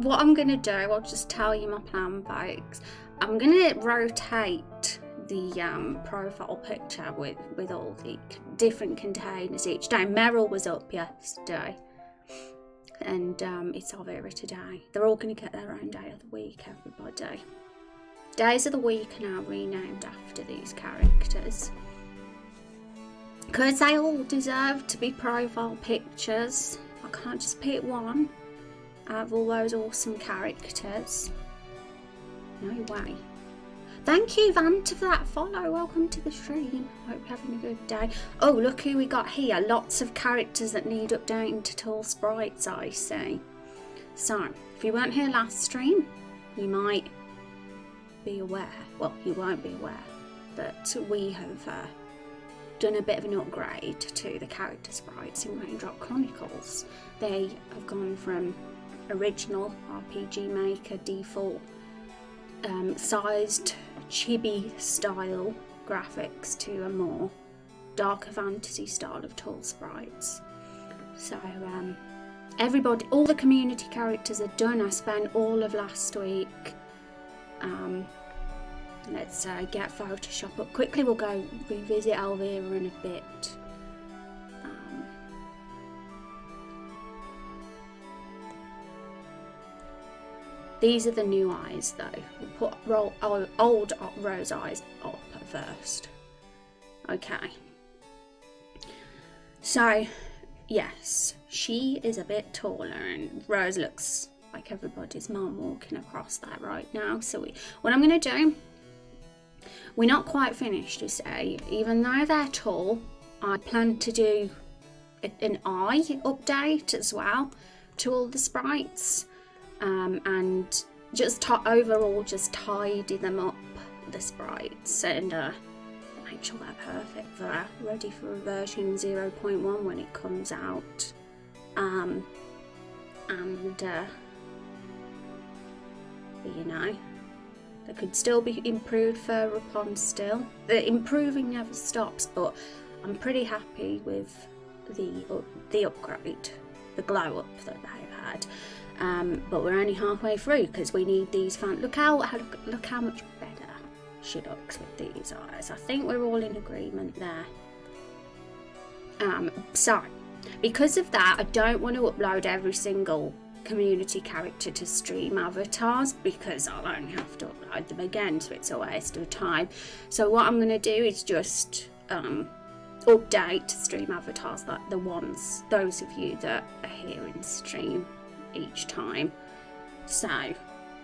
what I'm going to do, I'll just tell you my plan, folks. I'm going to rotate the profile picture with all the different containers each day. Meryl was up yesterday, and it's Elvira today. They're all going to get their own day of the week, everybody. Days of the week are now renamed after these characters, because they all deserve to be profile pictures. I can't just pick one out of all those awesome characters. No way. Thank you, Vanta, for that follow. Welcome to the stream. Hope you're having a good day. Oh, look who we got here. Lots of characters that need updating to tall sprites, I see. So, if you weren't here last stream, you might be aware. Well, you won't be aware that we have done a bit of an upgrade to the character sprites in Raindrop Chronicles. They have gone from original RPG Maker default sized chibi style graphics to a more darker fantasy style of tall sprites. So everybody, all the community characters are done. I spent all of last week. Let's get Photoshop up quickly. We'll go revisit Elvira in a bit. These are the new eyes, though. We'll put old Rose eyes up first. Okay. So, yes, she is a bit taller, and Rose looks like everybody's mum walking across that right now. So what I'm going to do, we're not quite finished, you see. Even though they're tall, I plan to do an eye update as well to all the sprites. And just overall just tidy them up, the sprites, and make sure they're perfect for ready for version 0.1 when it comes out. And you know, they could still be improved further upon still. The improving never stops, but I'm pretty happy with the upgrade, the glow up that they've had. But we're only halfway through because we need these look how much better she looks with these eyes. I think we're all in agreement there. So because of that, I don't want to upload every single community character to stream avatars, because I'll only have to upload them again, so it's a waste of time. So what I'm going to do is just update stream avatars, like those of you that are here in stream each time. So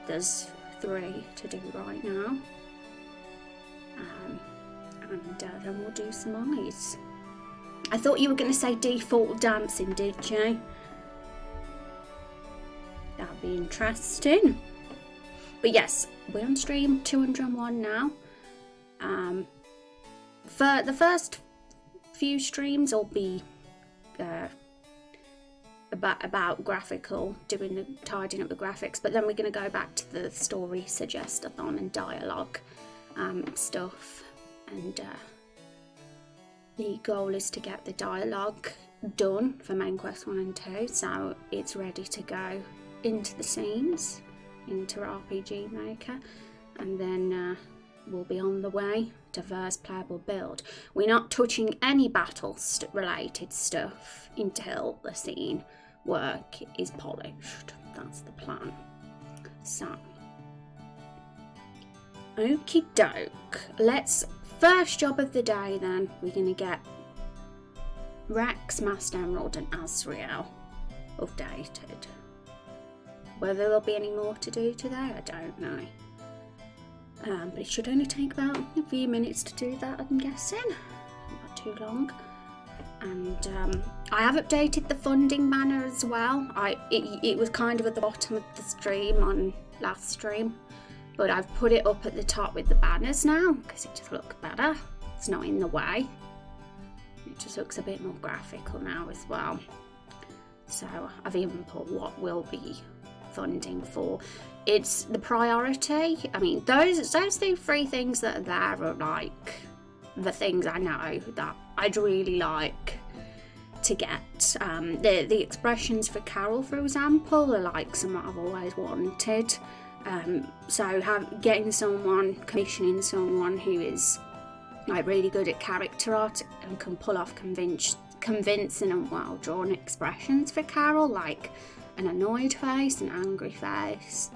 there's 3 to do right now, and then we'll do some eyes. I thought you were going to say default dancing, did you? That'll be interesting. But yes, we're on stream 201 now. For the first few streams will be about graphical, tidying up the graphics, but then we're going to go back to the story suggestathon and dialogue stuff, and the goal is to get the dialogue done for main quest 1 and 2, so it's ready to go into the scenes, into RPG Maker, and then we'll be on the way to first playable build. We're not touching any battle related stuff until the scene work is polished. That's the plan. So, okie doke. First job of the day then, we're going to get Rex, Master Emerald and Azrael updated. Whether there'll be any more to do today, I don't know. But it should only take about a few minutes to do that, I'm guessing. Not too long. And I have updated the funding banner as well. It was kind of at the bottom of the stream on last stream, but I've put it up at the top with the banners now because it just looks better. It's not in the way. It just looks a bit more graphical now as well. So I've even put what will be funding for. It's the priority. I mean, those 3 things that are there are like the things I know that I'd really like to get. The expressions for Carol, for example, are like something I've always wanted. So commissioning someone who is like really good at character art and can pull off convincing and well-drawn expressions for Carol, like an annoyed face, an angry face,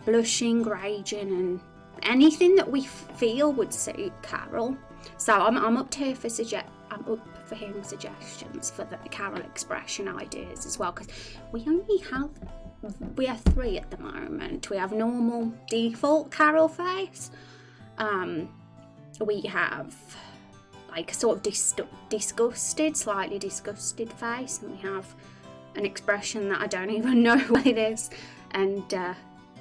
blushing, raging, and anything that we feel would suit Carol. So I'm up for hearing suggestions for the Carol expression ideas as well, because we have 3 at the moment. We have normal default Carol face. We have like a sort of slightly disgusted face, and we have an expression that I don't even know what it is, and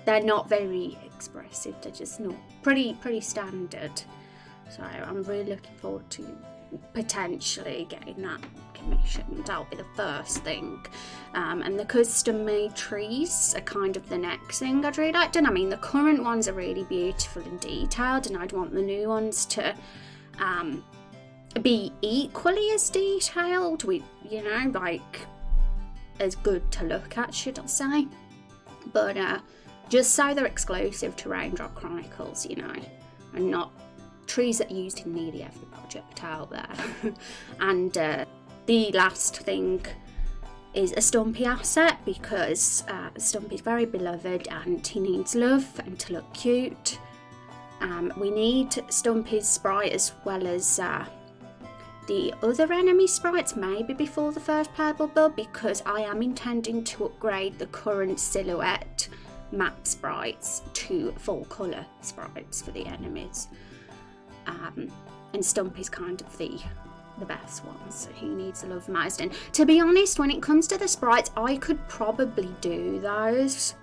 they're not very expressive. They're just not pretty standard. So I'm really looking forward to potentially getting that commissioned. That'll be the first thing. And the custom made trees are kind of the next thing I'd really like done. I mean, the current ones are really beautiful and detailed, and I'd want the new ones to be equally as detailed, with, you know, like as good to look at, should I say. But just so they're exclusive to Raindrop Chronicles, you know, and not trees that are used in nearly every project out there. And the last thing is a Stumpy asset, because Stumpy's very beloved and he needs love and to look cute. We need Stumpy's sprite as well as the other enemy sprites, maybe before the first purple build, because I am intending to upgrade the current silhouette map sprites to full colour sprites for the enemies. And Stumpy's kind of the best one, so he needs a love most. And to be honest, when it comes to the sprites, I could probably do those.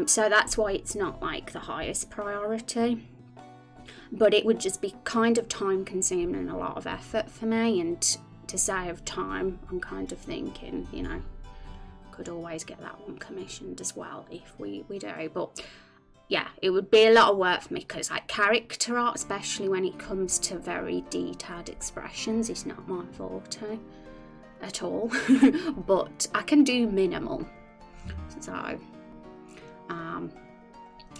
So that's why it's not like the highest priority. But it would just be kind of time consuming and a lot of effort for me, and to save time, I'm kind of thinking, you know, could always get that one commissioned as well if we do. But yeah, it would be a lot of work for me, because like character art, especially when it comes to very detailed expressions, is not my forte at all. But I can do minimal. So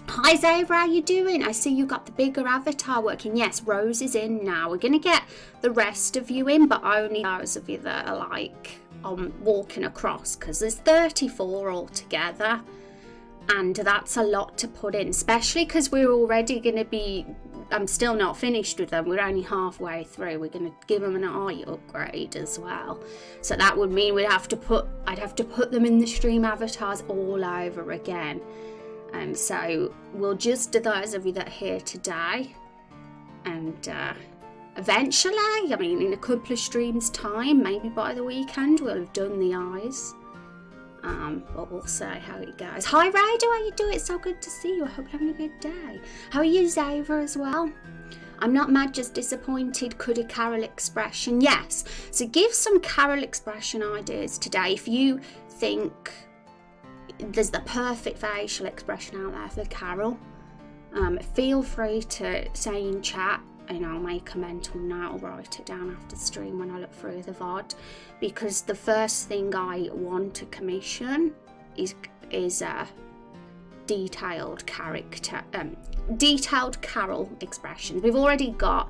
hi Zara, how you doing? I see you got the bigger avatar working. Yes, Rose is in now. We're gonna get the rest of you in, but only those of you that are like walking across, because there's 34 altogether, and that's a lot to put in, especially because we're already going to be, I'm still not finished with them, we're only halfway through. We're going to give them an eye upgrade as well, so that would mean I'd have to put them in the stream avatars all over again. And so we'll just do those of you that are here today, and eventually, I mean in a couple of streams time, maybe by the weekend, we'll have done the eyes. But we'll see how it goes. Hi Raido, how you doing? It's so good to see you. I hope you're having a good day. How are you, Zava, as well? I'm not mad, just disappointed. Could a Carol expression? Yes. So give some Carol expression ideas today. If you think there's the perfect facial expression out there for Carol, feel free to say in chat, and I'll make a mental note or write it down after the stream when I look through the VOD, because the first thing I want to commission is detailed Carol expressions. We've already got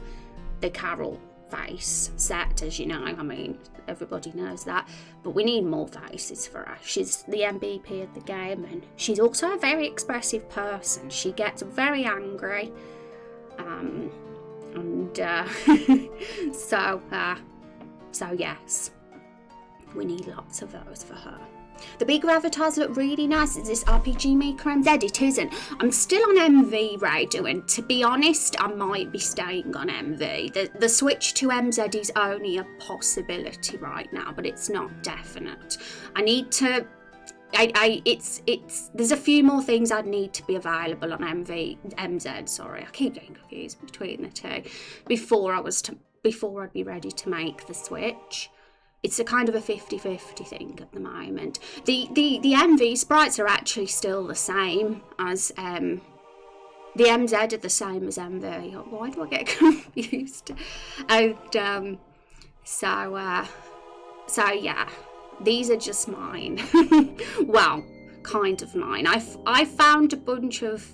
the Carol face set, as you know. I mean, everybody knows that, but we need more faces for her. She's the MVP of the game, and she's also a very expressive person. She gets very angry, and so yes, we need lots of those for her. The bigger avatars look really nice. Is this RPG Maker MZ? It isn't. I'm still on MV, Raido, and to be honest, I might be staying on MV. The switch to MZ is only a possibility right now, but it's not definite. I need to. There's a few more things I'd need to be available on MZ. Sorry, I keep getting confused between the two. Before I'd be ready to make the switch. It's a kind of a 50-50 thing at the moment. The MV sprites are actually still the same as the MZ are the same as MV. Why do I get confused? And So yeah, these are just mine. Well, kind of mine. I found a bunch of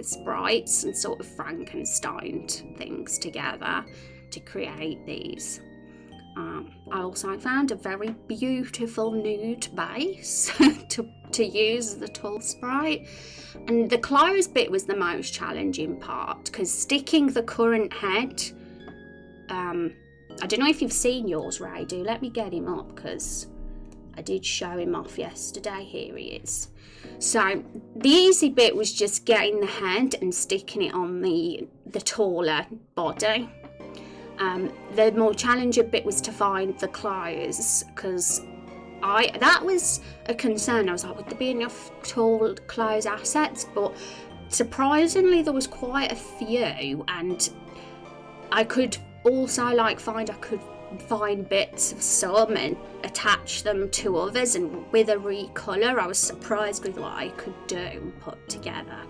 sprites and sort of Frankenstein things together to create these. I also found a very beautiful nude base to use as the tall sprite, and the clothes bit was the most challenging part, because sticking the current head, I don't know if you've seen yours, Ray. Do let me get him up, because I did show him off yesterday. Here he is. So the easy bit was just getting the head and sticking it on the taller body. The more challenging bit was to find the clothes, because that was a concern. I was like, would there be enough tall clothes assets? But surprisingly, there was quite a few, and I could also find bits of some and attach them to others, and with a recolour, I was surprised with what I could do and put together.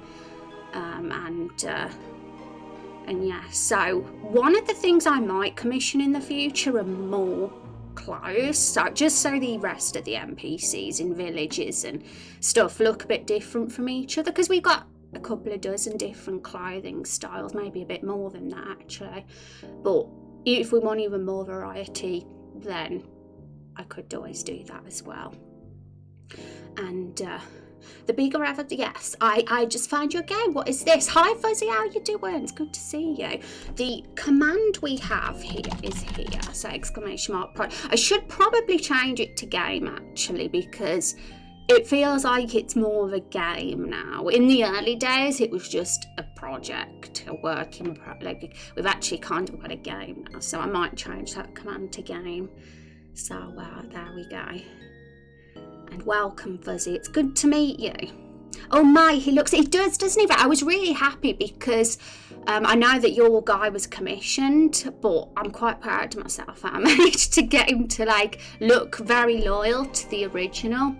And yeah, so one of the things I might commission in the future are more clothes, so just so the rest of the NPCs in villages and stuff look a bit different from each other, because we've got a couple of dozen different clothing styles, maybe a bit more than that actually. But if we want even more variety, then I could always do that as well. And the bigger ever, yes, I just found your game. What is this? Hi Fuzzy, how you doing? It's good to see you. The command we have here is here, so exclamation mark. I should probably change it to game actually, because it feels like it's more of a game now. In the early days, it was just a project, a work in like we've actually kind of got a game now, so I might change that command to game. So there we go. And welcome, Fuzzy. It's good to meet you. Oh my, he does, doesn't he? But I was really happy because I know that your guy was commissioned, but I'm quite proud of myself. I managed to get him to look very loyal to the original.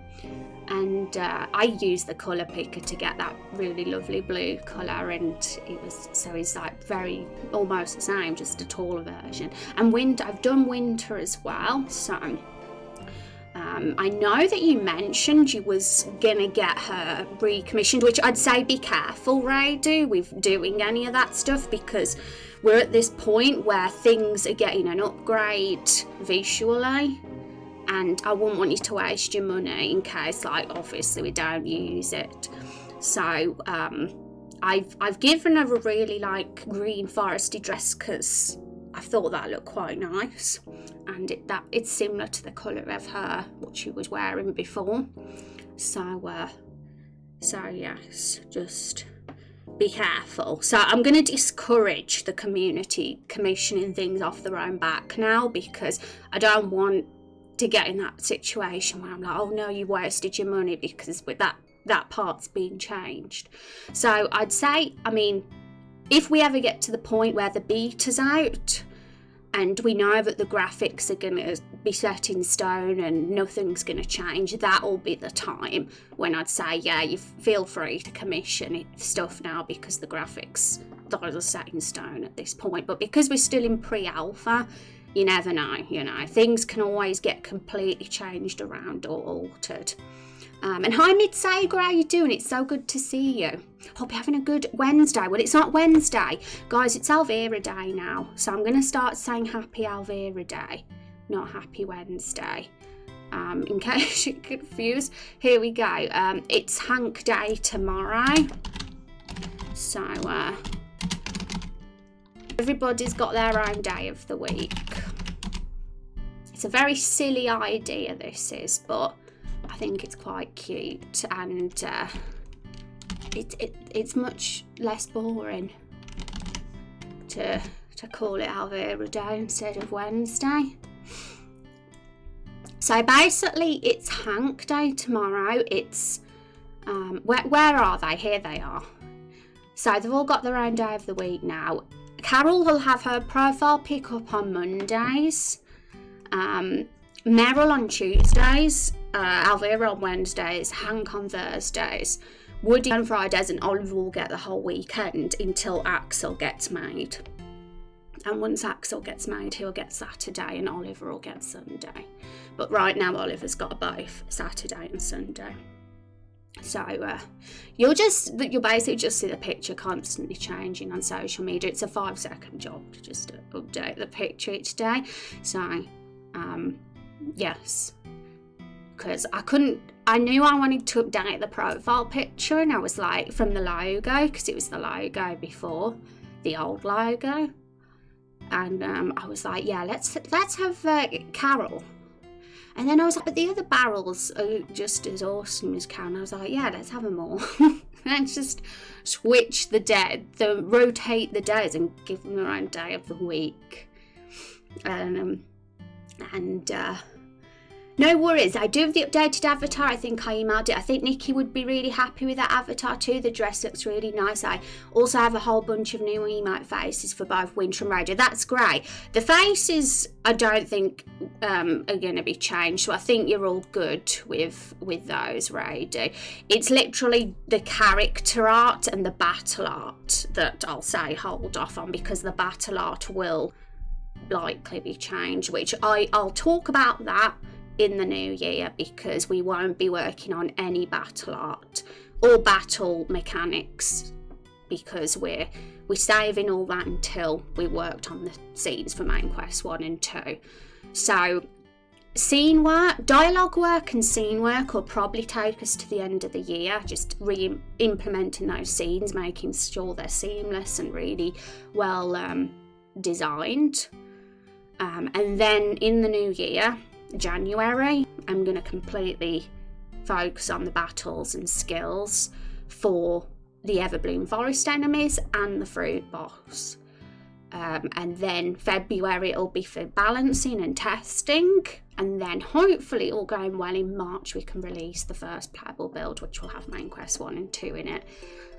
And I used the colour picker to get that really lovely blue colour, and he's very almost the same, just a taller version. And I've done winter as well, so I know that you mentioned you was gonna get her recommissioned, which I'd say be careful, Ray, with doing any of that stuff, because we're at this point where things are getting an upgrade visually. And I wouldn't want you to waste your money in case, obviously we don't use it. So I've given her a really green foresty dress because I thought that looked quite nice, and it's similar to the colour of what she was wearing before. So yes, just be careful. So I'm going to discourage the community commissioning things off their own back now, because I don't want to get in that situation where I'm like, oh no, you wasted your money because with that part's being changed. So I'd say, if we ever get to the point where the beta's out and we know that the graphics are going to be set in stone and nothing's going to change, that'll be the time when I'd say, yeah, you feel free to commission stuff now, because the graphics are set in stone at this point. But because we're still in pre-alpha, you never know, things can always get completely changed around or altered. And hi Midsager, how you doing? It's so good to see you. Hope you're having a good Wednesday. Well, it's not Wednesday, guys, it's Alvera Day now, so I'm going to start saying happy Alvera Day, not happy Wednesday. In case you're confused, here we go. It's Hank Day tomorrow, so everybody's got their own day of the week. It's a very silly idea, this is, but I think it's quite cute, and it's much less boring to call it Alvera Day instead of Wednesday. So basically, it's Hank Day tomorrow. It's where are they? Here they are. So they've all got their own day of the week now. Carol will have her profile pick up on Mondays, Meryl on Tuesdays, Alvera on Wednesdays, Hank on Thursdays, Woody on Fridays, and Oliver will get the whole weekend until Axel gets made. And once Axel gets made, he'll get Saturday and Oliver will get Sunday. But right now, Oliver's got both Saturday and Sunday. So you'll basically just see the picture constantly changing on social media. It's a 5-second job to just update the picture each day. So yes, because I knew I wanted to update the profile picture, and I was like, from the logo, because it was the logo before, the old logo. And I was like, yeah, let's have Carol. And then I was like, but the other barrels are just as awesome as Carol. And I was like, yeah, let's have them all. Let's just switch rotate the days and give them their own day of the week. No worries, I do have the updated avatar. I think I emailed it. I think Nikki would be really happy with that avatar too. The dress looks really nice. I also have a whole bunch of new emote faces for both Winter and Radio. That's great. The faces I don't think are going to be changed, so I think you're all good with those, Radio. It's literally the character art and the battle art that I'll say hold off on, because the battle art will likely be changed, which I'll talk about that in the new year, because we won't be working on any battle art or battle mechanics, because we're saving all that until we worked on the scenes for main quest 1 and 2. So scene work, dialogue work and scene work will probably take us to the end of the year, just re-implementing those scenes, making sure they're seamless and really well designed. And then in the new year, January, I'm going to completely focus on the battles and skills for the Everbloom Forest enemies and the fruit boss. And then February it'll be for balancing and testing, and then hopefully, all going well, in March we can release the first playable build, which will have main quest 1 and 2 in it.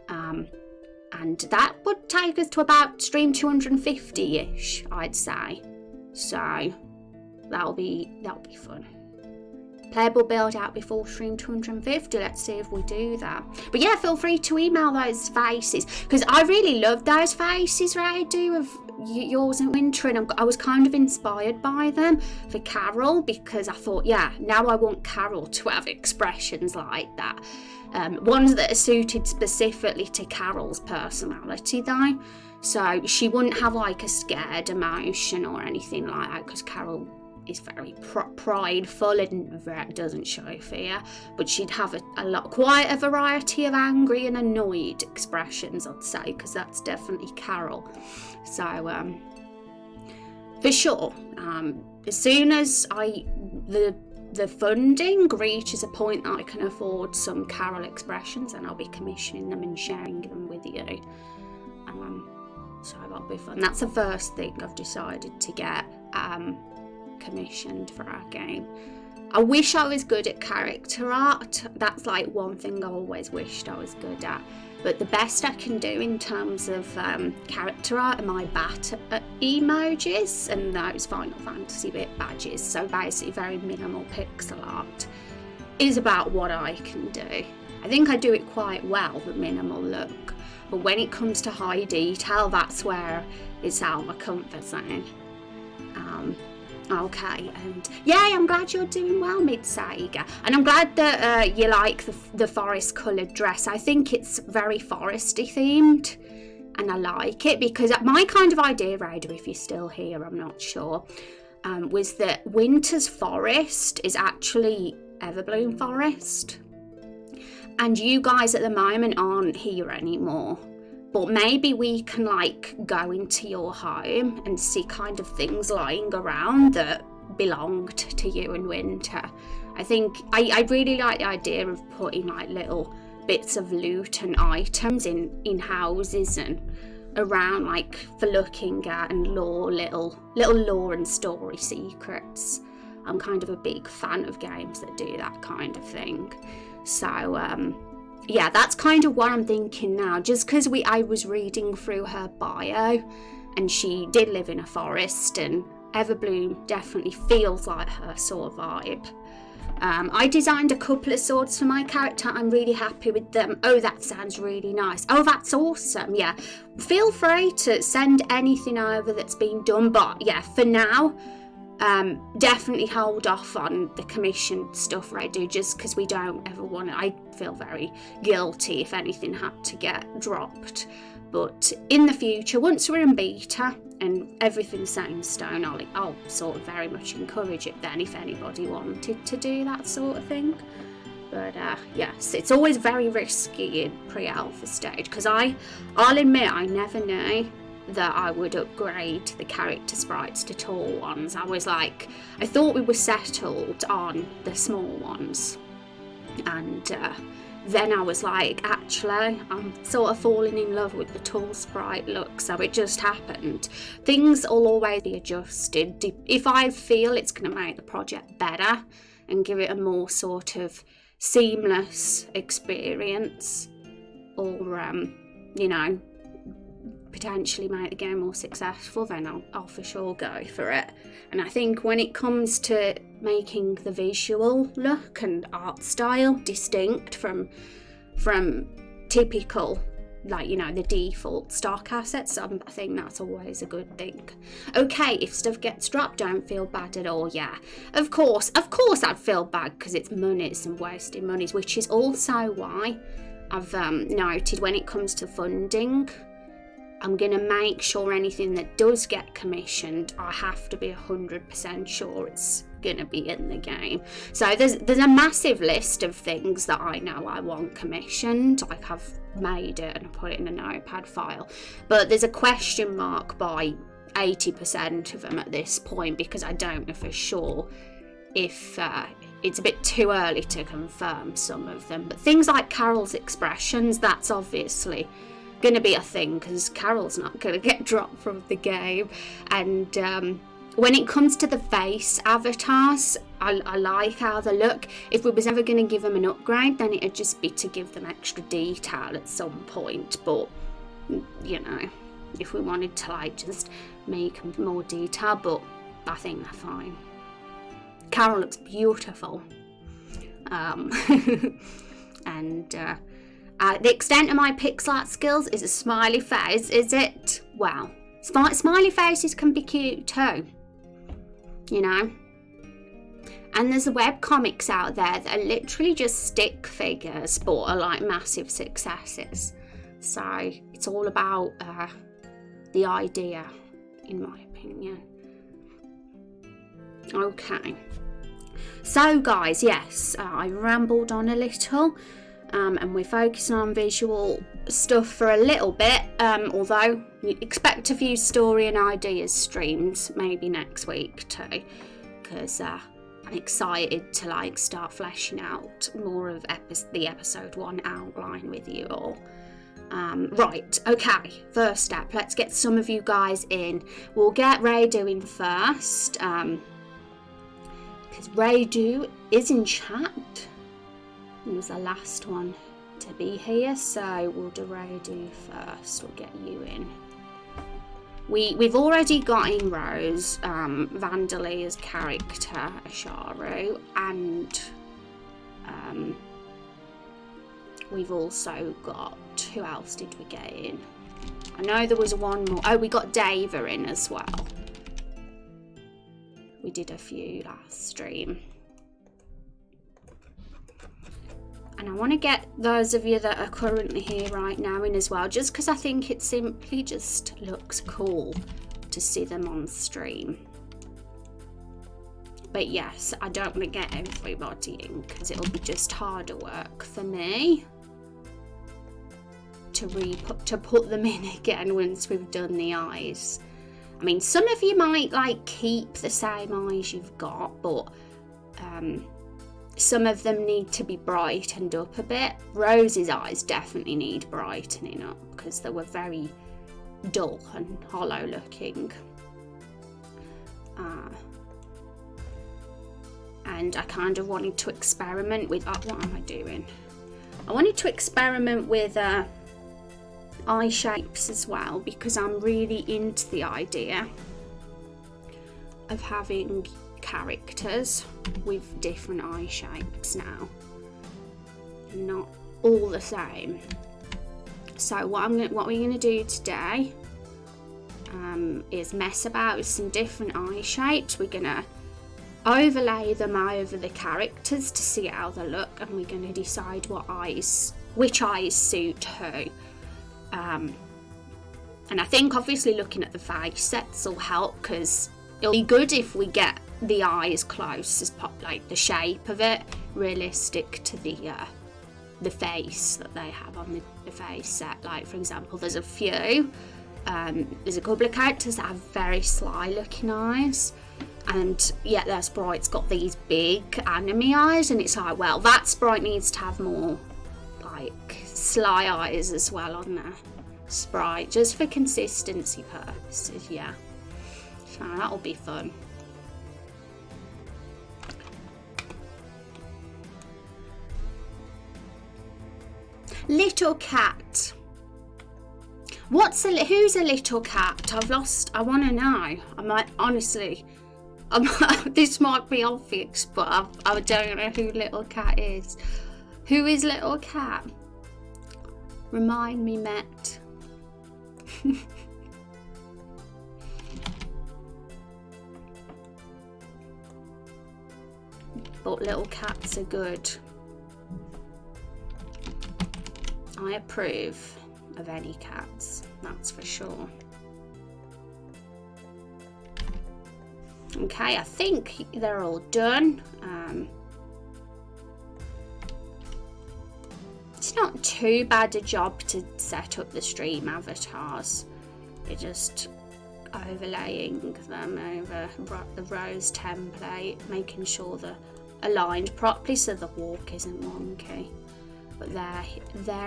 And that would take us to about stream 250-ish, I'd say. So that'll be fun. Playable build out before stream 250. Let's see if we do that. But yeah, feel free to email those faces, because I really love those faces, right? I do, of yours and Winter, and I was kind of inspired by them for Carol, because I thought, yeah, now I want Carol to have expressions like that. Ones that are suited specifically to Carol's personality though. So she wouldn't have like a scared emotion or anything like that, because Carol is very prideful and doesn't show fear, but she'd have quite a variety of angry and annoyed expressions, I'd say, because that's definitely Carol. So for sure, as soon as the funding reaches a point that I can afford some Carol expressions, and I'll be commissioning them and sharing them with you. So that'll be fun. That's the first thing I've decided to get commissioned for our game. I wish I was good at character art. That's like one thing I always wished I was good at. But the best I can do in terms of character art are my bat emojis and those Final Fantasy bit badges. So basically very minimal pixel art is about what I can do. I think I do it quite well, the minimal look. But when it comes to high detail, that's where it's out of my comfort zone. Okay, and yay, I'm glad you're doing well, Midsega. And I'm glad that you like the forest coloured dress. I think it's very foresty themed, and I like it, because my kind of idea, Raider, if you're still here, I'm not sure, was that Winter's forest is actually Everbloom Forest. And you guys at the moment aren't here anymore. But maybe we can like go into your home and see kind of things lying around that belonged to you and Winter. I think I really like the idea of putting like little bits of loot and items in houses and around, like for looking at and little lore and story secrets. I'm kind of a big fan of games that do that kind of thing. So yeah, that's kind of what I'm thinking now, just because I was reading through her bio and she did live in a forest, and Everbloom definitely feels like her sort of vibe. I designed a couple of swords for my character. I'm really happy with them. Oh, that sounds really nice. Oh, that's awesome. Yeah, feel free to send anything over that's been done, but yeah, for now, definitely hold off on the commission stuff I do, just because we don't ever want to. I feel very guilty if anything had to get dropped, but in the future, once we're in beta and everything's set in stone, I'll sort of very much encourage it then if anybody wanted to do that sort of thing. But yes, it's always very risky in pre-alpha stage, because I'll admit I never knew that I would upgrade the character sprites to tall ones. I thought we were settled on the small ones, and then I was like, actually, I'm sort of falling in love with the tall sprite look, so it just happened. Things will always be adjusted. If I feel it's going to make the project better and give it a more sort of seamless experience, or, potentially make the game more successful, then I'll for sure go for it. And I think when it comes to making the visual look and art style distinct from typical, the default stock assets, I think that's always a good thing. Okay, if stuff gets dropped, don't feel bad at all. Yeah, of course I'd feel bad, because it's monies and wasting monies, which is also why I've noted when it comes to funding, I'm going to make sure anything that does get commissioned, I have to be 100% sure it's going to be in the game. So there's a massive list of things that I know I want commissioned. I've made it and I put it in a notepad file. But there's a question mark by 80% of them at this point, because I don't know for sure if it's a bit too early to confirm some of them. But things like Carol's expressions, that's obviously going to be a thing, because Carol's not going to get dropped from the game. And when it comes to the face avatars, I like how they look. If we was ever going to give them an upgrade, then it'd just be to give them extra detail at some point. But if we wanted to just make them more detail, but I think they're fine. Carol looks beautiful. And the extent of my pixel art skills is a smiley face, is it? Well, smiley faces can be cute too, And there's webcomics out there that are literally just stick figures, but are like massive successes. So it's all about the idea, in my opinion. Okay. So guys, yes, I rambled on a little. And we're focusing on visual stuff for a little bit, although expect a few story and ideas streams maybe next week too, because I'm excited to start fleshing out more of the episode 1 outline with you all. Right, okay, first step, let's get some of you guys in. We'll get Radu in first, because Radu is in chat. He was the last one to be here, so we'll do Radu first. We'll get you in. We've already got in Rose, Vandalia's character, Asharu, and we've also got, who else did we get in? I know there was one more. Oh, we got Dava in as well. We did a few last stream. And I want to get those of you that are currently here right now in as well, just because I think it simply just looks cool to see them on stream. But yes, I don't want to get everybody in, because it'll be just harder work for me to put them in again once we've done the eyes. I mean, some of you might keep the same eyes you've got, but some of them need to be brightened up a bit. Rose's eyes definitely need brightening up, because they were very dull and hollow looking. And I kind of wanted to experiment with, what am I doing? I wanted to experiment with eye shapes as well, because I'm really into the idea of having characters with different eye shapes now, not all the same. So what we're going to do today is mess about with some different eye shapes. We're going to overlay them over the characters to see how they look, and we're going to decide which eyes suit who. And I think obviously looking at the face sets will help, because it'll be good if we get the eyes close as like the shape of it realistic to the face that they have on the face set. Like for example, there's a couple of characters that have very sly looking eyes, and yet their sprite's got these big anime eyes, and it's like, well, that sprite needs to have more like sly eyes as well on their sprite, just for consistency purposes. Yeah, so that'll be fun. Little cat. Who's a little cat? I want to know. This might be obvious, but I don't know who little cat is. Who is little cat? Remind me, Matt. But little cats are good. I approve of any cats, that's for sure. Okay, I think they're all done. It's not too bad a job to set up the stream avatars. You're just overlaying them over the rose template, making sure they're aligned properly so the walk isn't wonky. But there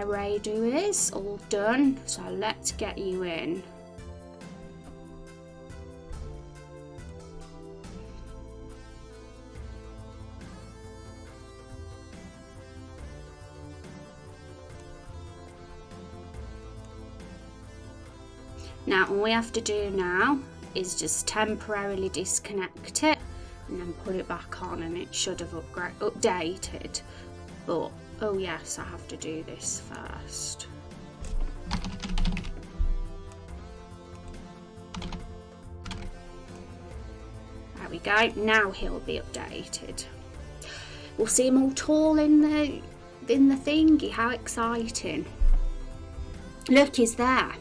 Radu is all done, so let's get you in. Now all we have to do now is just temporarily disconnect it and then put it back on, and it should have updated. But oh yes, I have to do this first. There we go, now he'll be updated. We'll see him all tall in the thingy. How exciting. Look, he's there.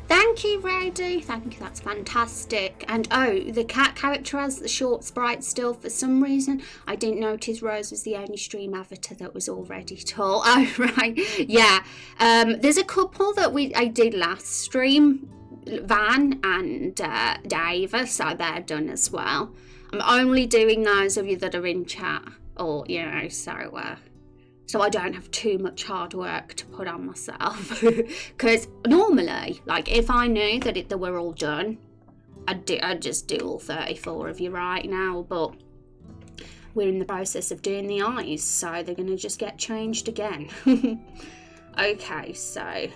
Thank you, Radu. Thank you, that's fantastic. And oh, the cat character has the short sprite still for some reason. I didn't notice Rose was the only stream avatar that was already tall. Oh, right. Yeah. There's a couple that I did last stream, Van and Dava, so they're done as well. I'm only doing those of you that are in chat, or, you know, so I don't have too much hard work to put on myself. Because normally, like, if I knew that they were all done, I'd just do all 34 of you right now. But we're in the process of doing the eyes, so they're going to just get changed again. Okay, so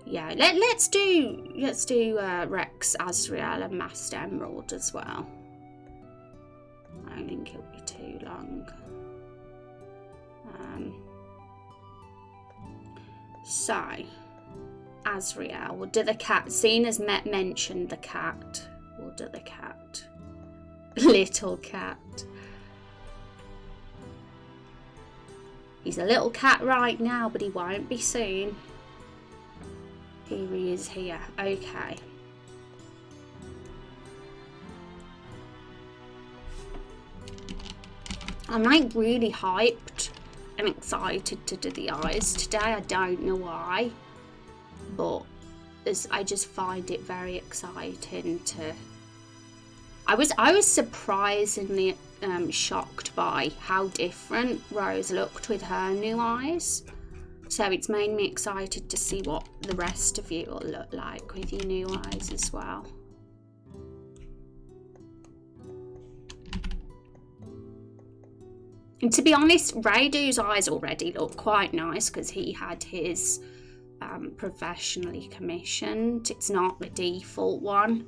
yeah, let's do Rex, Azrael, and Master Emerald as well. I don't think it'll be too long. So, Azrael, we'll do the cat. Seeing as Met mentioned the cat, we'll do the cat. Little cat. He's a little cat right now, but he won't be soon. Here he is here. Okay. I'm like really hyped and excited to do the eyes today. I don't know why, but I just find it very exciting to. I was surprisingly shocked by how different Rose looked with her new eyes. So it's made me excited to see what the rest of you will look like with your new eyes as well. And to be honest, Raidu's eyes already look quite nice because he had his professionally commissioned. It's not the default one.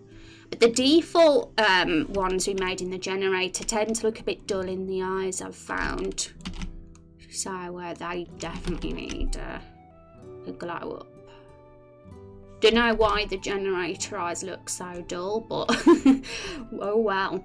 But the default ones we made in the generator tend to look a bit dull in the eyes, I've found. So they definitely need a glow up. Don't know why the generator eyes look so dull, but oh well.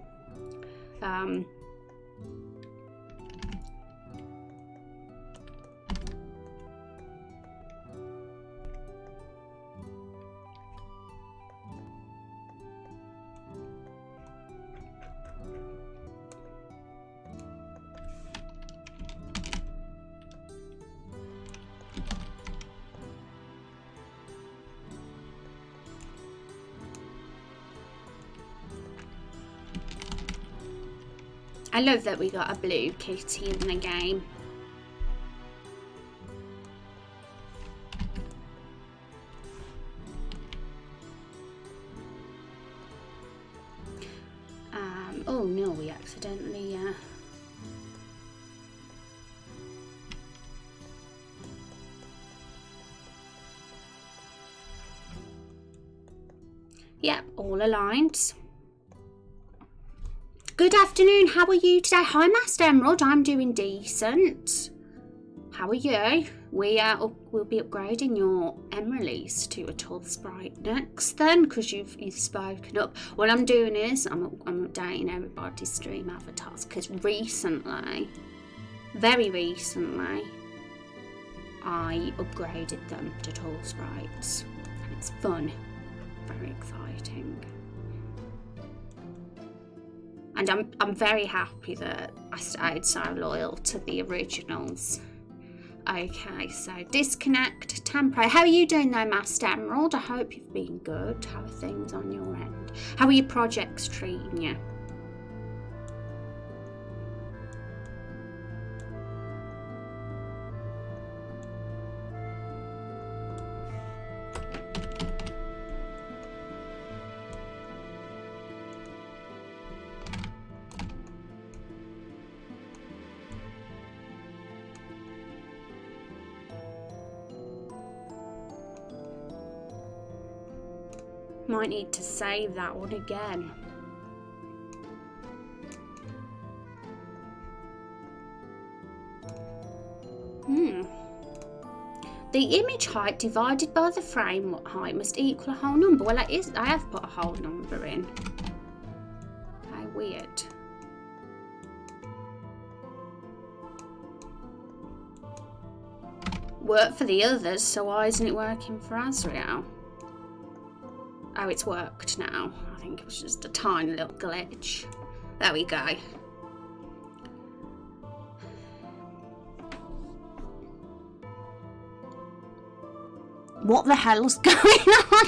I love that we got a blue kitty in the game. Oh no, we accidentally yep, all aligned. Good afternoon, how are you today? Hi Master Emerald, I'm doing decent. How are you? We'll be upgrading your Emeralds to a tall sprite next then, because you've spoken up. What I'm doing is I'm updating everybody's stream avatars, because very recently, I upgraded them to tall sprites. And it's fun, very exciting. And I'm very happy that I stayed so loyal to the originals. Okay, so disconnect, temporary. How are you doing though, Master Emerald? I hope you've been good. How are things on your end? How are your projects treating you? Might need to save that one again. The image height divided by the frame height must equal a whole number. Well, I have put a whole number in. How weird. Worked for the others, so why isn't it working for Azrael? Oh, it's worked now. I think it was just a tiny little glitch. There we go. What the hell's going on?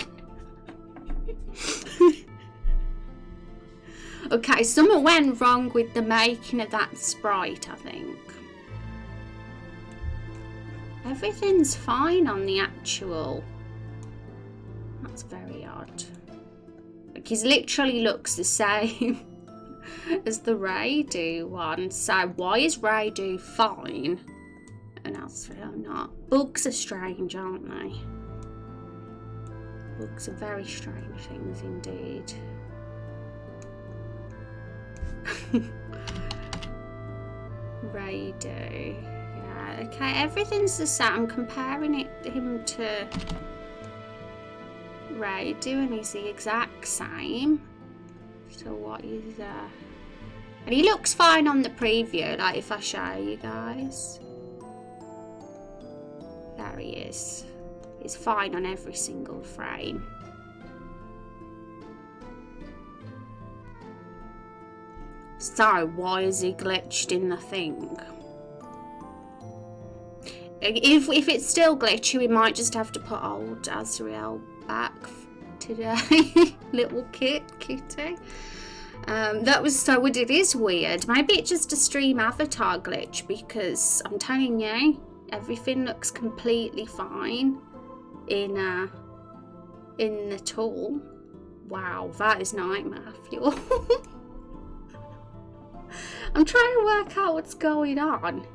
Okay, something went wrong with the making of that sprite, I think. Everything's fine on the actual. That's very odd. Like, he literally looks the same as the Raidu one. So why is Raidu fine and Azrael not? Bugs are strange, aren't they? Bugs are very strange things indeed. Raidu. Yeah, okay, everything's the same. I'm comparing him to Raidu and he's the exact same. So what is that? And he looks fine on the preview, like if I show you guys. There he is. He's fine on every single frame. So why is he glitched in the thing? If it's still glitchy, we might just have to put old Azrael back today. Little kitty. That was so weird. It is weird. Maybe it's just a stream avatar glitch, because I'm telling you, everything looks completely fine in the tool. Wow, that is nightmare fuel. I'm trying to work out what's going on.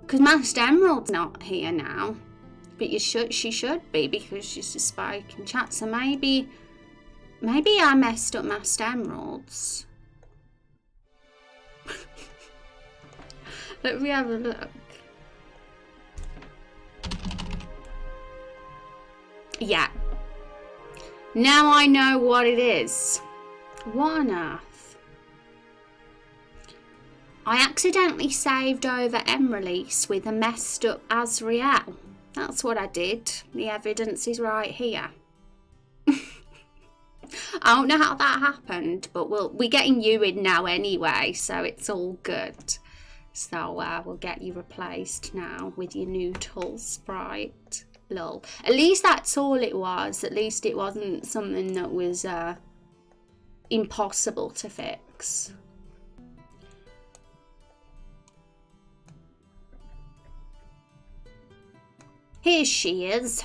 Because Master Emerald's not here now. But she should be, because she's just spoken chat. So maybe I messed up Master Emeralds. Let me have a look. Yeah. Now I know what it is. What on earth? I accidentally saved over Emrelease with a messed up Azrael. That's what I did. The evidence is right here. I don't know how that happened, but we're getting you in now anyway, so it's all good. So we'll get you replaced now with your new tool sprite. Lol. At least that's all it was. At least it wasn't something that was impossible to fix. Here she is.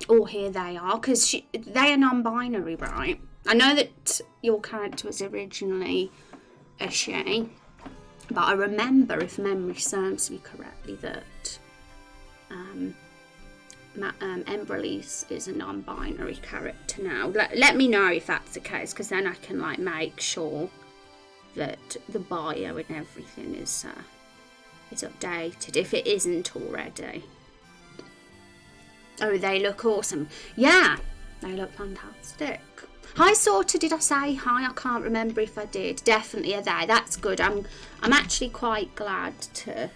Oh, here they are, because they are non-binary, right? I know that your character was originally a she, but I remember, if memory serves me correctly, that Emrelease is a non-binary character now. Let me know if that's the case, because then I can like make sure that the bio and everything is updated if it isn't already. Oh, they look awesome. Yeah, they look fantastic. Hi, Sorta, did I say hi? I can't remember if I did. Definitely are there. That's good. I'm actually quite glad to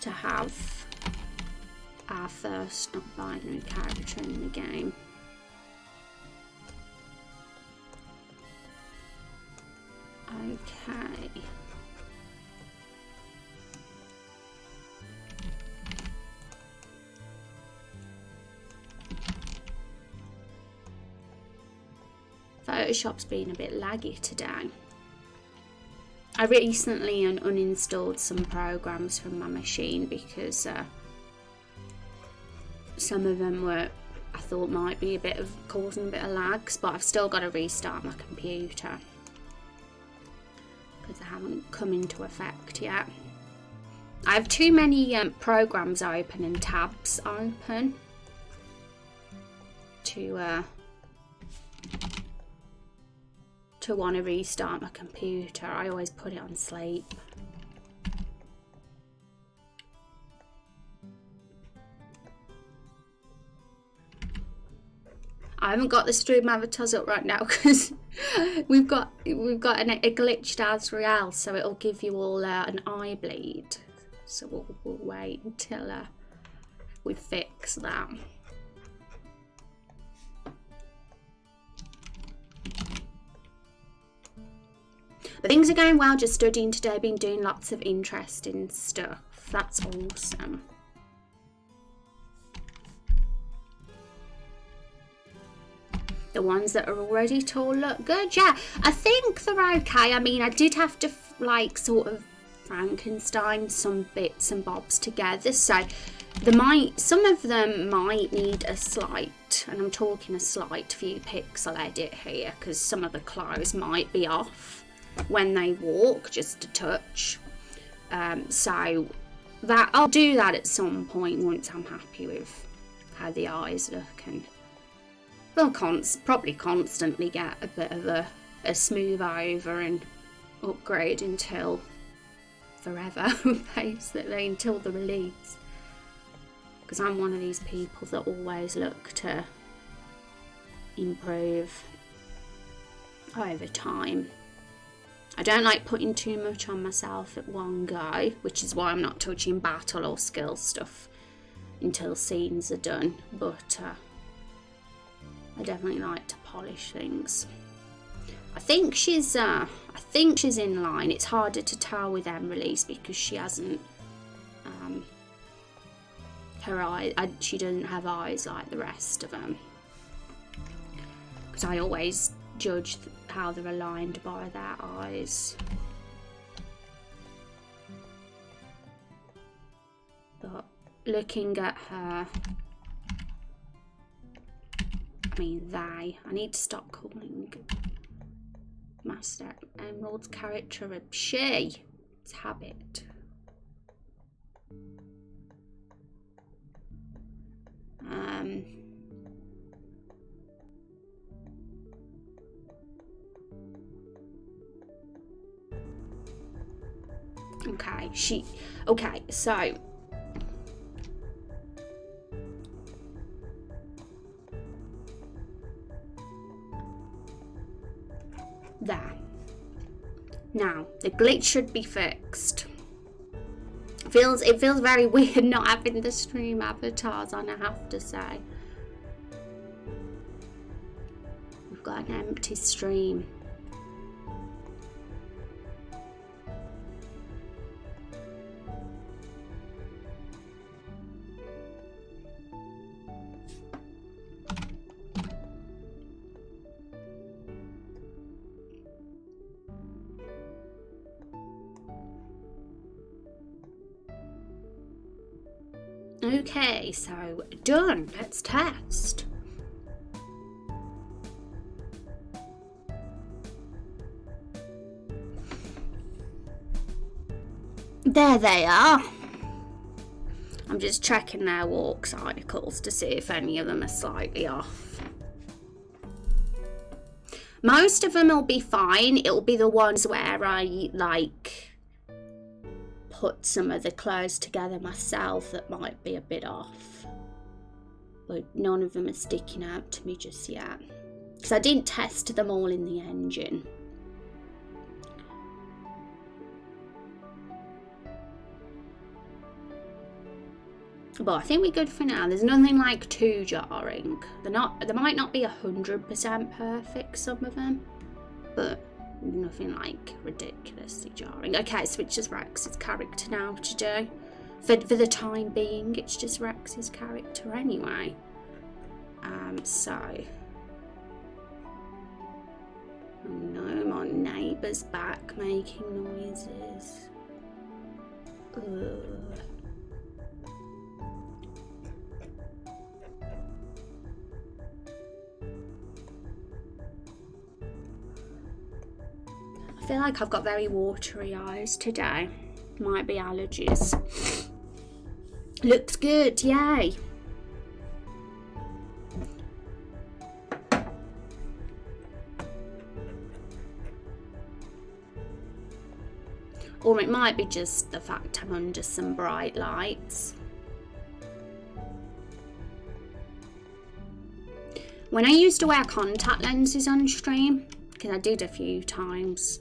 have our first non-binary character in the game. Okay. Photoshop's been a bit laggy today. I recently uninstalled some programs from my machine because some of them were, I thought, might be causing a bit of lags, but I've still got to restart my computer because they haven't come into effect yet. I have too many programs open and tabs open to want to restart my computer. I always put it on sleep. I haven't got the stream avatars up right now because we've got a glitched Azrael, so it'll give you all an eye bleed. So we'll wait until we fix that. But things are going well, just studying today, been doing lots of interesting stuff. That's awesome. The ones that are already tall look good. Yeah, I think they're okay. I mean, I did have to like sort of Frankenstein some bits and bobs together. So some of them might need a slight, and I'm talking a slight few pixel edit here, because some of the clothes might be off when they walk, just a touch. So that I'll do that at some point once I'm happy with how the eyes look, and we'll probably constantly get a bit of a smooth over and upgrade until forever, basically, until the release. Because I'm one of these people that always look to improve over time. I don't like putting too much on myself at one go, which is why I'm not touching battle or skill stuff until scenes are done, but I definitely like to polish things. I think she's in line. It's harder to tell with Emrelease because she hasn't her eye. She doesn't have eyes like the rest of them. Because I always judge how they're aligned by their eyes. But looking at her. I mean, they. I need to stop calling Master Emerald's character a she. It's habit. Okay, okay, so there. Now, the glitch should be fixed. It feels very weird not having the stream avatars on, I have to say. We've got an empty stream. Okay, so done. Let's test. There they are. I'm just checking their walk cycles to see if any of them are slightly off. Most of them will be fine. It'll be the ones where I like put some of the clothes together myself that might be a bit off, but none of them are sticking out to me just yet because I didn't test them all in the engine. But I think we're good for now. There's nothing like too jarring. They might not be 100% perfect, some of them, but nothing like ridiculously jarring. Okay, so it's just Rex's character now to do. For the time being, it's just Rex's character anyway. So. Oh no, my neighbour's back making noises. Ugh. I feel like I've got very watery eyes today. Might be allergies. Looks good, yay. Or it might be just the fact I'm under some bright lights. When I used to wear contact lenses on stream, because I did a few times,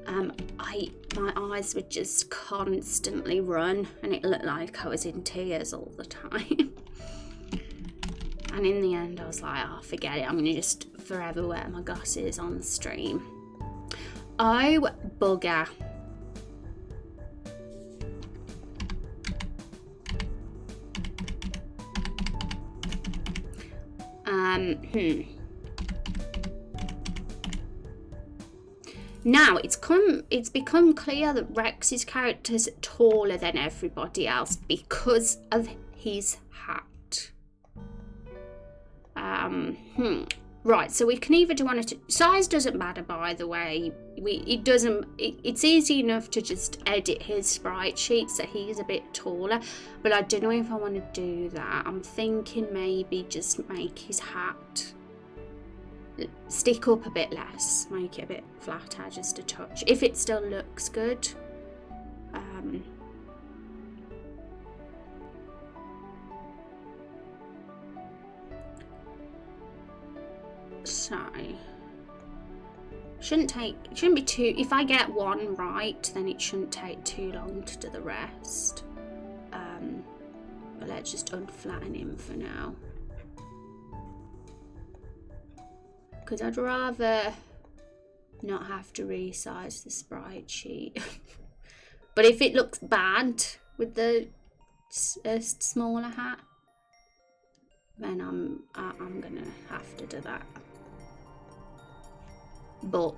my eyes would just constantly run and it looked like I was in tears all the time. And in the end I was like, oh, forget it, I'm going to just forever wear my glasses on stream. Oh, bugger. Now it's become clear that Rex's character's taller than everybody else because of his hat. Right, so we can either do one or two. Size doesn't matter, by the way. It's easy enough to just edit his sprite sheet so he's a bit taller, but I don't know if I want to do that. I'm thinking maybe just make his hat stick up a bit less, make it a bit flatter, just a touch, if it still looks good. So shouldn't be too, if I get one right then it shouldn't take too long to do the rest. But let's just unflatten him for now, because I'd rather not have to resize the sprite sheet. But if it looks bad with the smaller hat, then I'm gonna have to do that. But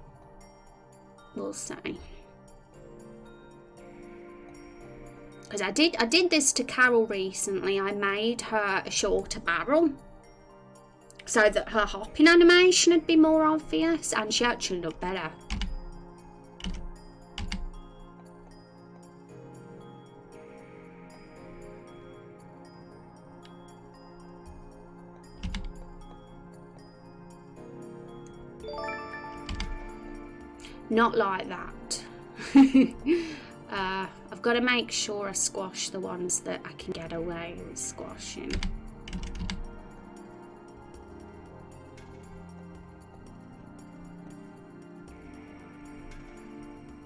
we'll see. because I did this to Carol recently. I made her a shorter barrel so that her hopping animation would be more obvious, and she actually looked better. Not like that. I've got to make sure I squash the ones that I can get away with squashing.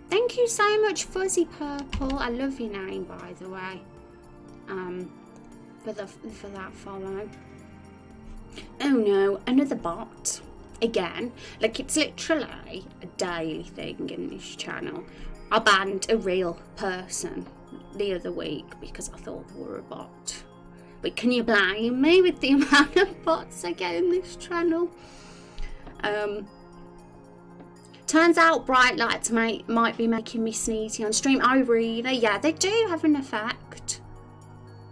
Thank you so much, Fuzzy Purple. I love your name, by the way. For that follow. Oh no, another bot. Again, like, it's literally a daily thing in this channel. I banned a real person the other week because I thought they were a bot. But can you blame me with the amount of bots I get in this channel? Turns out bright lights might be making me sneezy on stream. Oh really? Yeah, they do have an effect.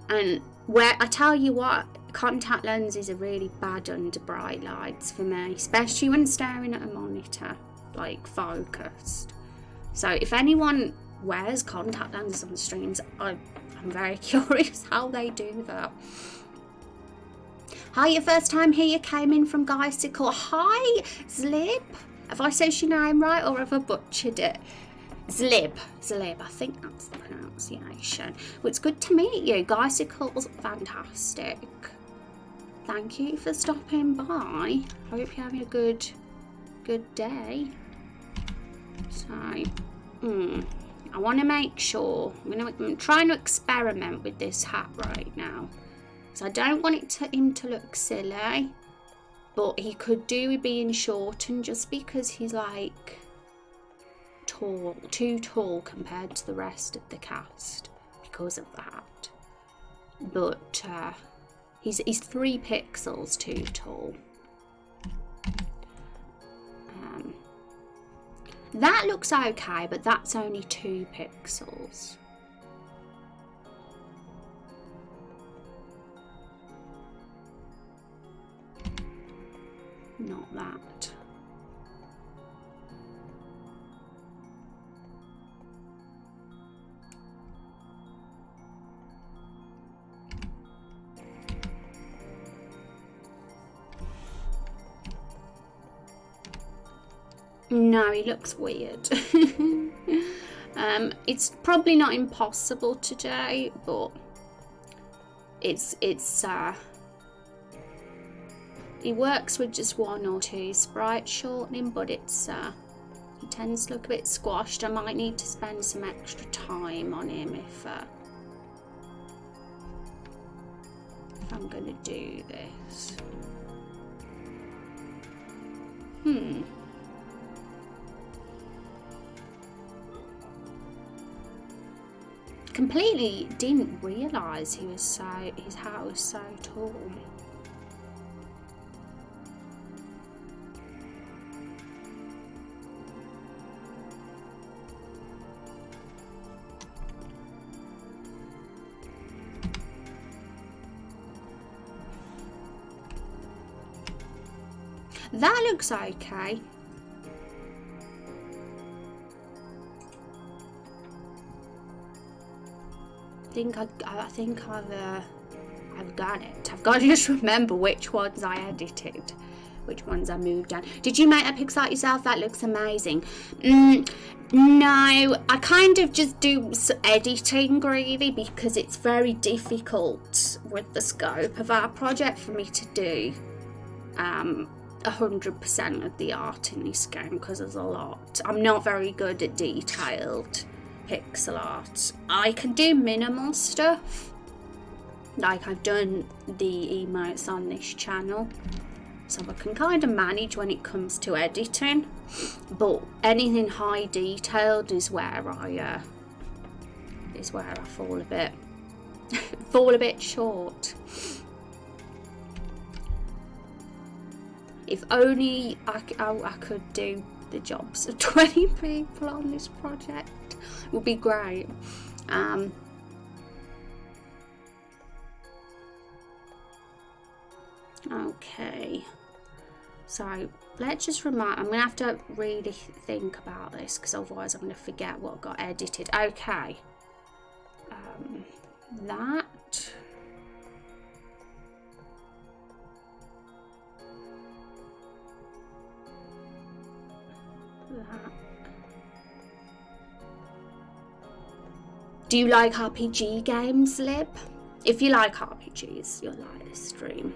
And where I tell you what, contact lenses are really bad under bright lights for me, especially when staring at a monitor, like focused. So if anyone wears contact lenses on streams, I'm very curious how they do that. Hi, your first time here, you came in from Guysicle. Hi, Zlib. Have I said your name right, or have I butchered it? Zlib, I think that's the pronunciation. Well, it's good to meet you. Guycicle's fantastic. Thank you for stopping by. Hope you're having a good day. So, I want to make sure. I'm trying to experiment with this hat right now. So I don't want him to look silly, but he could do with being shortened just because he's like too tall compared to the rest of the cast because of that. But he's 3 pixels too tall. That looks okay, but that's only 2 pixels. Not that. No, he looks weird. It's probably not impossible to do, but it's he works with just 1 or 2 sprite shortening, but it's he tends to look a bit squashed. I might need to spend some extra time on him if I'm gonna do this. Completely didn't realise his hat was so tall. That looks okay. I think I've got it. I've got to just remember which ones I edited, which ones I moved down. Did you make that pixel yourself? That looks amazing. No, I kind of just do editing really because it's very difficult with the scope of our project for me to do 100% of the art in this game because there's a lot. I'm not very good at detailed pixel art. I can do minimal stuff, like I've done the emotes on this channel, so I can kind of manage when it comes to editing, but anything high detailed is where I fall a bit short. If only I could do the jobs of 20 people on this project, would be great. Okay. So let's just remind, I'm going to have to really think about this because otherwise I'm going to forget what got edited. Okay. That. That. Do you like RPG games, Lib? If you like RPGs, you'll like this stream.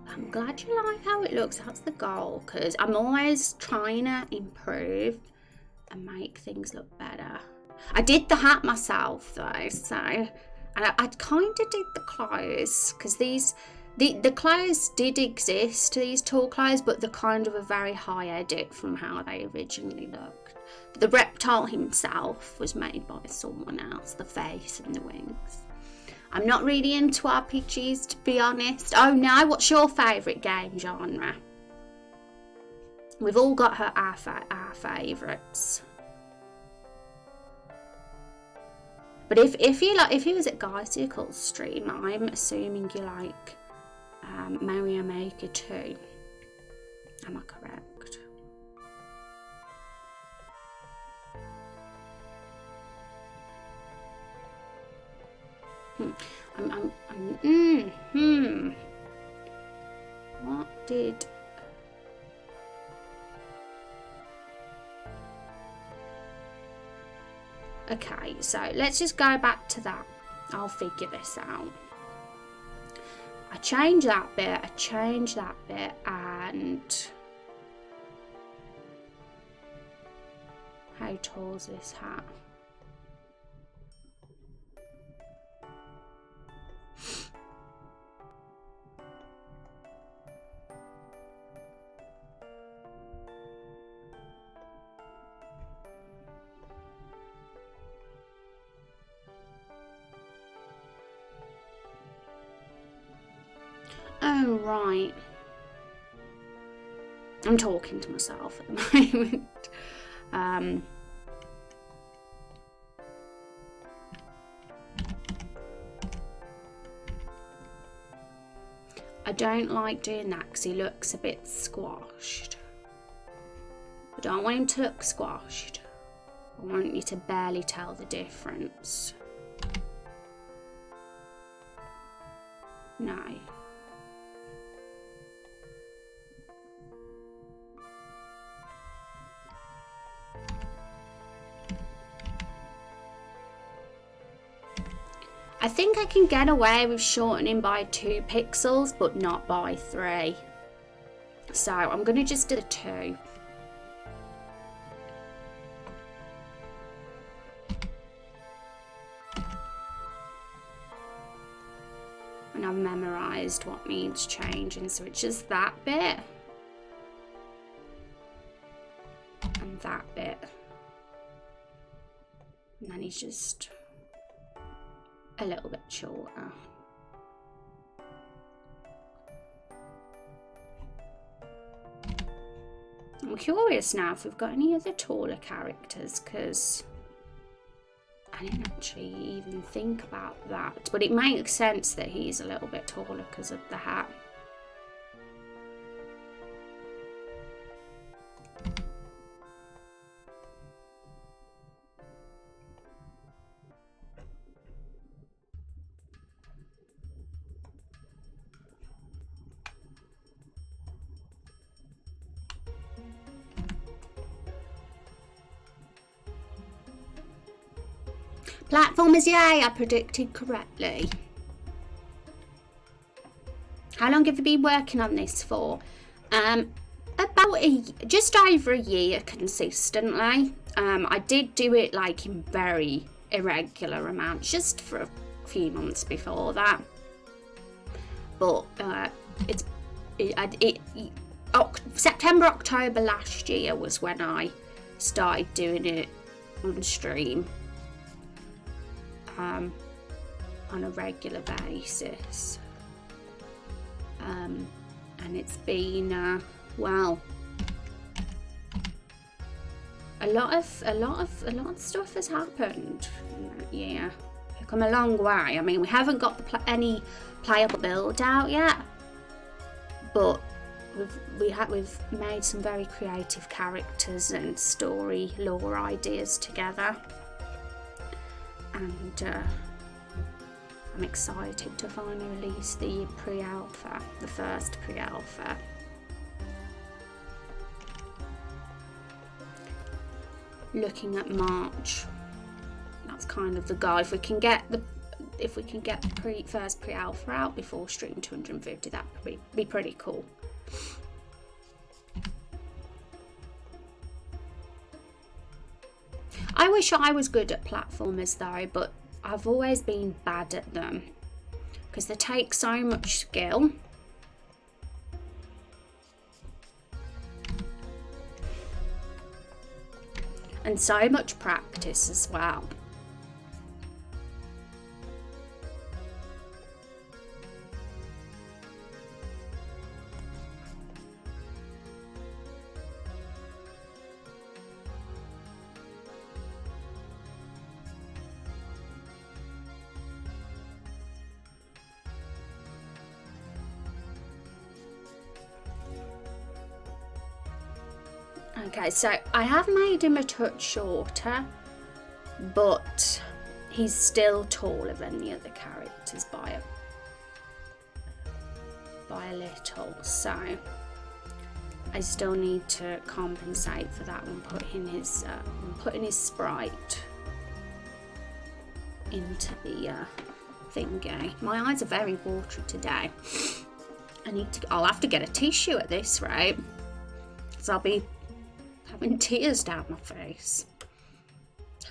I'm glad you like how it looks. That's the goal, because I'm always trying to improve and make things look better. I did the hat myself though, so I kind of did the clothes because the clothes did exist, these tall clothes, but they're kind of a very high edit from how they originally looked. The reptile himself was made by someone else, the face and the wings. I'm not really into RPGs, to be honest. Oh no, what's your favourite game genre? We've all got our favourites. But if you was at Guy's stream, I'm assuming you like Mario Maker 2. Am I correct? What did... Okay, so let's just go back to that. I'll figure this out. I change that bit, and... How tall is this hat? Oh, right. I'm talking to myself at the moment. I don't like doing that because he looks a bit squashed. I don't want him to look squashed. I want you to barely tell the difference. No. I think I can get away with shortening by 2 pixels, but not by 3. So I'm going to just do the 2. And I've memorised what needs changing, so it's just that bit. And that bit. And then he's just... a little bit shorter. I'm curious now if we've got any other taller characters, because I didn't actually even think about that. But it makes sense that he's a little bit taller because of the hat. Platformers, yay! I predicted correctly. How long have you been working on this for? About just over a year consistently. I did do it like in very irregular amounts, just for a few months before that. But September, October last year was when I started doing it on stream. On a regular basis, and it's been well, a lot of stuff has happened. Yeah, we've come a long way. I mean, we haven't got any playable build out yet, but we've made some very creative characters and story lore ideas together, and I'm excited to finally release the pre-alpha, the first pre-alpha. Looking at March, that's kind of the goal. If we can get the first pre-alpha out before Stream 250, that would be pretty cool. I wish I was good at platformers though, but I've always been bad at them because they take so much skill. And so much practice as well. Okay, so I have made him a touch shorter, but he's still taller than the other characters by a little, so I still need to compensate for that and putting his sprite into the thingy. My eyes are very watery today. I'll have to get a tissue at this rate, because I'll be having tears down my face.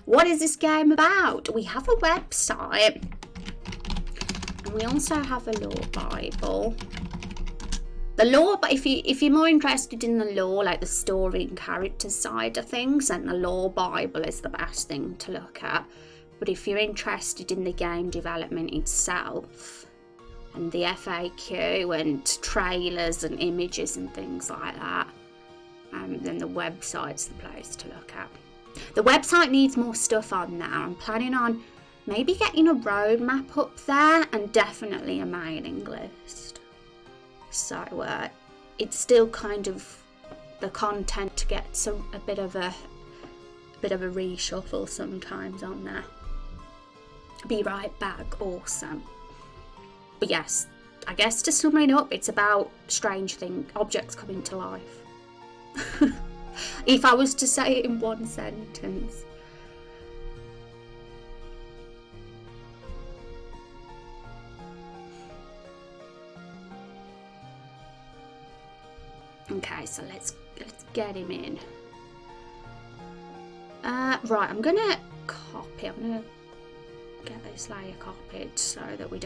What is this game about? We have a website, and we also have a lore bible. The lore, but if you're more interested in the lore, like the story and character side of things, then the lore bible is the best thing to look at. But if you're interested in the game development itself and the FAQ and trailers and images and things like that, then the website's the place to look at. The website needs more stuff on now. I'm planning on maybe getting a roadmap up there and definitely a mailing list. So it's still kind of the content to get a bit of a reshuffle sometimes on there. Be right back. Awesome. But yes, I guess to sum it up, it's about strange objects coming to life. If I was to say it in one sentence. Okay, so let's get him in. Right, I'm gonna get this layer copied so that I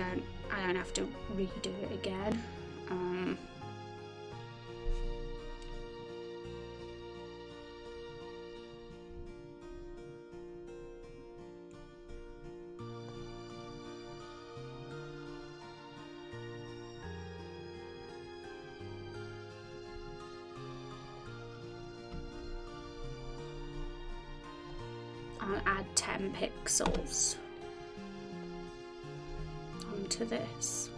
don't have to redo it again. I'll add 10 pixels onto this.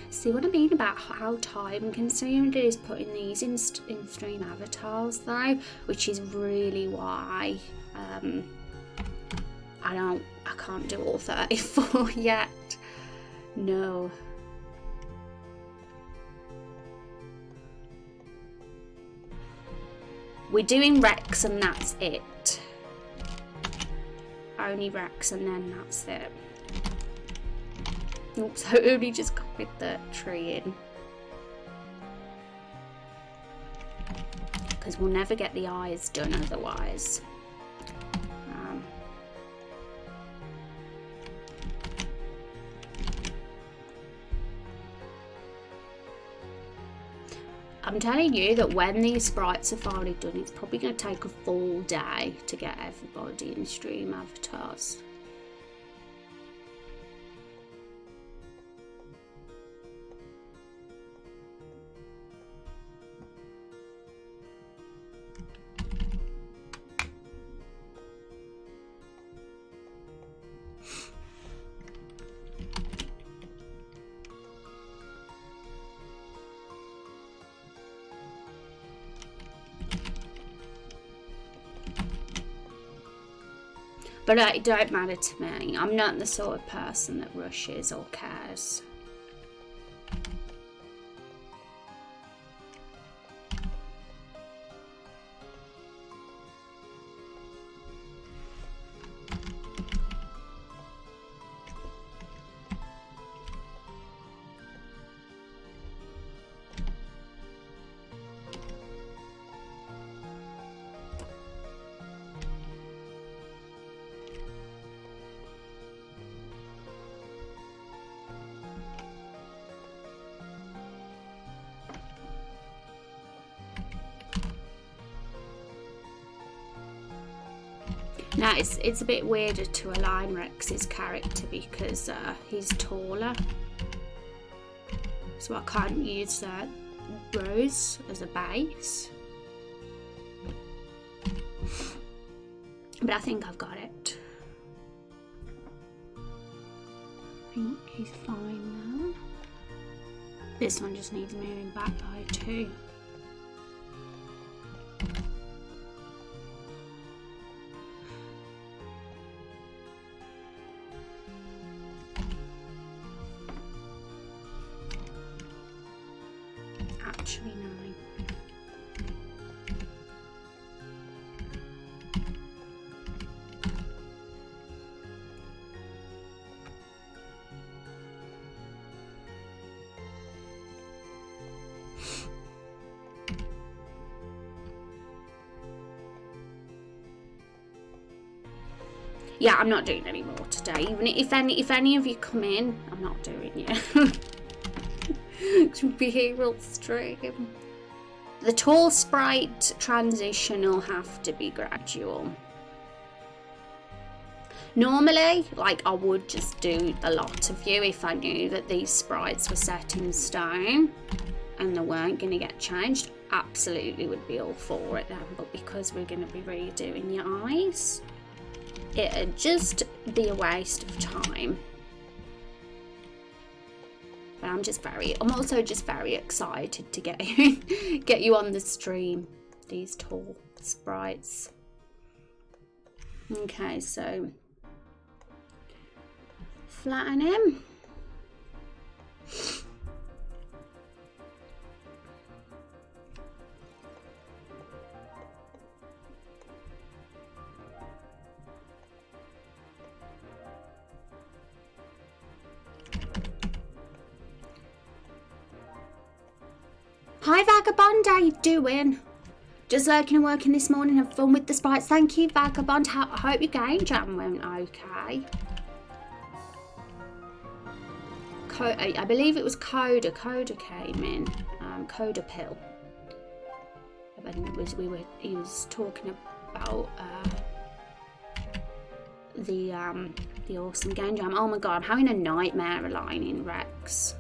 See what I mean about how time consuming it is putting these in stream avatars though, which is really why I can't do all 34 yet. No. We're doing Rex and that's it. Only Rex and then that's it. Oops, I only just copied the tree in. Because we'll never get the eyes done otherwise. I'm telling you that when these sprites are finally done, it's probably going to take a full day to get everybody in stream avatars. But it don't matter to me. I'm not the sort of person that rushes or cares. Now it's a bit weirder to align Rex's character because he's taller, so I can't use Rose as a base. But I think I've got it. I think he's fine now. This one just needs moving back by 2. Actually, 9. Yeah, I'm not doing any more today. Even if any of you come in, I'm not doing it. Behavioural stream. The tall sprite transition will have to be gradual. Normally, like, I would just do a lot of you if I knew that these sprites were set in stone and they weren't going to get changed. Absolutely would be all for it then, but because we're going to be redoing your eyes, it'd just be a waste of time. But I'm also just very excited to get you on the stream, these tall sprites. Okay, so flatten him. Hi Vagabond, how you doing? Just lurking and working this morning, have fun with the sprites. Thank you Vagabond, I hope your game jam went okay. I believe it was Coda came in, Coda Pill. And he was talking about the awesome game jam. Oh my god, I'm having a nightmare aligning Rex.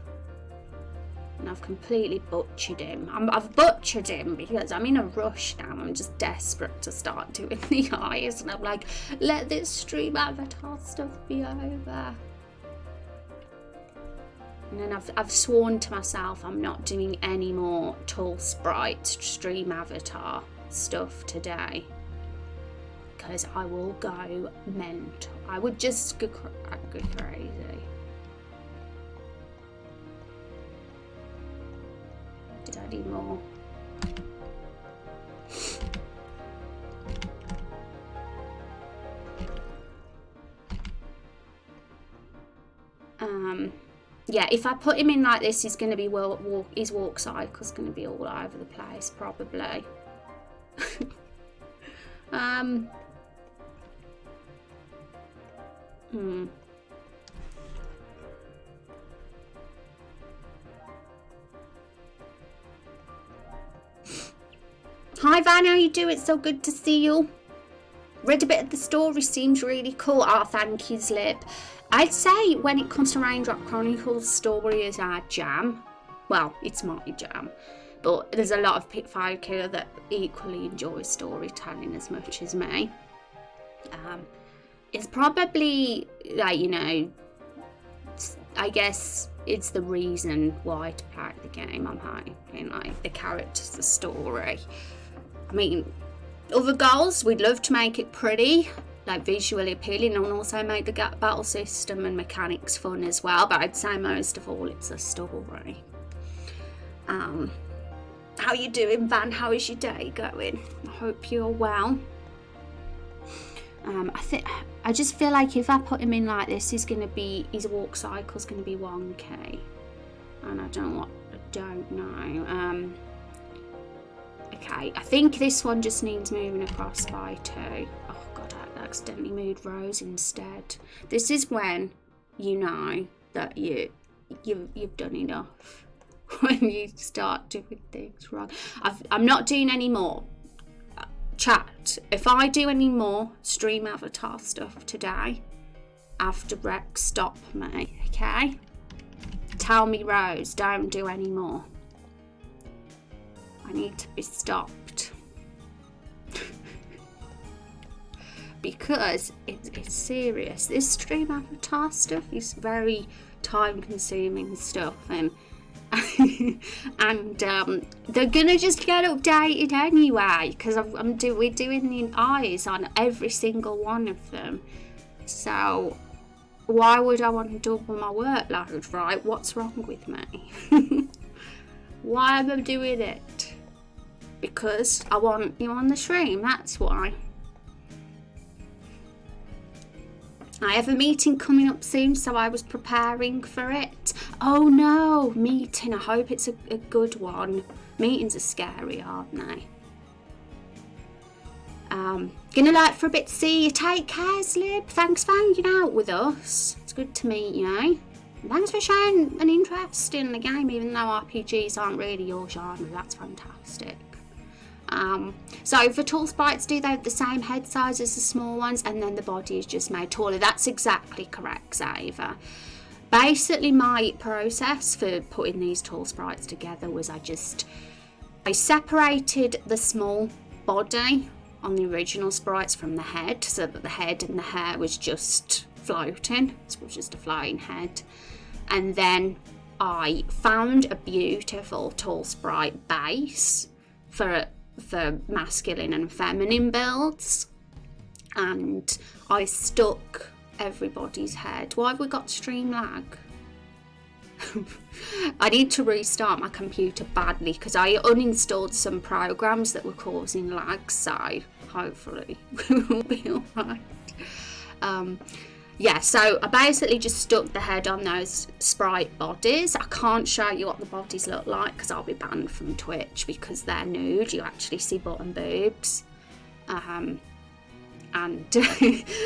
And I've completely butchered him. I've butchered him because I'm in a rush now. I'm just desperate to start doing the eyes. And I'm like, let this stream avatar stuff be over. And then I've sworn to myself I'm not doing any more tall sprite stream avatar stuff today. Because I will go mental. I would just go crazy. Did I do more? Yeah, if I put him in like this, he's going to be his walk cycle's going to be all over the place, probably. Hi Van, how you doing? It's so good to see you. Read a bit of the story, seems really cool. Oh, thank you, Slip. I'd say when it comes to Raindrop Chronicles, story is our jam. Well, it's my jam. But there's a lot of pit folk here that equally enjoy storytelling as much as me. It's probably, like, you know, I guess it's the reason why to play the game. I'm hating, like, the characters, the story. I mean, other goals, we'd love to make it pretty, like visually appealing, and also make the battle system and mechanics fun as well. But I'd say most of all, it's a story. How you doing, Van? How is your day going? I hope you're well. I just feel like if I put him in like this, his walk cycle's gonna be wonky, and I don't know. Okay, I think this one just needs moving across by 2. Oh god, I accidentally moved Rose instead. This is when you know that you've done enough. When you start doing things wrong. I'm not doing any more. Chat, if I do any more stream avatar stuff today, after Rex, stop me, okay? Tell me, Rose, don't do any more. I need to be stopped. Because it's serious. This stream avatar stuff is very time consuming stuff, and they're gonna just get updated anyway, because we're doing the eyes on every single one of them. So why would I want to double my workload, right? What's wrong with me? Why am I doing it? Because I want you on the stream, that's why. I have a meeting coming up soon, so I was preparing for it. Oh no, meeting. I hope it's a good one. Meetings are scary, aren't they? Gonna like for a bit. See you. Take care, Slib. Thanks for hanging out with us. It's good to meet you. Thanks for showing an interest in the game, even though RPGs aren't really your genre. That's fantastic. So for tall sprites, do they have the same head size as the small ones, and then the body is just made taller? That's exactly correct, Xaver. Basically, my process for putting these tall sprites together was I separated the small body on the original sprites from the head, so that the head and the hair was just floating. It was just a flying head. And then I found a beautiful tall sprite base for masculine and feminine builds, and I stuck everybody's head. Why have we got stream lag? I need to restart my computer badly because I uninstalled some programs that were causing lag, so hopefully we'll be alright. Yeah, so I basically just stuck the head on those sprite bodies. I can't show you what the bodies look like because I'll be banned from Twitch because they're nude. You actually see butt and boobs. And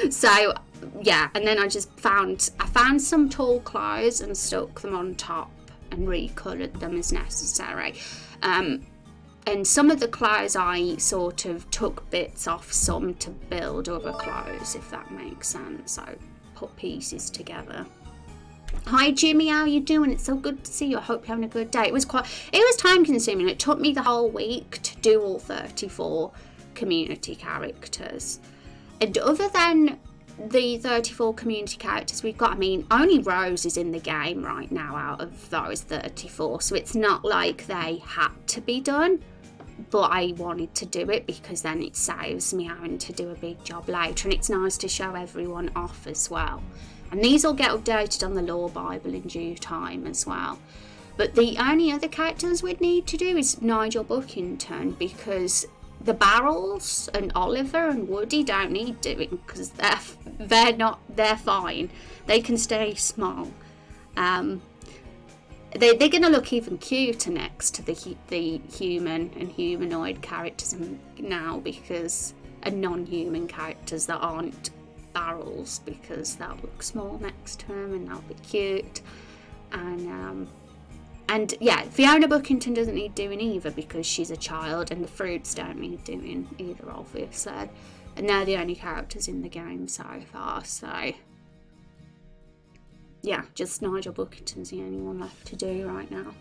so, yeah, and then I found some tall clothes and stuck them on top and recoloured them as necessary. And some of the clothes I sort of took bits off some to build other clothes, if that makes sense. So put pieces together. Hi Jimmy, how you doing? It's so good to see you. I hope you're having a good day. It was time consuming. It took me the whole week to do all 34 community characters. And other than the 34 community characters we've got, I mean, only Rose is in the game right now out of those 34, so it's not like they had to be done. But I wanted to do it because then it saves me having to do a big job later, and it's nice to show everyone off as well. And these will get updated on the Lore Bible in due time as well. But the only other characters we'd need to do is Nigel Bookington, because the Barrels and Oliver and Woody don't need doing because they're fine. They can stay small. They're going to look even cuter next to the human and humanoid characters now, because non-human characters that aren't Barrels, because they'll look small next to them and they'll be cute. And yeah, Fiona Bookington doesn't need doing either because she's a child, and the fruits don't need doing either, obviously. And they're the only characters in the game so far, so yeah, just Nigel Bookington's the only one left to do right now.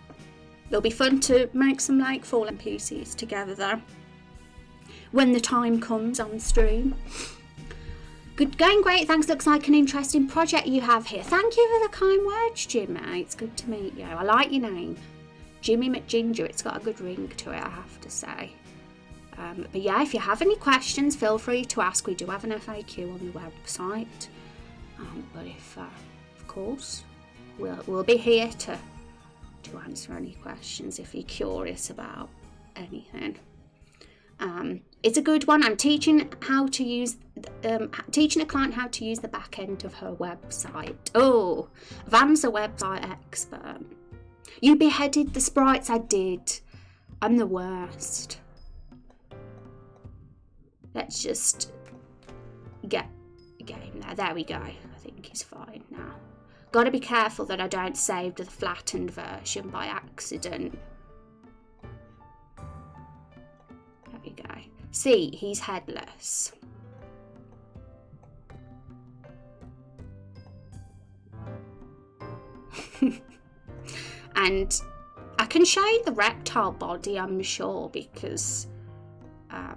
It'll be fun to make some Lakefall NPCs together though, when the time comes on stream. Good, going great, thanks. Looks like an interesting project you have here. Thank you for the kind words, Jimmy. It's good to meet you. I like your name, Jimmy McGinger. It's got a good ring to it, I have to say. But yeah, if you have any questions, feel free to ask. We do have an FAQ on the website. But if, of course, we'll be here to answer any questions if you're curious about anything. It's a good one. I'm teaching teaching a client how to use the back end of her website. Oh, Van's a website expert. You beheaded the sprites. I did. I'm the worst. Let's just get him there. There we go. I think he's fine now. Got to be careful that I don't save the flattened version by accident. There we go. See, he's headless. And I can show you the reptile body, I'm sure, because I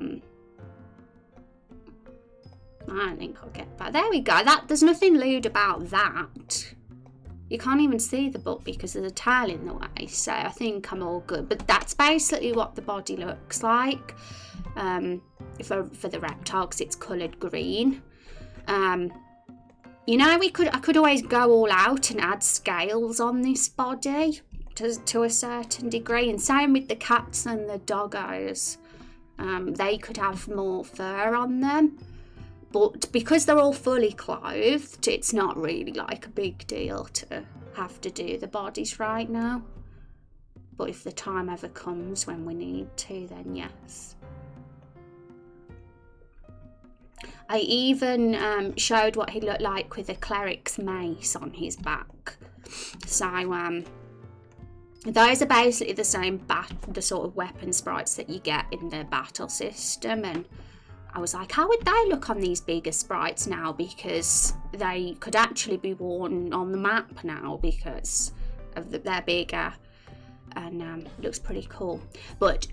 don't think I'll get back. There we go. There's nothing lewd about that. You can't even see the butt because there's a tail in the way, so I think I'm all good. But that's basically what the body looks like for the reptile, because it's coloured green. You know, I could always go all out and add scales on this body to a certain degree, and same with the cats and the doggos. They could have more fur on them. But because they're all fully clothed, it's not really like a big deal to have to do the bodies right now. But if the time ever comes when we need to, then yes. I even showed what he looked like with a cleric's mace on his back. So those are basically the same the sort of weapon sprites that you get in the battle system, and I was like, how would they look on these bigger sprites now? Because they could actually be worn on the map now because of they're bigger, and looks pretty cool. But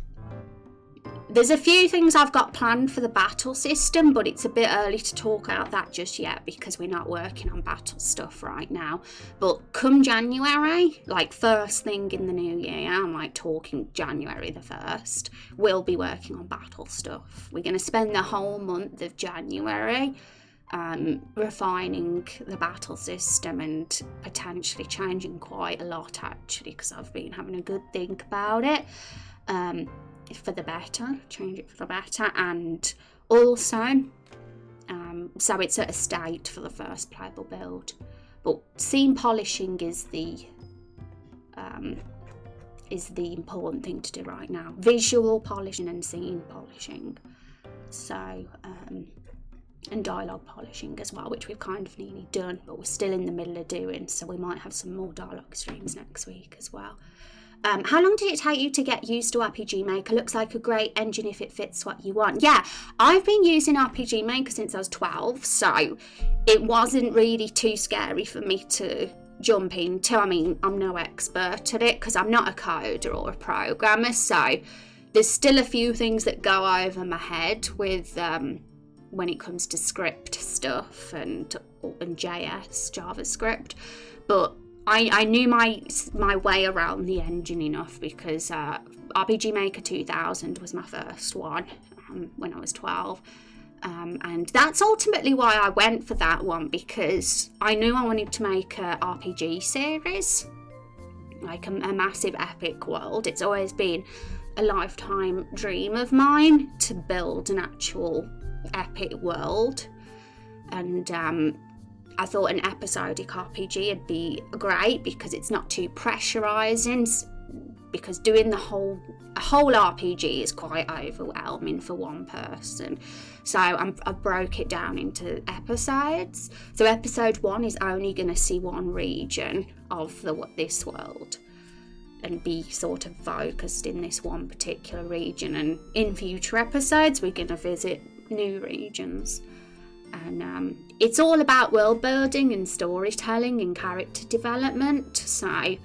there's a few things I've got planned for the battle system, but it's a bit early to talk about that just yet because we're not working on battle stuff right now. But come January, like first thing in the new year, I'm like talking January the 1st, we'll be working on battle stuff. We're going to spend the whole month of January refining the battle system and potentially changing quite a lot, actually, because I've been having a good think about it. For the better, change it for the better, and also so it's at a state for the first playable build, but scene polishing is the important thing to do right now. Visual polishing and scene polishing, so and dialogue polishing as well, which we've kind of nearly done, but we're still in the middle of doing, so we might have some more dialogue streams next week as well. How long did it take you to get used to RPG Maker? Looks like a great engine if it fits what you want. Yeah, I've been using RPG Maker since I was 12, so it wasn't really too scary for me to jump into. I mean, I'm no expert at it because I'm not a coder or a programmer, so there's still a few things that go over my head with when it comes to script stuff and JS, JavaScript, but I knew my way around the engine enough because RPG Maker 2000 was my first one when I was 12. And that's ultimately why I went for that one, because I knew I wanted to make a RPG series, like a massive epic world. It's always been a lifetime dream of mine to build an actual epic world. And I thought an episodic RPG would be great because it's not too pressurizing, because doing a whole RPG is quite overwhelming for one person. So I broke it down into episodes. So episode 1 is only going to see one region of this world and be sort of focused in this one particular region, and in future episodes we're going to visit new regions. And it's all about world building and storytelling and character development. So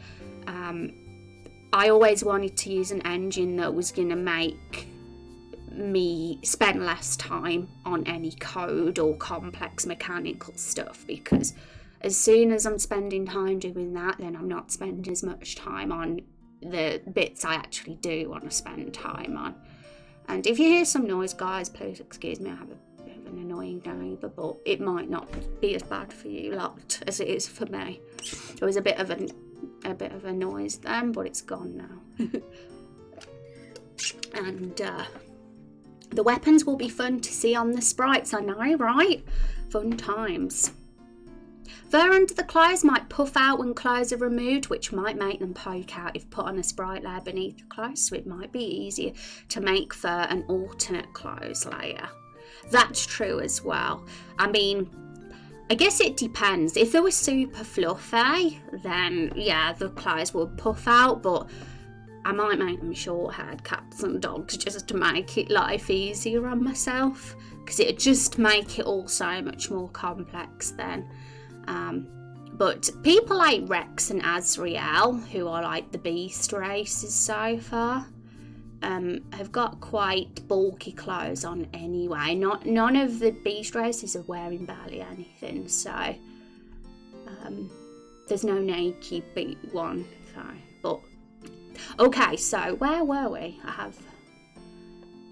I always wanted to use an engine that was going to make me spend less time on any code or complex mechanical stuff, because as soon as I'm spending time doing that, then I'm not spending as much time on the bits I actually do want to spend time on. And if you hear some noise, guys, please excuse me. I have a bit of an annoying neighbour, but it might not be as bad for you lot as it is for me. There was a bit of a noise then, but it's gone now. And the weapons will be fun to see on the sprites, I know, right? Fun times. Fur under the clothes might puff out when clothes are removed, which might make them poke out if put on a sprite layer beneath the clothes, so it might be easier to make fur an alternate clothes layer. That's true as well. I mean, I guess it depends. If they were super fluffy, then yeah, the clothes would puff out, but I might make them short-haired cats and dogs just to make it life easier on myself, because it'd just make it all so much more complex then. But people like Rex and Azriel, who are like the beast races so far, have got quite bulky clothes on anyway. None of the beast races are wearing barely anything, so there's no naked one. So, but okay, so where were we?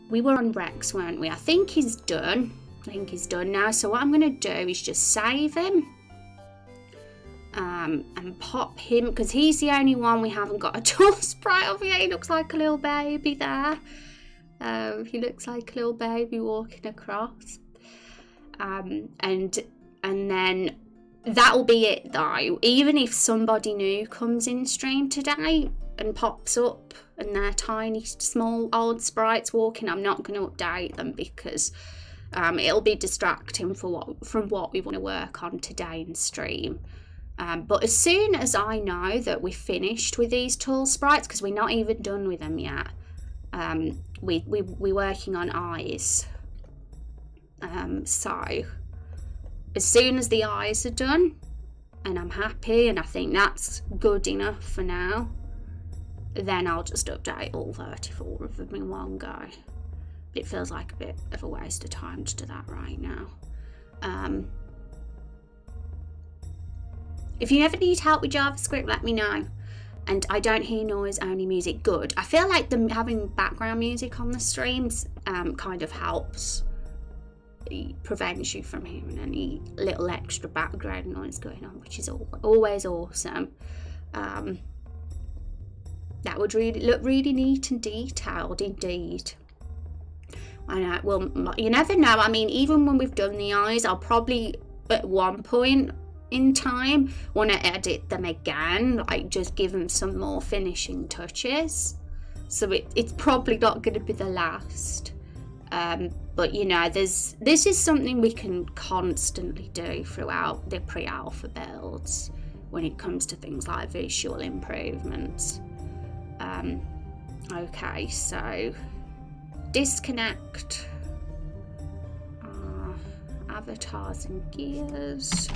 We were on Rex, weren't we? I think he's done. Now. So what I'm going to do is just save him. And pop him, because he's the only one we haven't got a tool sprite of yet. He looks like a little baby there. He looks like a little baby walking across. And then that'll be it though. Even if somebody new comes in stream today and pops up and they're tiny, small, old sprites walking, I'm not going to update them because it'll be distracting from what we want to work on today in stream. But as soon as I know that we're finished with these tool sprites, because we're not even done with them yet, we're working on eyes. So as soon as the eyes are done, and I'm happy, and I think that's good enough for now, then I'll just update all 34 of them in one go. It feels like a bit of a waste of time to do that right now. If you ever need help with JavaScript, let me know. And I don't hear noise, only music. Good. I feel like having background music on the streams kind of helps. It prevents you from hearing any little extra background noise going on, which is always awesome. That would look really neat and detailed indeed. I know. Well, you never know. I mean, even when we've done the eyes, I'll probably at one point in time want to edit them again, like just give them some more finishing touches, so it's probably not going to be the last, but you know, this is something we can constantly do throughout the pre-alpha builds when it comes to things like visual improvements. Okay, so disconnect avatars and gears.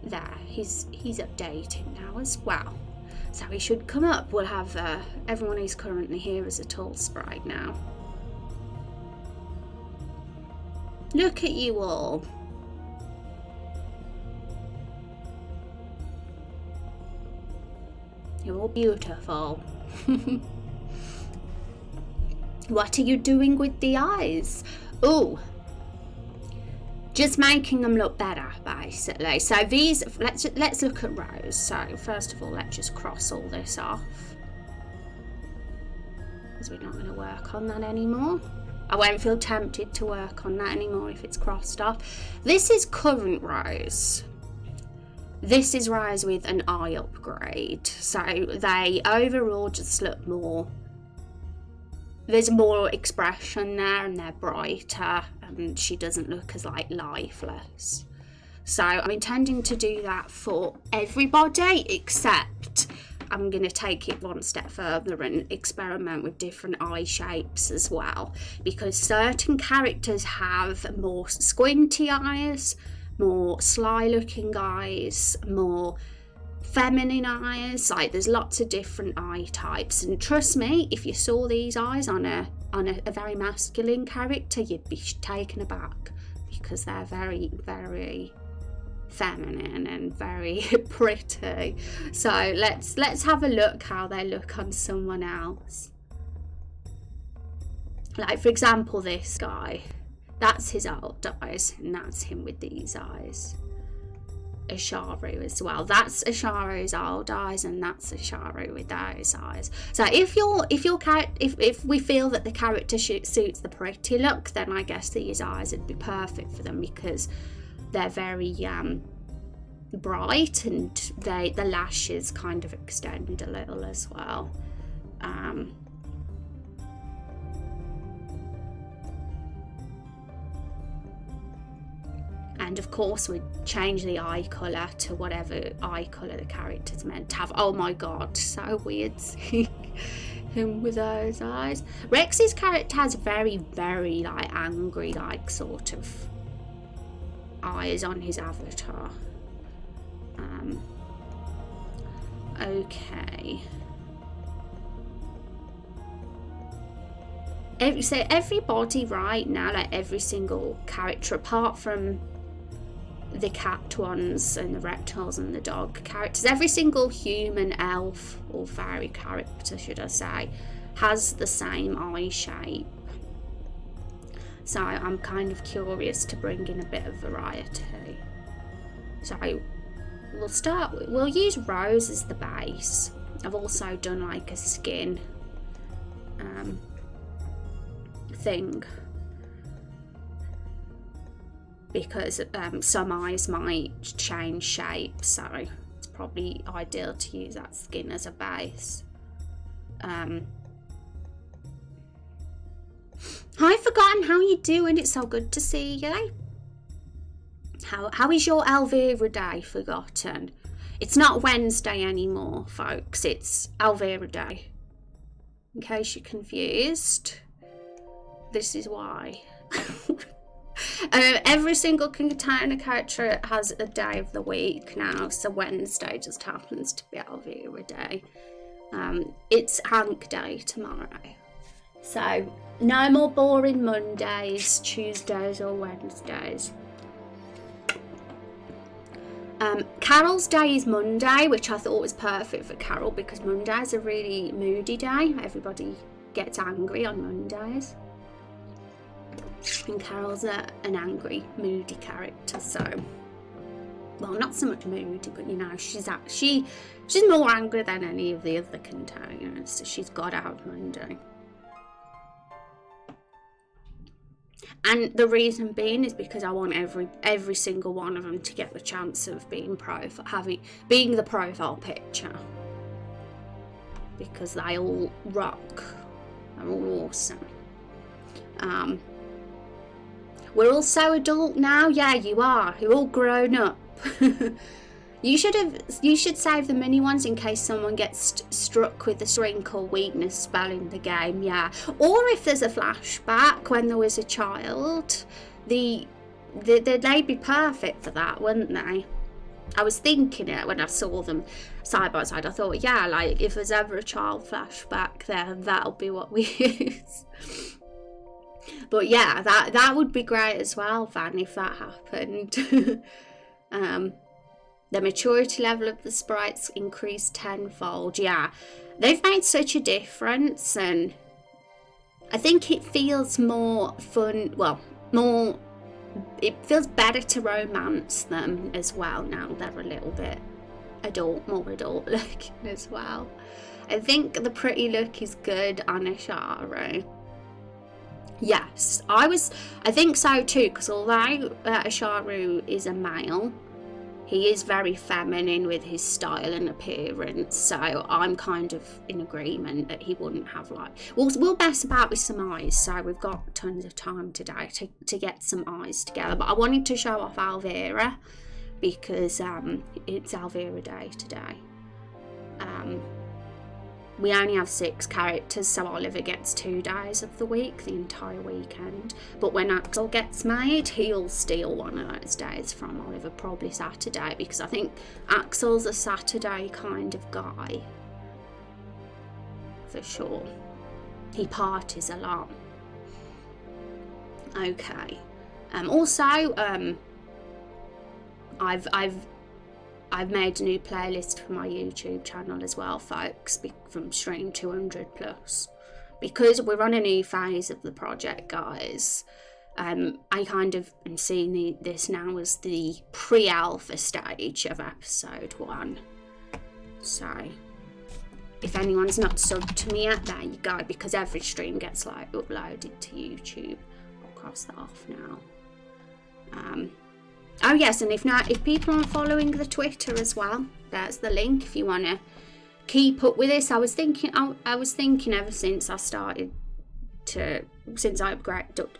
There, he's updating now as well, so he should come up. We'll have everyone who's currently here as a tool sprite now. Look at you all. You're all beautiful. What are you doing with the eyes? Oh, just making them look better, basically. So these, let's look at rows. So first of all, let's just cross all this off, because we're not going to work on that anymore. I won't feel tempted to work on that anymore if it's crossed off. This is current rows. This is rows with an eye upgrade, so they overall just look more, there's more expression there and they're brighter, and she doesn't look as like lifeless. So I'm intending to do that for everybody, except I'm going to take it one step further and experiment with different eye shapes as well, because certain characters have more squinty eyes, more sly looking eyes, more feminine eyes. Like, there's lots of different eye types, and trust me, if you saw these eyes on a very masculine character, you'd be taken aback, because they're very, very feminine and very pretty. So let's have a look how they look on someone else. Like, for example, this guy, that's his old eyes, and that's him with these eyes. Asharu as well. That's Asharu's old eyes, and that's Asharu with those eyes. So if we feel that the character suits the pretty look, then I guess these eyes would be perfect for them, because they're very bright, and the lashes kind of extend a little as well. And of course we'd change the eye colour to whatever eye colour the character's meant to have. Oh my god, so weird seeing him with those eyes. Rex's character has very, very like angry, like sort of eyes on his avatar. Okay. So everybody right now, like every single character apart from the cat ones and the reptiles and the dog characters, every single human, elf or fairy character, should I say, has the same eye shape. So I'm kind of curious to bring in a bit of variety. So we'll use Rose as the base. I've also done like a skin thing, because some eyes might change shape, so it's probably ideal to use that skin as a base. I've forgotten how you doing. It's so good to see you. How is your Elvira day? Forgotten. It's not Wednesday anymore, folks. It's Elvira day. In case you're confused, this is why. Every single container character has a day of the week now, so Wednesday just happens to be Elvira day. It's Hank day tomorrow. So no more boring Mondays, Tuesdays or Wednesdays. Carol's day is Monday, which I thought was perfect for Carol, because Monday's a really moody day. Everybody gets angry on Mondays. And Carol's an angry, moody character, so, well, not so much moody, but you know, she's more angry than any of the other containers, so she's got out Monday. And the reason being is because I want every single one of them to get the chance of being being the profile picture, because they all rock. They're all awesome. We're all so adult now. Yeah, you are. You're all grown up. You should save the mini ones in case someone gets struck with a shrink or weakness spell in the game. Yeah, or if there's a flashback when there was a child, they'd be perfect for that, wouldn't they? I was thinking it when I saw them side by side. I thought, yeah, like if there's ever a child flashback, then that'll be what we use. But yeah, that would be great as well, Van, if that happened. The maturity level of the sprites increased tenfold. Yeah, they've made such a difference, and I think it feels more fun. Well, it feels better to romance them as well now. They're a little bit more adult looking as well. I think the pretty look is good on Asharu. Yes, I think so too, because although Asharu is a male, he is very feminine with his style and appearance, so I'm kind of in agreement that he wouldn't have like... We'll mess about with some eyes, so we've got tons of time today to get some eyes together. But I wanted to show off Elvira, because it's Elvira day today. We only have 6 characters, so Oliver gets 2 days of the week, the entire weekend. But when Axel gets made, he'll steal one of those days from Oliver, probably Saturday, because I think Axel's a Saturday kind of guy. For sure. He parties a lot. Okay. Also, I've made a new playlist for my YouTube channel as well, folks, from Stream 200 plus, because we're on a new phase of the project, guys. I kind of am seeing this now as the pre-alpha stage of episode 1. So if anyone's not subbed to me yet, there you go, because every stream gets like uploaded to YouTube. I'll cross that off now. Oh yes, and if people aren't following the Twitter as well, there's the link if you want to keep up with this. I was thinking ever since I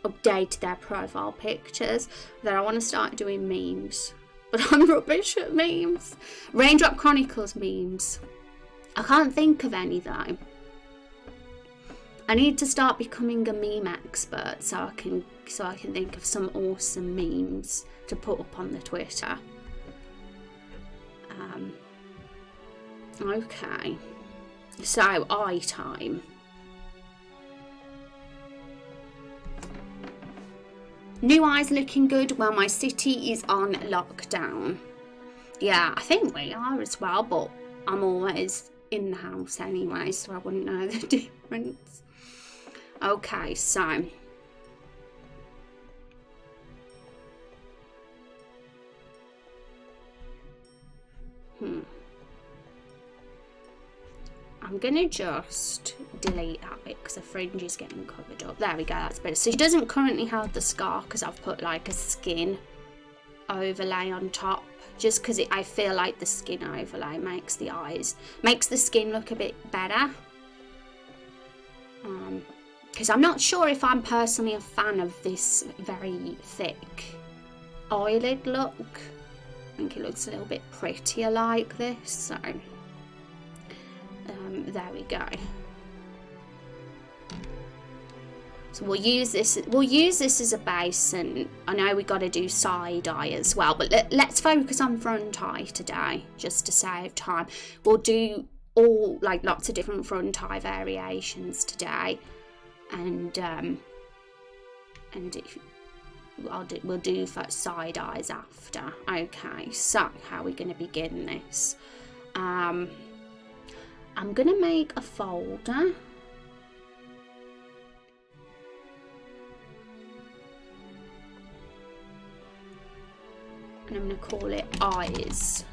updated their profile pictures that I want to start doing memes, but I'm rubbish at memes. Raindrop Chronicles memes. I can't think of any though. I need to start becoming a meme expert so I can think of some awesome memes to put up on the Twitter. Okay, so eye time. New eyes looking good while my city is on lockdown. Yeah, I think we are as well, but I'm always in the house anyway, so I wouldn't know the difference. Okay, so I'm gonna just delete that bit because the fringe is getting covered up. There we go, that's better. So she doesn't currently have the scar because I've put like a skin overlay on top, just because I feel like the skin overlay makes the skin look a bit better. Because I'm not sure if I'm personally a fan of this very thick eyelid look. I think it looks a little bit prettier like this, so there we go. So we'll use this as a base, and I know we got to do side eye as well, but let's focus on front eye today just to save time. We'll do lots of different front eye variations today, and we'll do side eyes after. Okay, so how are we going to begin this? I'm going to make a folder. And I'm going to call it eyes.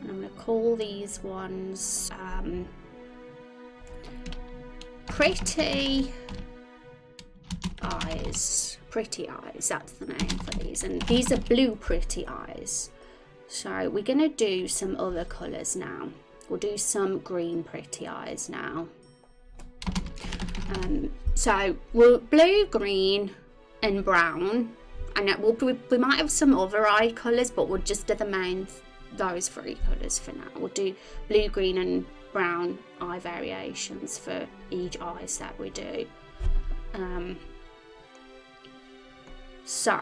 And I'm going to call these ones pretty eyes. Pretty eyes, that's the name for these. And these are blue pretty eyes. So we're going to do some other colours now. We'll do some green pretty eyes now. So we'll blue, green and brown, and we might have some other eye colours, but we'll just do those 3 colours for now. We'll do blue, green and brown eye variations for each eye set we do. So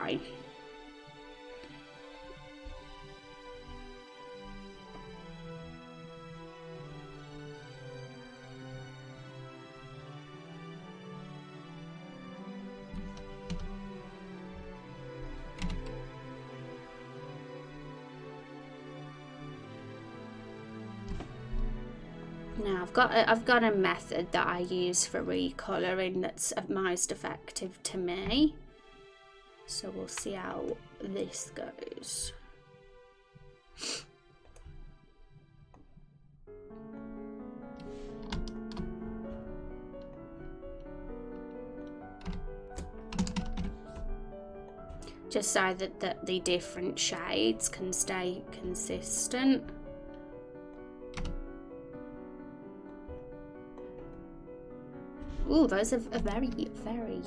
now I've got a method that I use for recolouring that's most effective to me. So we'll see how this goes. Just so that the different shades can stay consistent. Ooh, those are very, very,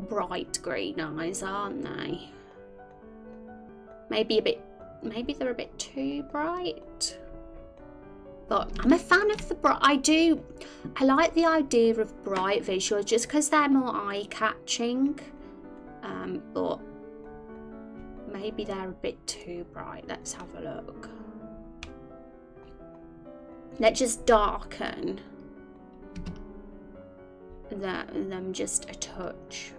bright green eyes, aren't they? Maybe they're a bit too bright. But I'm a fan of the bright. I like the idea of bright visuals just because they're more eye-catching. But maybe they're a bit too bright. Let's have a look. Let's just darken them just a touch.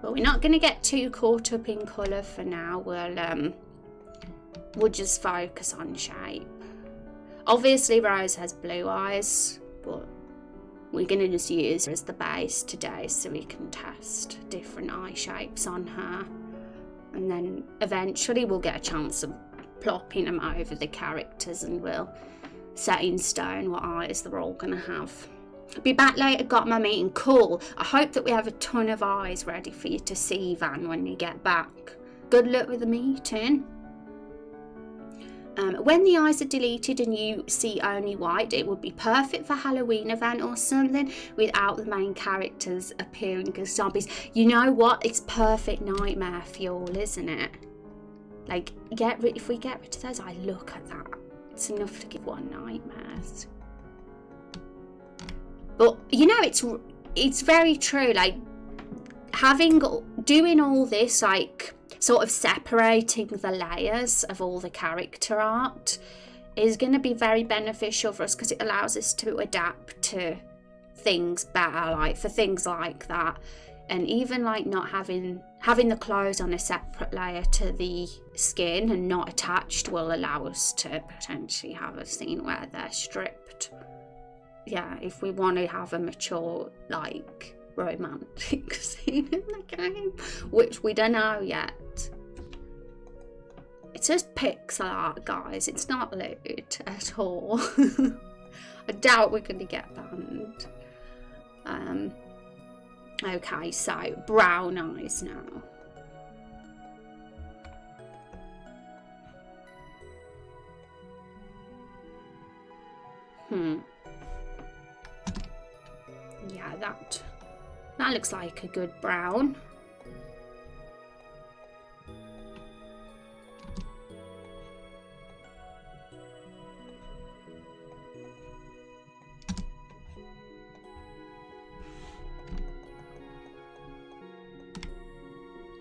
But we're not going to get too caught up in colour for now. We'll just focus on shape. Obviously Rose has blue eyes, but we're going to just use her as the base today so we can test different eye shapes on her. And then eventually we'll get a chance of plopping them over the characters and we'll set in stone what eyes they're all going to have. Be back later, got my meeting. Cool. I hope that we have a ton of eyes ready for you to see, Van, when you get back. Good luck with the meeting. When the eyes are deleted and you see only white, it would be perfect for Halloween event or something without the main characters appearing as zombies. You know what? It's perfect nightmare fuel, isn't it? Like, if we get rid of those eyes, look at that. It's enough to give one nightmares. But you know, it's very true. Like doing all this, like sort of separating the layers of all the character art, is going to be very beneficial for us because it allows us to adapt to things better. Like for things like that, and even like not having the clothes on a separate layer to the skin and not attached will allow us to potentially have a scene where they're stripped. Yeah, if we want to have a mature, like, romantic scene in the game, which we don't know yet. It's just pixel art, guys. It's not lewd at all. I doubt we're going to get banned. Okay, so brown eyes now. Yeah, that looks like a good brown.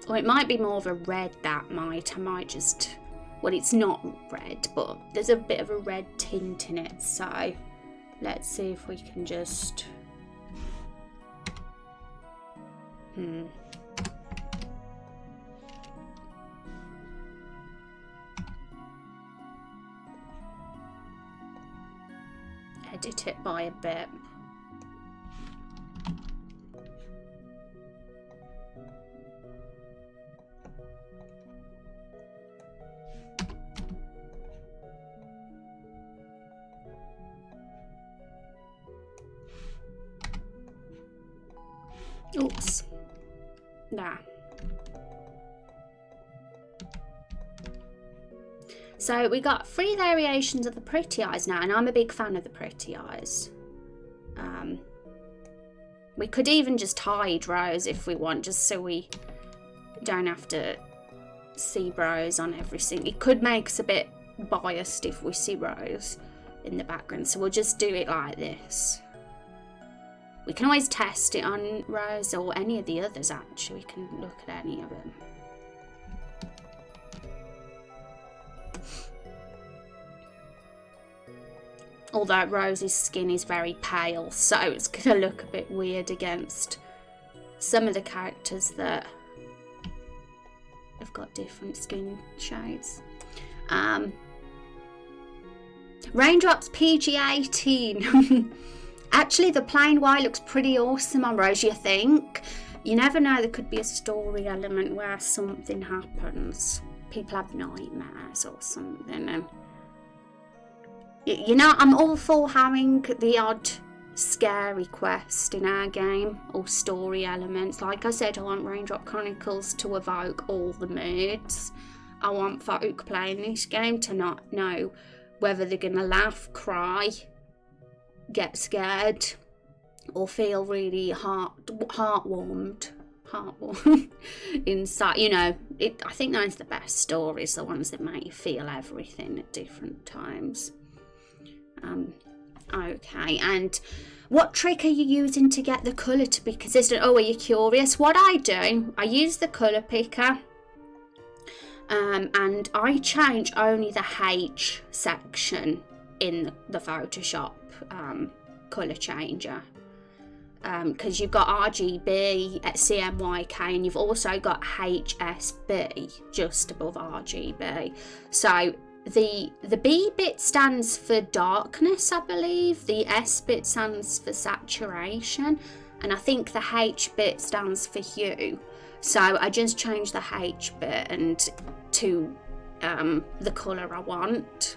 Or it might be more of a red, I might just, well, it's not red, but there's a bit of a red tint in it, so let's see if we can just edit it by a bit. Oops. Nah. So we got 3 variations of the pretty eyes now, and I'm a big fan of the pretty eyes. We could even just hide Rose if we want, just so we don't have to see Rose on everything. It could make us a bit biased if we see Rose in the background, so we'll just do it like this. We can always test it on Rose or any of the others, actually. We can look at any of them. Although Rose's skin is very pale, so it's going to look a bit weird against some of the characters that have got different skin shades. Raindrop's PG-18. Actually, the plain white looks pretty awesome on Rose, you think? You never know, there could be a story element where something happens. People have nightmares or something. And you know, I'm all for having the odd scary quest in our game or story elements. Like I said, I want Raindrop Chronicles to evoke all the moods. I want folk playing this game to not know whether they're going to laugh, cry, get scared, or feel really heartwarmed inside. You know, I think those are the best stories, the ones that make you feel everything at different times. Okay, and what trick are you using to get the colour to be consistent? Oh, are you curious? What I do, I use the colour picker, and I change only the H section in the Photoshop colour changer. Because you've got RGB at CMYK, and you've also got HSB just above RGB. So the B bit stands for darkness, I believe. The S bit stands for saturation, and I think the H bit stands for hue. So I just change the H bit and to the colour I want,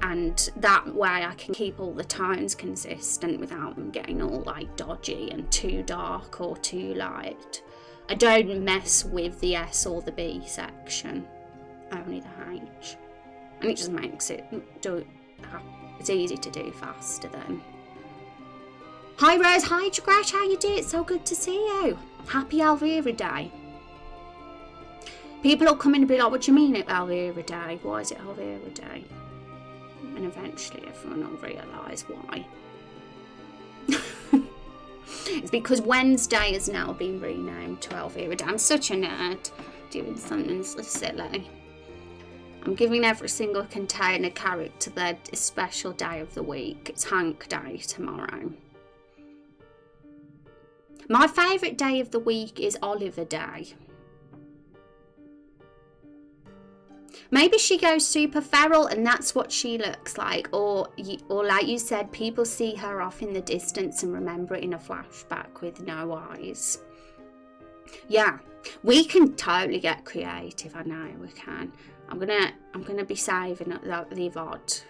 and that way I can keep all the tones consistent without them getting all like dodgy and too dark or too light. I don't mess with the S or the B section, only the H, and it just makes it it's easy to do faster then. Hi Rose, hi Jagresh, how you doing? It's so good to see you. Happy Elvira Day. People will come in and be like, what do you mean Elvira Day? Why is it Elvira Day? And eventually everyone will realise why. It's because Wednesday has now been renamed to Elvira Day. I'm such a nerd doing something so silly. I'm giving every single container character their special day of the week. It's Hank Day tomorrow. My favourite day of the week is Oliver Day. Maybe she goes super feral and that's what she looks like, or like you said, people see her off in the distance and remember it in a flashback with no eyes. Yeah, we can totally get creative. I know we can. I'm gonna be saving the VOD,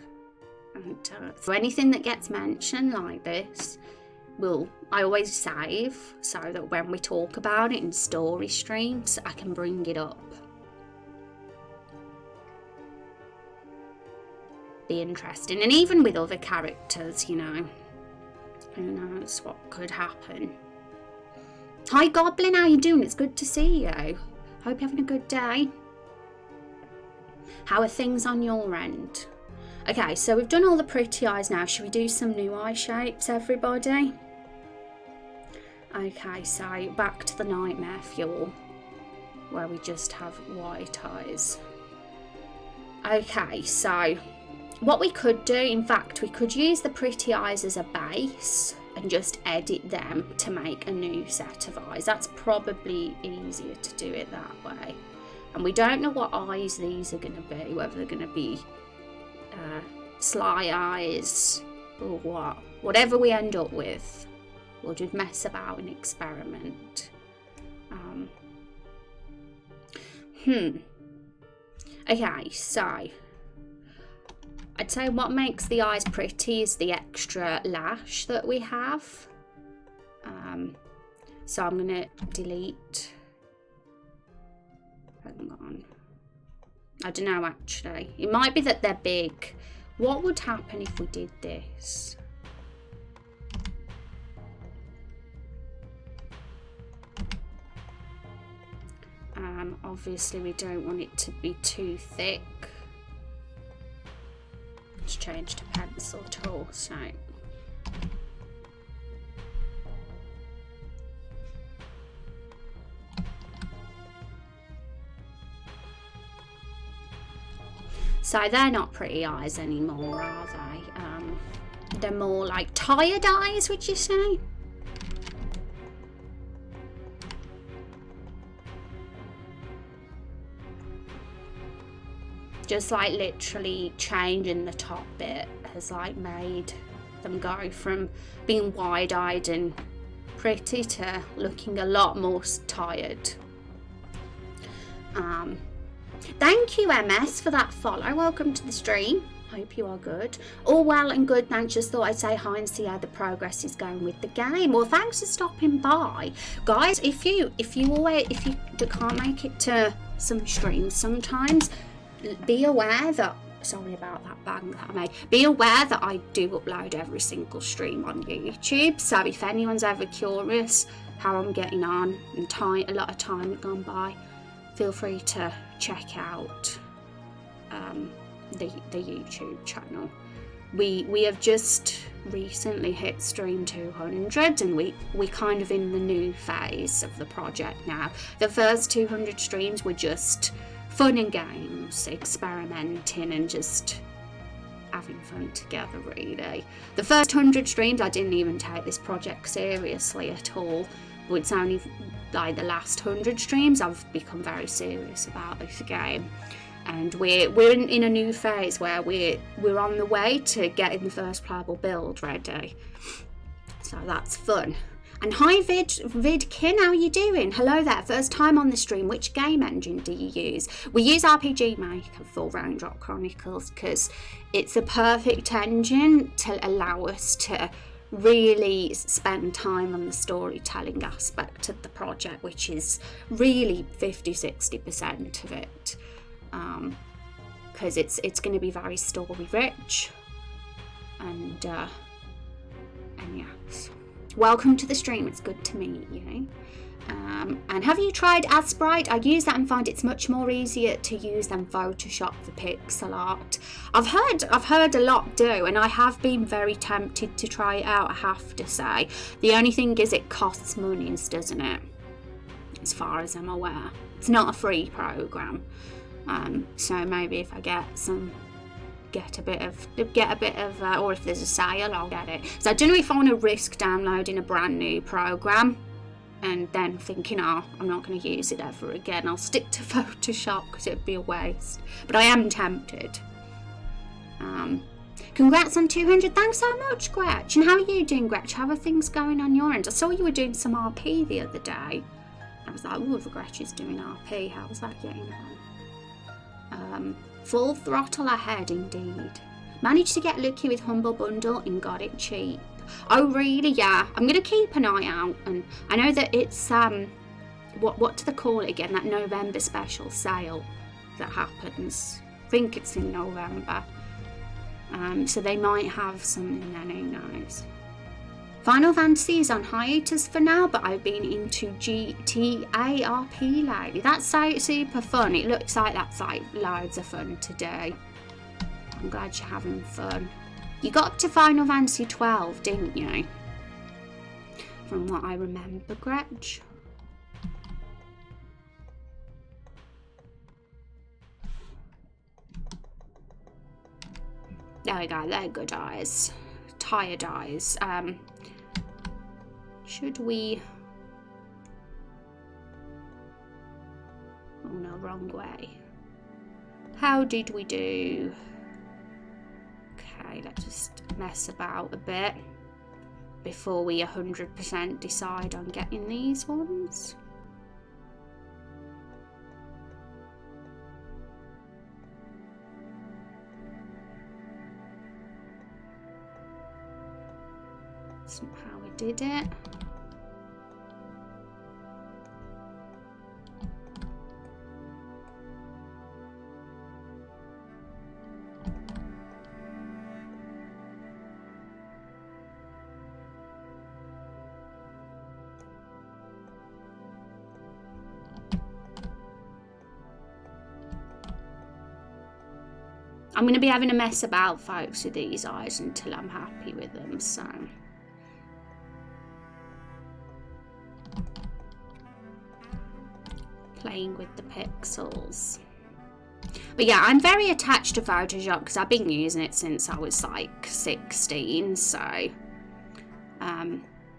and so anything that gets mentioned like this, I always save so that when we talk about it in story streams, I can bring it up. Be interesting, and even with other characters, you know, who knows what could happen. Hi Goblin, how you doing? It's good to see you. Hope you're having a good day. How are things on your end? Okay, so we've done all the pretty eyes now. Should we do some new eye shapes, everybody? Okay, so back to the Nightmare Fuel, where we just have white eyes. Okay, so what we could do, in fact, we could use the pretty eyes as a base and just edit them to make a new set of eyes. That's probably easier to do it that way. And we don't know what eyes these are going to be, whether they're going to be sly eyes or what. Whatever we end up with, we'll just mess about and experiment. Okay, so I'd say what makes the eyes pretty is the extra lash that we have. So I'm going to delete. Hang on. I don't know actually. It might be that they're big. What would happen if we did this? Obviously we don't want it to be too thick. Let's change to pencil tool, so they're not pretty eyes anymore, are they? They're more like tired eyes, would you say? Just like literally changing the top bit has like made them go from being wide-eyed and pretty to looking a lot more tired. Thank you MS for that follow. Welcome to the stream. Hope you are good. All well and good, thanks. Just thought I'd say hi and see how the progress is going with the game. Well, thanks for stopping by. Guys, if you can't make it to some streams sometimes, be aware that, sorry about that bang that I made, be aware that I do upload every single stream on YouTube, so if anyone's ever curious how I'm getting on and a lot of time gone by, feel free to check out the YouTube channel. we have just recently hit stream 200, and we kind of in the new phase of the project now. The first 200 streams were just fun and games, experimenting and just having fun together, really. The first 100 streams I didn't even take this project seriously at all, but it's only like the last 100 streams I've become very serious about this game. And we're in a new phase where we're on the way to getting the first playable build ready. So that's fun. And hi Vidkin, how are you doing? Hello there, first time on the stream. Which game engine do you use? We use RPG Maker for Raindrop Chronicles because it's a perfect engine to allow us to really spend time on the storytelling aspect of the project, which is really 50-60% of it. Because it's going to be very story rich, and yes, welcome to the stream. It's good to meet you. And have you tried Sprite? I use that and find it's much more easier to use than Photoshop for pixel art. I've heard a lot do, and I have been very tempted to try it out, I have to say. The only thing is it costs money, doesn't it? As far as I'm aware, it's not a free program. So maybe if I get a bit of, or if there's a sale, I'll get it. So I don't know if I want to risk downloading a brand new program and then thinking, oh, I'm not going to use it ever again. I'll stick to Photoshop because it'd be a waste. But I am tempted. Congrats on 200. Thanks so much, Gretch. And how are you doing, Gretch? How are things going on your end? I saw you were doing some RP the other day. I was like, oh, the Gretch is doing RP. How's that getting on? Full throttle ahead indeed. Managed to get lucky with Humble Bundle and got it cheap. Oh really? Yeah, I'm gonna keep an eye out, and I know that it's what do they call it again, that November special sale that happens. I think it's in November, so they might have something then, who knows. Final Fantasy is on hiatus for now, but I've been into GTA RP lately. That's super fun. It looks like that's like loads of fun today. I'm glad you're having fun. You got up to Final Fantasy 12, didn't you? From what I remember, Gretch. There we go, they're good eyes. Tired eyes. Should we... Oh no, wrong way. How did we do? Okay, let's just mess about a bit before we 100% decide on getting these ones. That's not how we did it. I'm going to be having a mess about, folks, with these eyes until I'm happy with them, so... Playing with the pixels. But yeah, I'm very attached to Photoshop because I've been using it since I was like 16, so...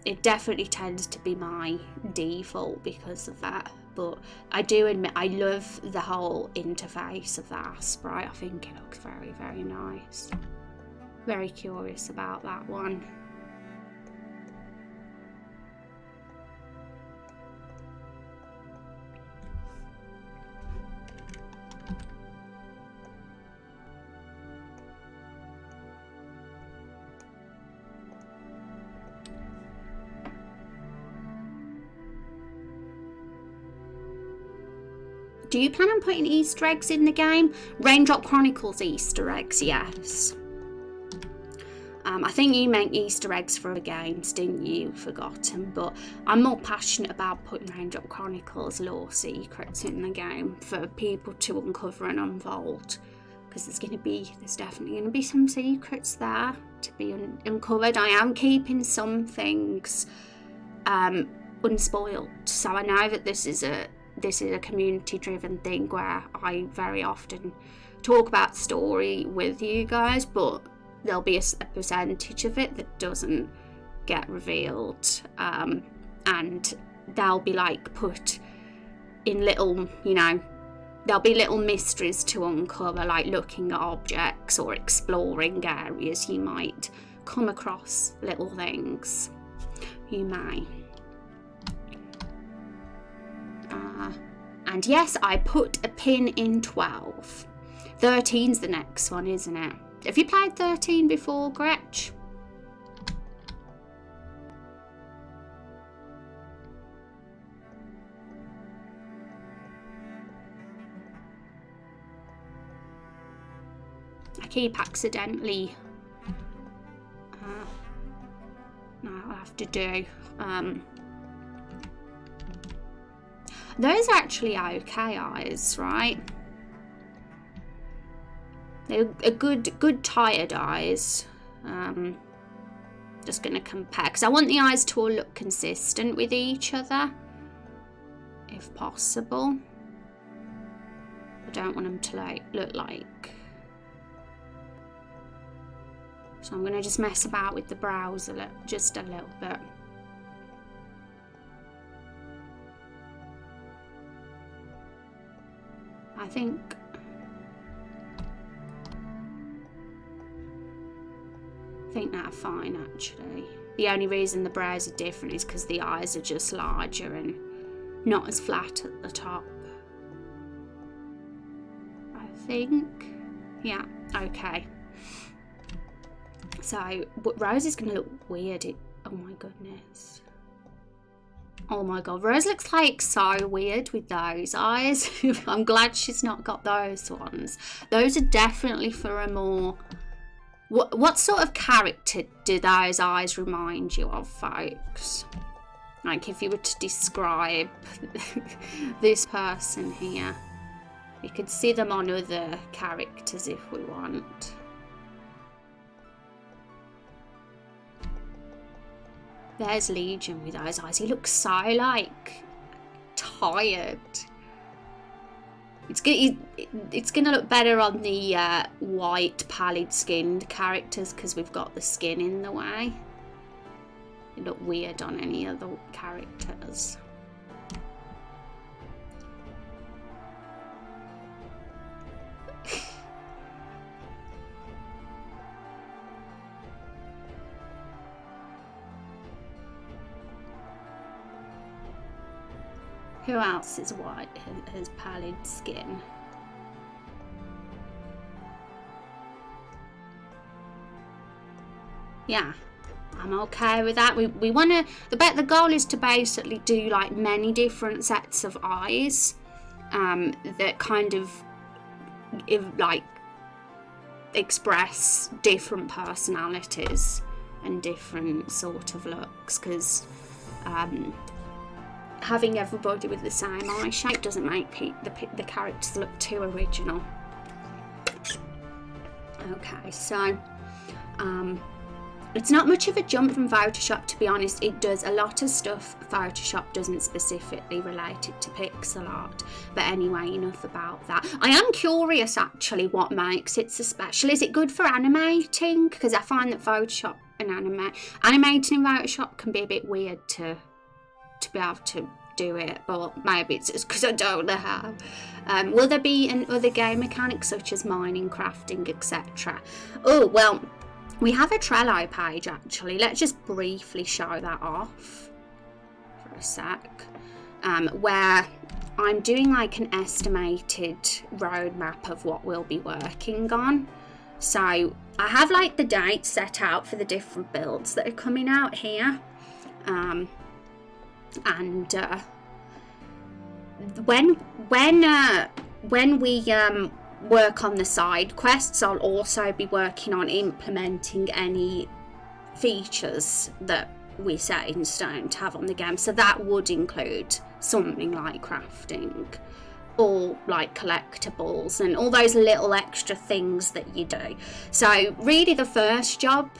it definitely tends to be my default because of that. But I do admit I love the whole interface of that sprite. I think it looks very, very nice. Very curious about that one. Do you plan on putting Easter eggs in the game? Raindrop Chronicles Easter eggs, yes. I think you meant Easter eggs for the games, didn't you? Forgotten, but I'm more passionate about putting Raindrop Chronicles lore secrets in the game for people to uncover and unfold. because there's definitely going to be some secrets there to be uncovered. I am keeping some things unspoiled, so I know that this is a community driven thing where I very often talk about story with you guys, but there'll be a percentage of it that doesn't get revealed, and they'll be like put in little, there'll be little mysteries to uncover, like looking at objects or exploring areas. You might come across little things. You may. And yes, I put a pin in 12. 13's the next one, isn't it? Have you played 13 before, Gretch? I keep accidentally... no, I'll have to do... those are actually okay eyes, right? They're a good tired eyes. Just going to compare, because I want the eyes to all look consistent with each other, if possible. I don't want them to look like... So I'm going to just mess about with the brows just a little bit. I think that's fine, actually. The only reason the brows are different is because the eyes are just larger and not as flat at the top. I think. Yeah, okay. So, but Rose is going to look weird. Oh my goodness. Oh my god, Rose looks like so weird with those eyes. I'm glad she's not got those ones. Those are definitely for a more... What sort of character do those eyes remind you of, folks? Like, if you were to describe this person here. We could see them on other characters if we want. There's Legion with those eyes. He looks so, like, tired. It's gonna look better on the white, pallid-skinned characters because we've got the skin in the way. It look weird on any other characters. Who else is white, has pallid skin? Yeah, I'm okay with that. We want to, the goal is to basically do like many different sets of eyes that kind of like express different personalities and different sort of looks, because having everybody with the same eye shape doesn't make the characters look too original. Okay, so it's not much of a jump from Photoshop, to be honest. It does a lot of stuff Photoshop doesn't specifically relate it to pixel art. But anyway, enough about that. I am curious actually what makes it so special. Is it good for animating? Because I find that Photoshop and animating in Photoshop can be a bit weird to be able to do it, but maybe it's just because I don't know how. Will there be other game mechanics such as mining, crafting, etc.? Oh, well, we have a Trello page actually. Let's just briefly show that off for a sec, where I'm doing like an estimated roadmap of what we'll be working on. So I have like the dates set out for the different builds that are coming out here. And when we work on the side quests, I'll also be working on implementing any features that we set in stone to have on the game. So that would include something like crafting, all like collectibles and all those little extra things that you do. So really the first job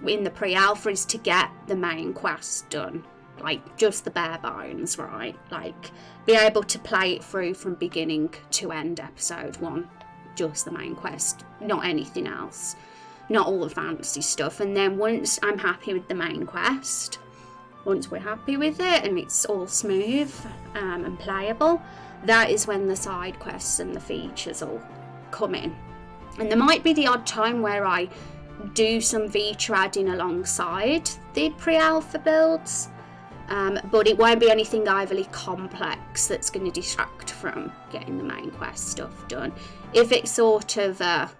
in the pre-alpha is to get the main quest done, like just the bare bones, right? Like be able to play it through from beginning to end, episode 1, just the main quest, not anything else, not all the fancy stuff. And then once I'm happy with the main quest, once we're happy with it and it's all smooth and playable, that is when the side quests and the features all come in. And there might be the odd time where I do some feature adding alongside the pre-alpha builds, but it won't be anything overly complex that's going to distract from getting the main quest stuff done. If it sort of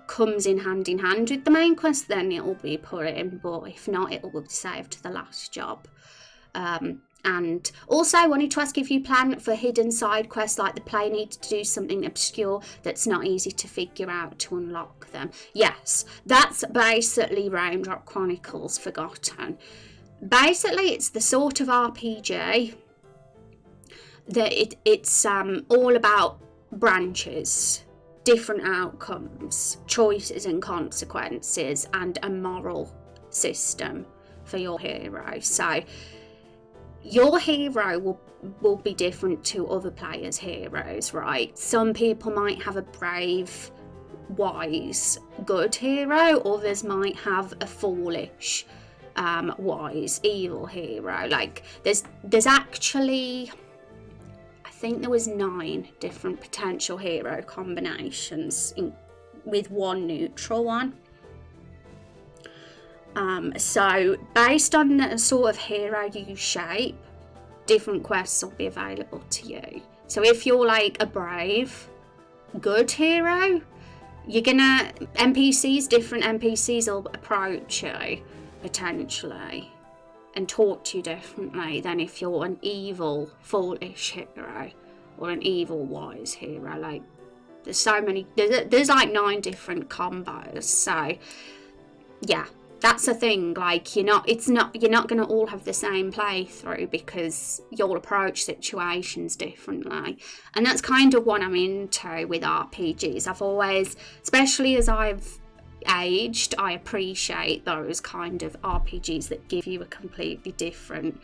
comes in hand with the main quest, then it'll be put in, but if not, it will be saved to the last job. And also I wanted to ask if you plan for hidden side quests, like the player needs to do something obscure that's not easy to figure out to unlock them. Yes, that's basically Raindrop Chronicles Forgotten. Basically it's the sort of RPG that it's all about branches, different outcomes, choices and consequences, and a moral system for your hero. So your hero will be different to other players' heroes, right? Some people might have a brave, wise, good hero. Others might have a foolish, wise, evil hero. Like there's actually, I think there was 9 different potential hero combinations with one neutral one. So based on the sort of hero you shape, different quests will be available to you. So if you're like a brave, good hero, you're gonna, different NPCs will approach you potentially and talk to you differently than if you're an evil, foolish hero or an evil, wise hero. Like there's so many, there's like 9 different combos. So yeah, that's the thing. Like you're not going to all have the same playthrough because you'll approach situations differently, and that's kind of what I'm into with RPGs. I've always, especially as I've aged, I appreciate those kind of RPGs that give you a completely different,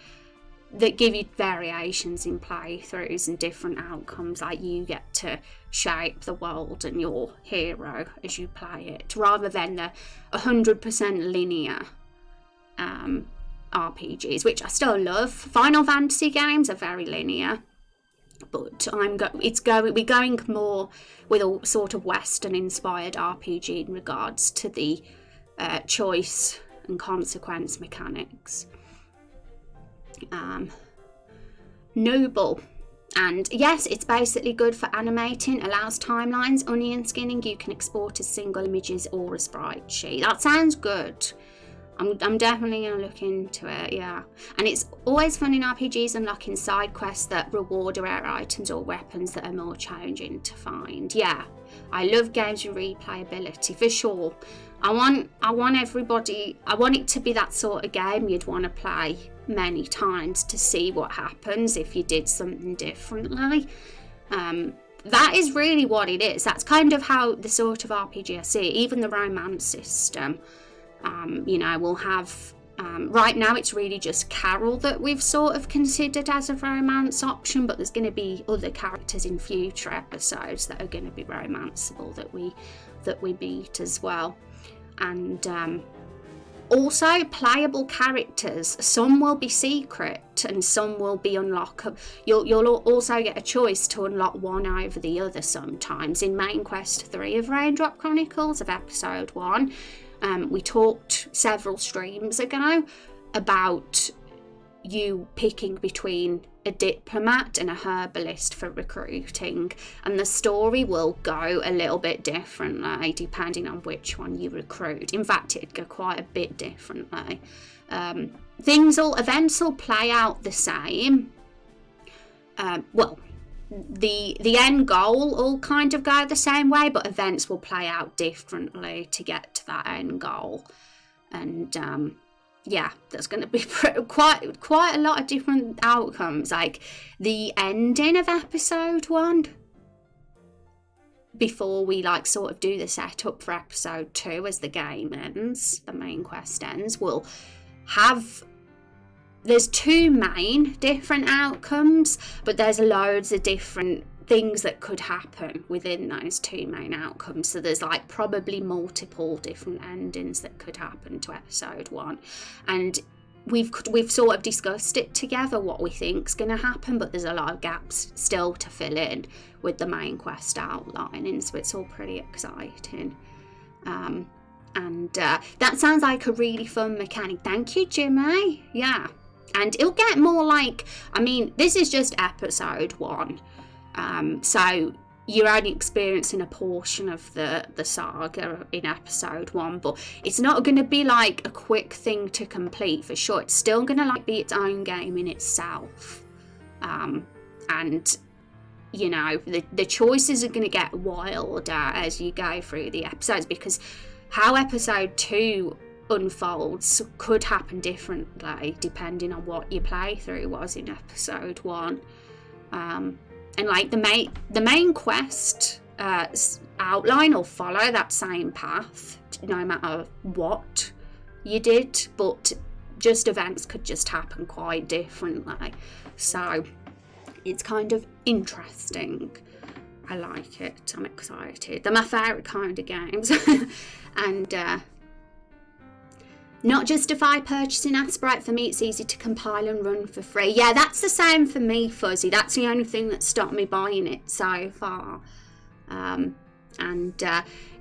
that give you variations in playthroughs and different outcomes. Like you get to shape the world and your hero as you play it, rather than the 100% linear RPGs, which I still love. Final Fantasy games are very linear, but we're going more with a sort of Western inspired RPG in regards to the choice and consequence mechanics. Noble, and yes, it's basically good for animating, allows timelines, onion skinning, you can export as single images or a sprite sheet. That sounds good. I'm definitely going to look into it, yeah. And it's always fun in RPGs unlocking side quests that reward rare items or weapons that are more challenging to find. Yeah, I love games with replayability, for sure. I want it to be that sort of game you'd want to play many times to see what happens if you did something differently. That is really what it is. That's kind of how the sort of RPG I see. Even the romance system, we'll have, right now it's really just Carol that we've sort of considered as a romance option, but there's going to be other characters in future episodes that are going to be romanceable that we meet as well. And also playable characters, some will be secret and some will be unlockable. You'll also get a choice to unlock one over the other sometimes. In main quest 3 of Raindrop Chronicles of episode 1, we talked several streams ago about you picking between a diplomat and a herbalist for recruiting, and the story will go a little bit differently depending on which one you recruit. In fact, it'd go quite a bit differently. Events will play out the same. The end goal will kind of go the same way, but events will play out differently to get to that end goal. And yeah, there's going to be quite a lot of different outcomes. Like the ending of episode 1, before we like sort of do the setup for episode 2 as the game ends, the main quest ends, we'll have, there's 2 main different outcomes, but there's loads of different things that could happen within those 2 main outcomes. So there's like probably multiple different endings that could happen to episode 1, and we've sort of discussed it together what we think's going to happen, but there's a lot of gaps still to fill in with the main quest outlining, so it's all pretty exciting. And that sounds like a really fun mechanic. Thank you, Jimmy. Yeah, and it'll get more like, I mean, this is just episode 1, so you're only experiencing a portion of the saga in episode 1, but it's not going to be like a quick thing to complete for sure. It's still going to like be its own game in itself, and you know, the choices are going to get wilder as you go through the episodes, because how episode 2 unfolds could happen differently depending on what your playthrough was in episode 1. And like the main quest outline will follow that same path no matter what you did, but just events could just happen quite differently. So it's kind of interesting. I like it. I'm excited. They're my favourite kind of games. And not justify purchasing Aspirate. For me, it's easy to compile and run for free. Yeah, that's the same for me, Fuzzy. That's the only thing that stopped me buying it so far. And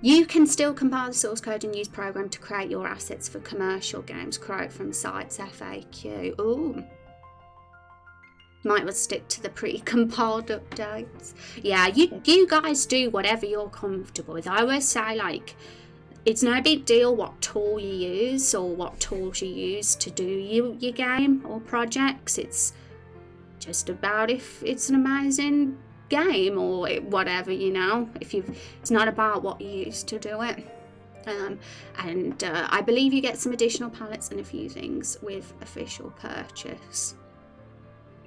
you can still compile the source code and use program to create your assets for commercial games. Quote from site's FAQ. Ooh. Might well stick to the pre-compiled updates. Yeah, you guys do whatever you're comfortable with. I always say, like, it's no big deal what tool you use or what tools you use to do your game or projects. It's just about if it's an amazing game or whatever, you know. It's not about what you use to do it. And I believe you get some additional palettes and a few things with official purchase.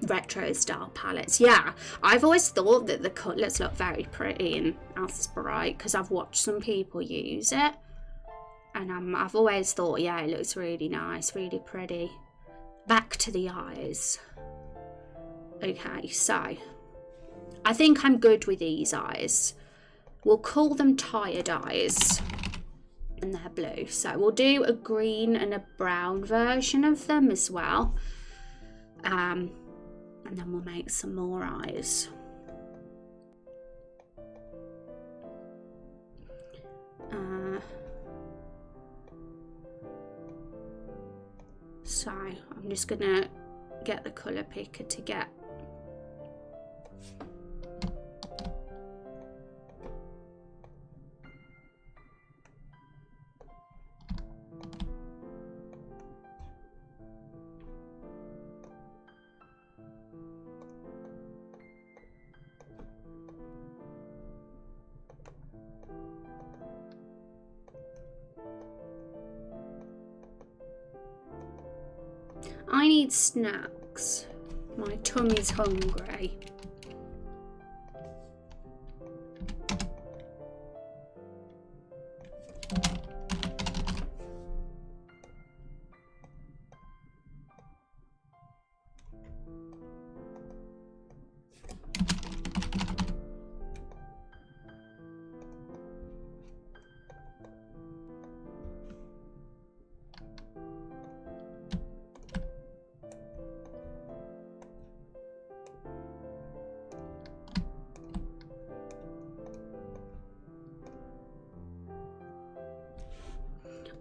Retro style palettes. Yeah, I've always thought that the colours look very pretty in Aspirate because I've watched some people use it. And I've always thought, yeah, it looks really nice, really pretty. Back to the eyes. Okay, so I think I'm good with these eyes. We'll call them tired eyes. And they're blue. So we'll do a green and a brown version of them as well. And then we'll make some more eyes. So I'm just gonna get the colour picker to get I need snacks. My tummy's hungry.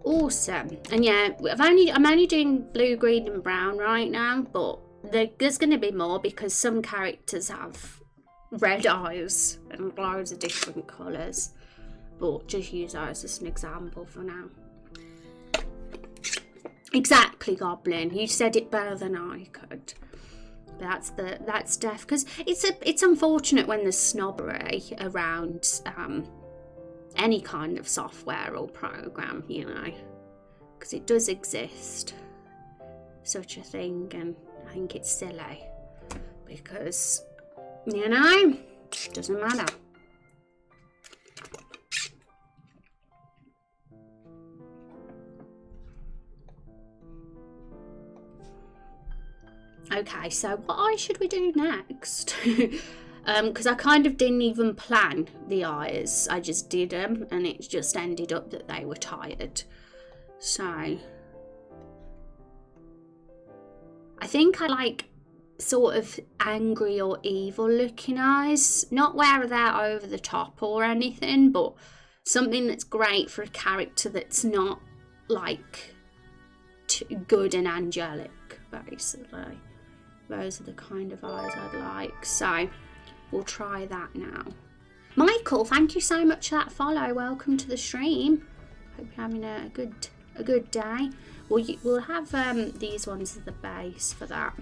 Awesome. And yeah, I'm only doing blue, green and brown right now, but there's going to be more because some characters have red eyes and loads of different colours, but just use those as an example for now. Exactly, Goblin, you said it better than I could. That's deaf, because it's unfortunate when there's snobbery around any kind of software or program, you know, because it does exist. such a thing, and I think it's silly because, you know, it doesn't matter. Okay, so what should we do next? Because I kind of didn't even plan the eyes. I just did them, and it just ended up that they were tired. So I think I like sort of angry or evil looking eyes. Not where they're over the top or anything, but something that's great for a character that's not like good and angelic, basically. Those are the kind of eyes I'd like. So we'll try that now. Michael, thank you so much for that follow. Welcome to the stream. Hope you're having a good day. We'll have these ones as the base for that.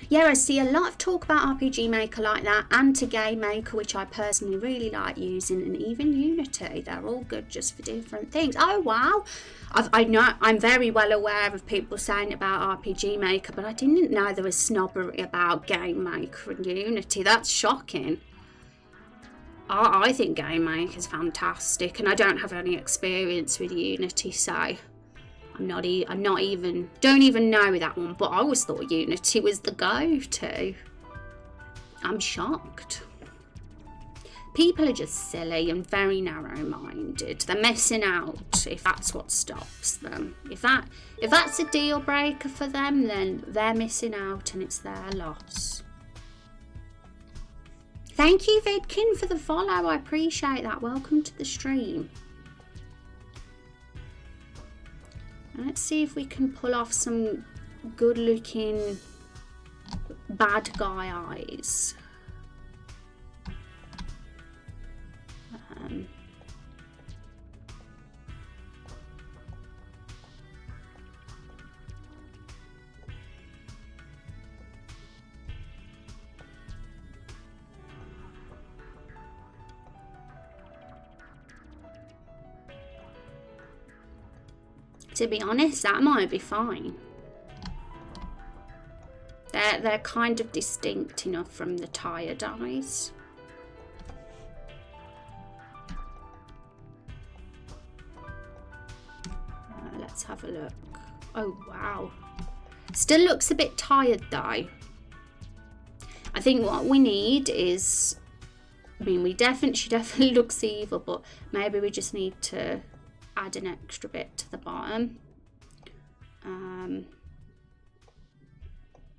Yeah, I see a lot of talk about RPG Maker like that, and to Game Maker, which I personally really like using, and even Unity. They're all good just for different things. Oh wow, I know, I'm very well aware of people saying about RPG Maker, but I didn't know there was snobbery about Game Maker and Unity. That's shocking. I think Game Maker is fantastic, and I don't have any experience with Unity, so don't even know that one, but I always thought Unity was the go-to. I'm shocked. People are just silly and very narrow-minded. They're missing out if that's what stops them. If that's a deal breaker for them, then they're missing out and it's their loss. Thank you, Vidkin, for the follow. I appreciate that. Welcome to the stream. Let's see if we can pull off some good looking bad guy eyes. To be honest, that might be fine. They're kind of distinct enough from the tired eyes. Let's have a look. Oh wow, still looks a bit tired though. I think what we need is, I mean, she definitely looks evil, but maybe we just need to add an extra bit to the bottom.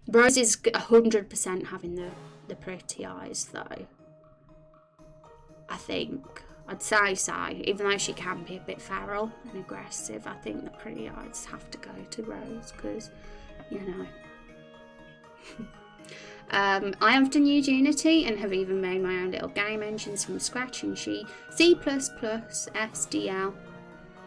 Rose is 100% having the pretty eyes though. I think I'd say so, even though she can be a bit feral and aggressive. I think the pretty eyes have to go to Rose because, you know. I have done Unity and have even made my own little game engines from scratch in C++, SDL.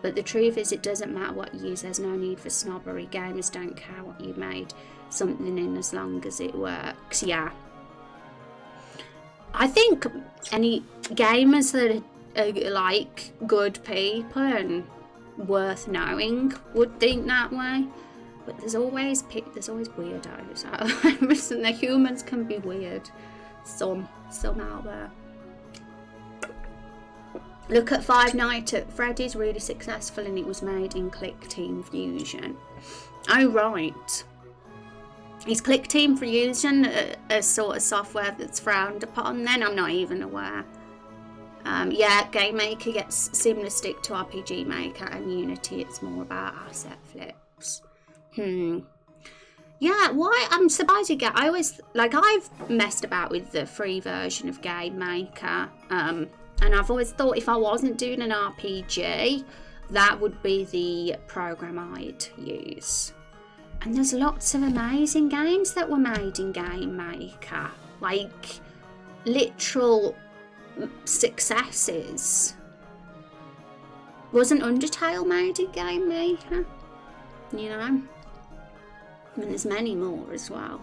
But the truth is, it doesn't matter what you use. There's no need for snobbery. Gamers don't care what you made something in as long as it works. Yeah. I think any gamers that are like good people and worth knowing would think that way. But there's always weirdos. Listen, the humans can be weird. Some out there. Look at Five Nights at Freddy's, really successful, and it was made in ClickTeam Fusion. Oh right. Is ClickTeam Fusion a sort of software that's frowned upon then? I'm not even aware. Yeah, Game Maker gets similar stick to RPG Maker, and Unity it's more about asset flips. Yeah, why? I'm surprised you get. I've messed about with the free version of Game Maker. And I've always thought if I wasn't doing an RPG, that would be the program I'd use. And there's lots of amazing games that were made in Game Maker. Like, literal successes. Wasn't Undertale made in Game Maker? You know? And there's many more as well.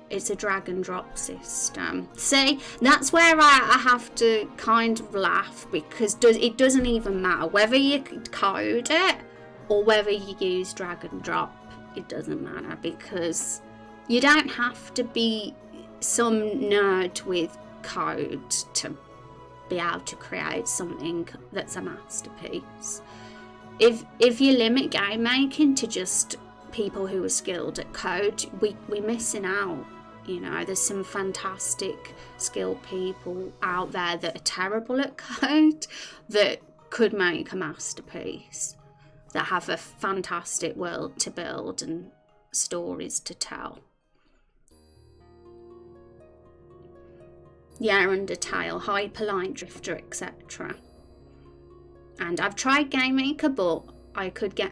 It's a drag and drop system. See, that's where I have to kind of laugh, because it doesn't even matter whether you code it or whether you use drag and drop. It doesn't matter, because you don't have to be some nerd with code to be able to create something that's a masterpiece. If you limit game making to just people who are skilled at code, we're missing out. You know, there's some fantastic skilled people out there that are terrible at code that could make a masterpiece, that have a fantastic world to build and stories to tell. Yeah, Undertale, Hyperlight Drifter, etc. And I've tried Game Maker, but I could get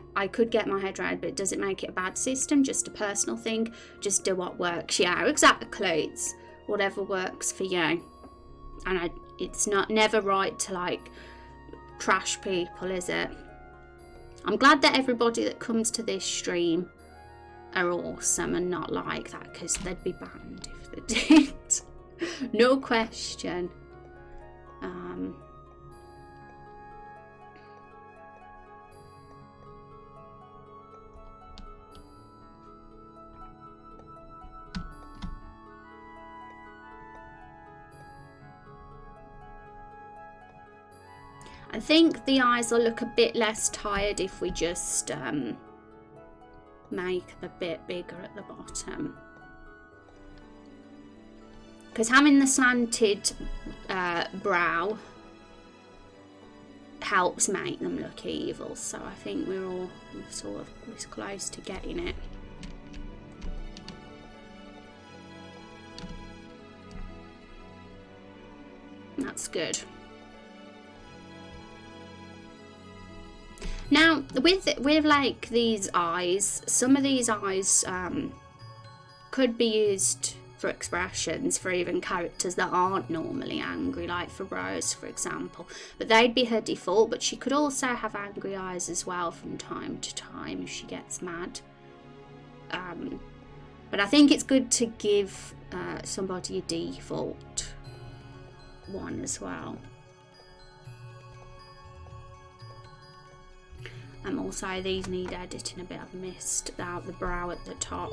my head around, but does it make it a bad system? Just a personal thing? Just do what works. Yeah, exactly. It's whatever works for you. And it's never right to like trash people, is it? I'm glad that everybody that comes to this stream are awesome and not like that, because they'd be banned if they did. No question. I think the eyes will look a bit less tired if we just make them a bit bigger at the bottom. Because having the slanted brow helps make them look evil. So I think we're sort of close to getting it. That's good. Now, with like these eyes, some of these eyes could be used for expressions for even characters that aren't normally angry, like for Rose, for example. But they'd be her default, but she could also have angry eyes as well from time to time if she gets mad. But I think it's good to give somebody a default one as well. Also, these need editing a bit. I've missed out the brow at the top.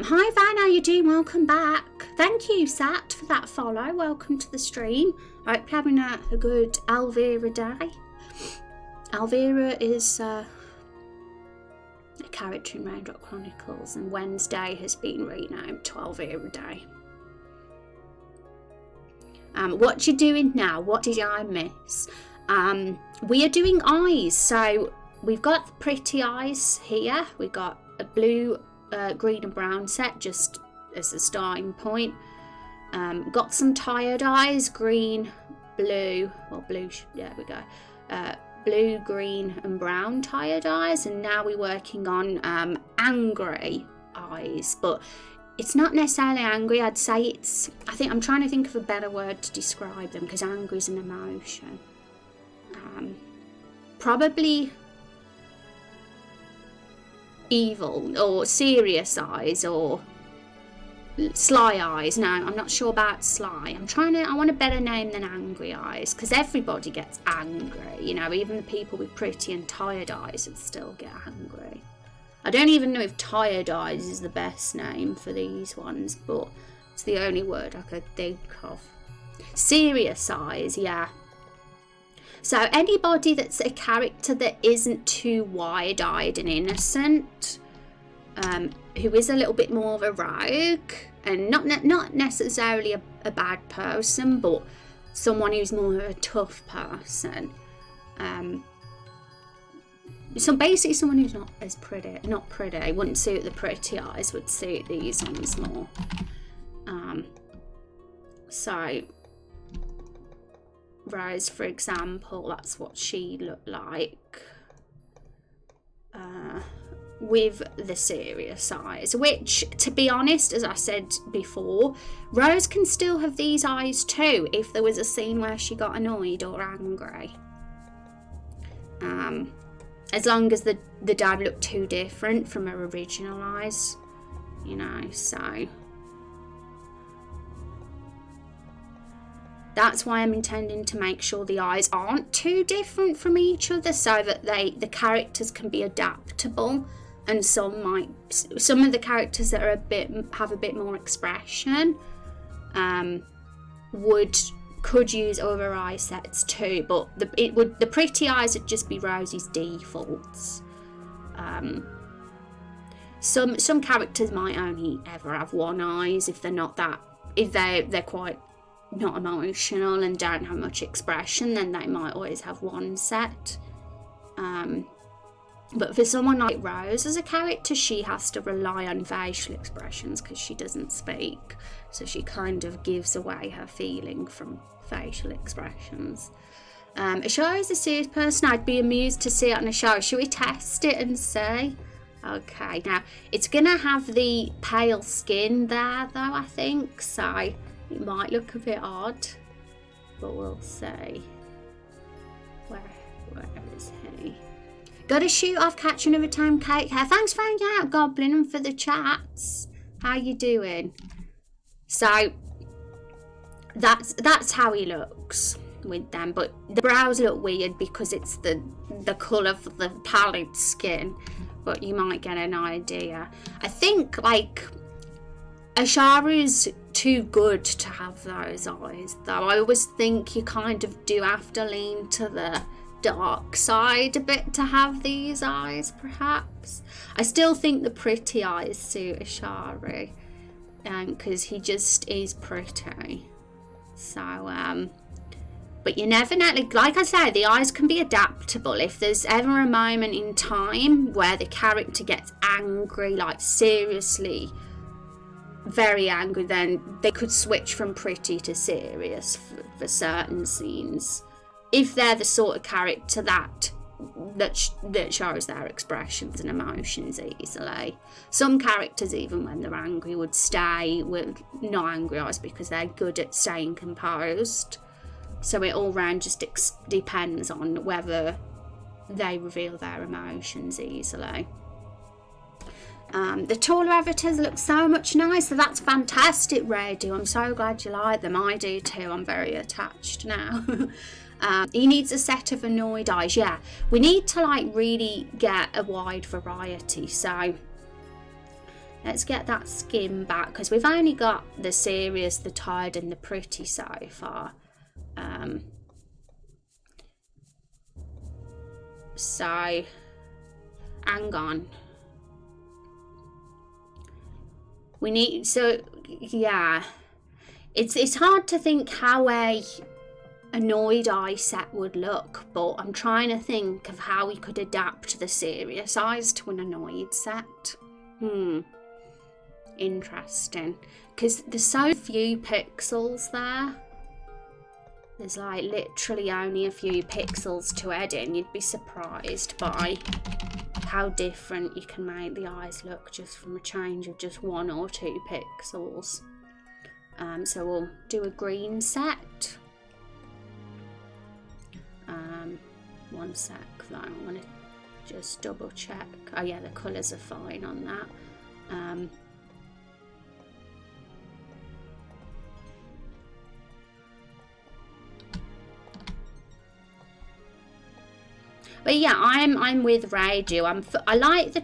Hi Van, how you doing? Welcome back. Thank you, Sat, for that follow. Welcome to the stream. I hope you're having a good Elvira day. Elvira is a character in Raindrop Chronicles, and Wednesday has been renamed to Elvira Day. What you doing now? What did I miss? We are doing eyes, so we've got the pretty eyes here. We've got a blue, green and brown set just as a starting point. Got some tired eyes, green, blue, or blue, there we go. Blue, green and brown tired eyes, and now we're working on angry eyes, but it's not necessarily angry. I'd say it's, I'm trying to think of a better word to describe them, because angry is an emotion. Probably evil or serious eyes or sly eyes. No, I'm not sure about sly. I want a better name than angry eyes, because everybody gets angry, you know, even the people with pretty and tired eyes would still get angry. I don't even know if tired eyes is the best name for these ones, but it's the only word I could think of. Serious eyes, yeah. So anybody that's a character that isn't too wide-eyed and innocent, who is a little bit more of a rogue, and not necessarily a bad person, but someone who's more of a tough person. So basically someone who's not as pretty, wouldn't suit the pretty eyes, would suit these ones more. So Rose, for example, that's what she looked like. with the serious eyes, which, to be honest, as I said before, Rose can still have these eyes too if there was a scene where she got annoyed or angry. As long as the don't look too different from her original eyes, you know, so that's why I'm intending to make sure the eyes aren't too different from each other, so that the characters can be adaptable, and some of the characters that are have a bit more expression could use other eye sets too, but the pretty eyes would just be Rosie's defaults. Some characters might only ever have one eyes if they're quite not emotional and don't have much expression, then they might always have one set. But for someone like Rose as a character, she has to rely on facial expressions because she doesn't speak, so she kind of gives away her feeling from facial expressions. A show is a serious person. I'd be amused to see it on a show. Should we test it and see? Okay, now it's gonna have the pale skin there though, I think, so it might look a bit odd, but we'll see. Where is he? Gotta shoot off, catch another time, cake hair. Thanks for hanging out, Goblin, and for the chats. How you doing? So that's how he looks with them, but the brows look weird because it's the colour of the pallid skin, but you might get an idea. I think like Asharu's too good to have those eyes though. I always think you kind of do have to lean to the dark side a bit to have these eyes, perhaps. I still think the pretty eyes suit Asharu because he just is pretty. So but you never know, like I say, the eyes can be adaptable. If there's ever a moment in time where the character gets angry, like seriously very angry, then they could switch from pretty to serious for certain scenes, if they're the sort of character that shows their expressions and emotions easily. Some characters, even when they're angry, would stay with not angry eyes because they're good at staying composed. So it all round just depends on whether they reveal their emotions easily. The taller avatars look so much nicer. That's fantastic, Radu. I'm so glad you like them. I do too. I'm very attached now. He needs a set of annoyed eyes. Yeah, we need to like really get a wide variety. So let's get that skin back because we've only got the serious, the tired, and the pretty so far. So hang on. We need, so yeah, it's hard to think how a annoyed eye set would look, but I'm trying to think of how we could adapt the serious eyes to an annoyed set. Interesting, because there's so few pixels there. There's like literally only a few pixels to edit, and you'd be surprised by how different you can make the eyes look just from a change of just 1 or 2 pixels. So we'll do a green set. One sec though, I want to just double check. Oh yeah, the colours are fine on that. But yeah, I'm with Radu. I like the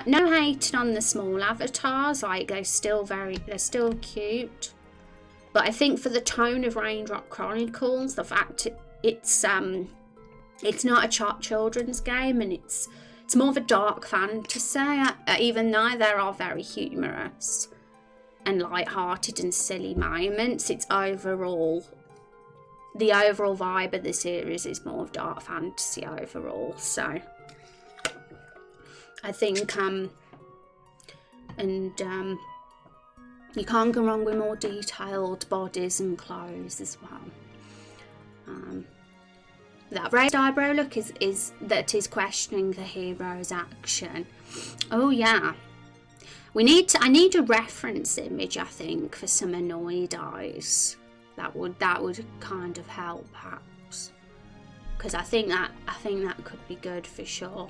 no hating on the small avatars. Like they're still cute. But I think for the tone of Raindrop Chronicles, the fact it's not a children's game, and it's more of a dark fantasy. Even though there are very humorous and light-hearted and silly moments, the overall vibe of the series is more of dark fantasy overall. So I think you can't go wrong with more detailed bodies and clothes as well. That raised eyebrow look is questioning the hero's action. Oh yeah. I need a reference image, I think, for some annoyed eyes. That would kind of help, perhaps. Because I think that could be good for sure.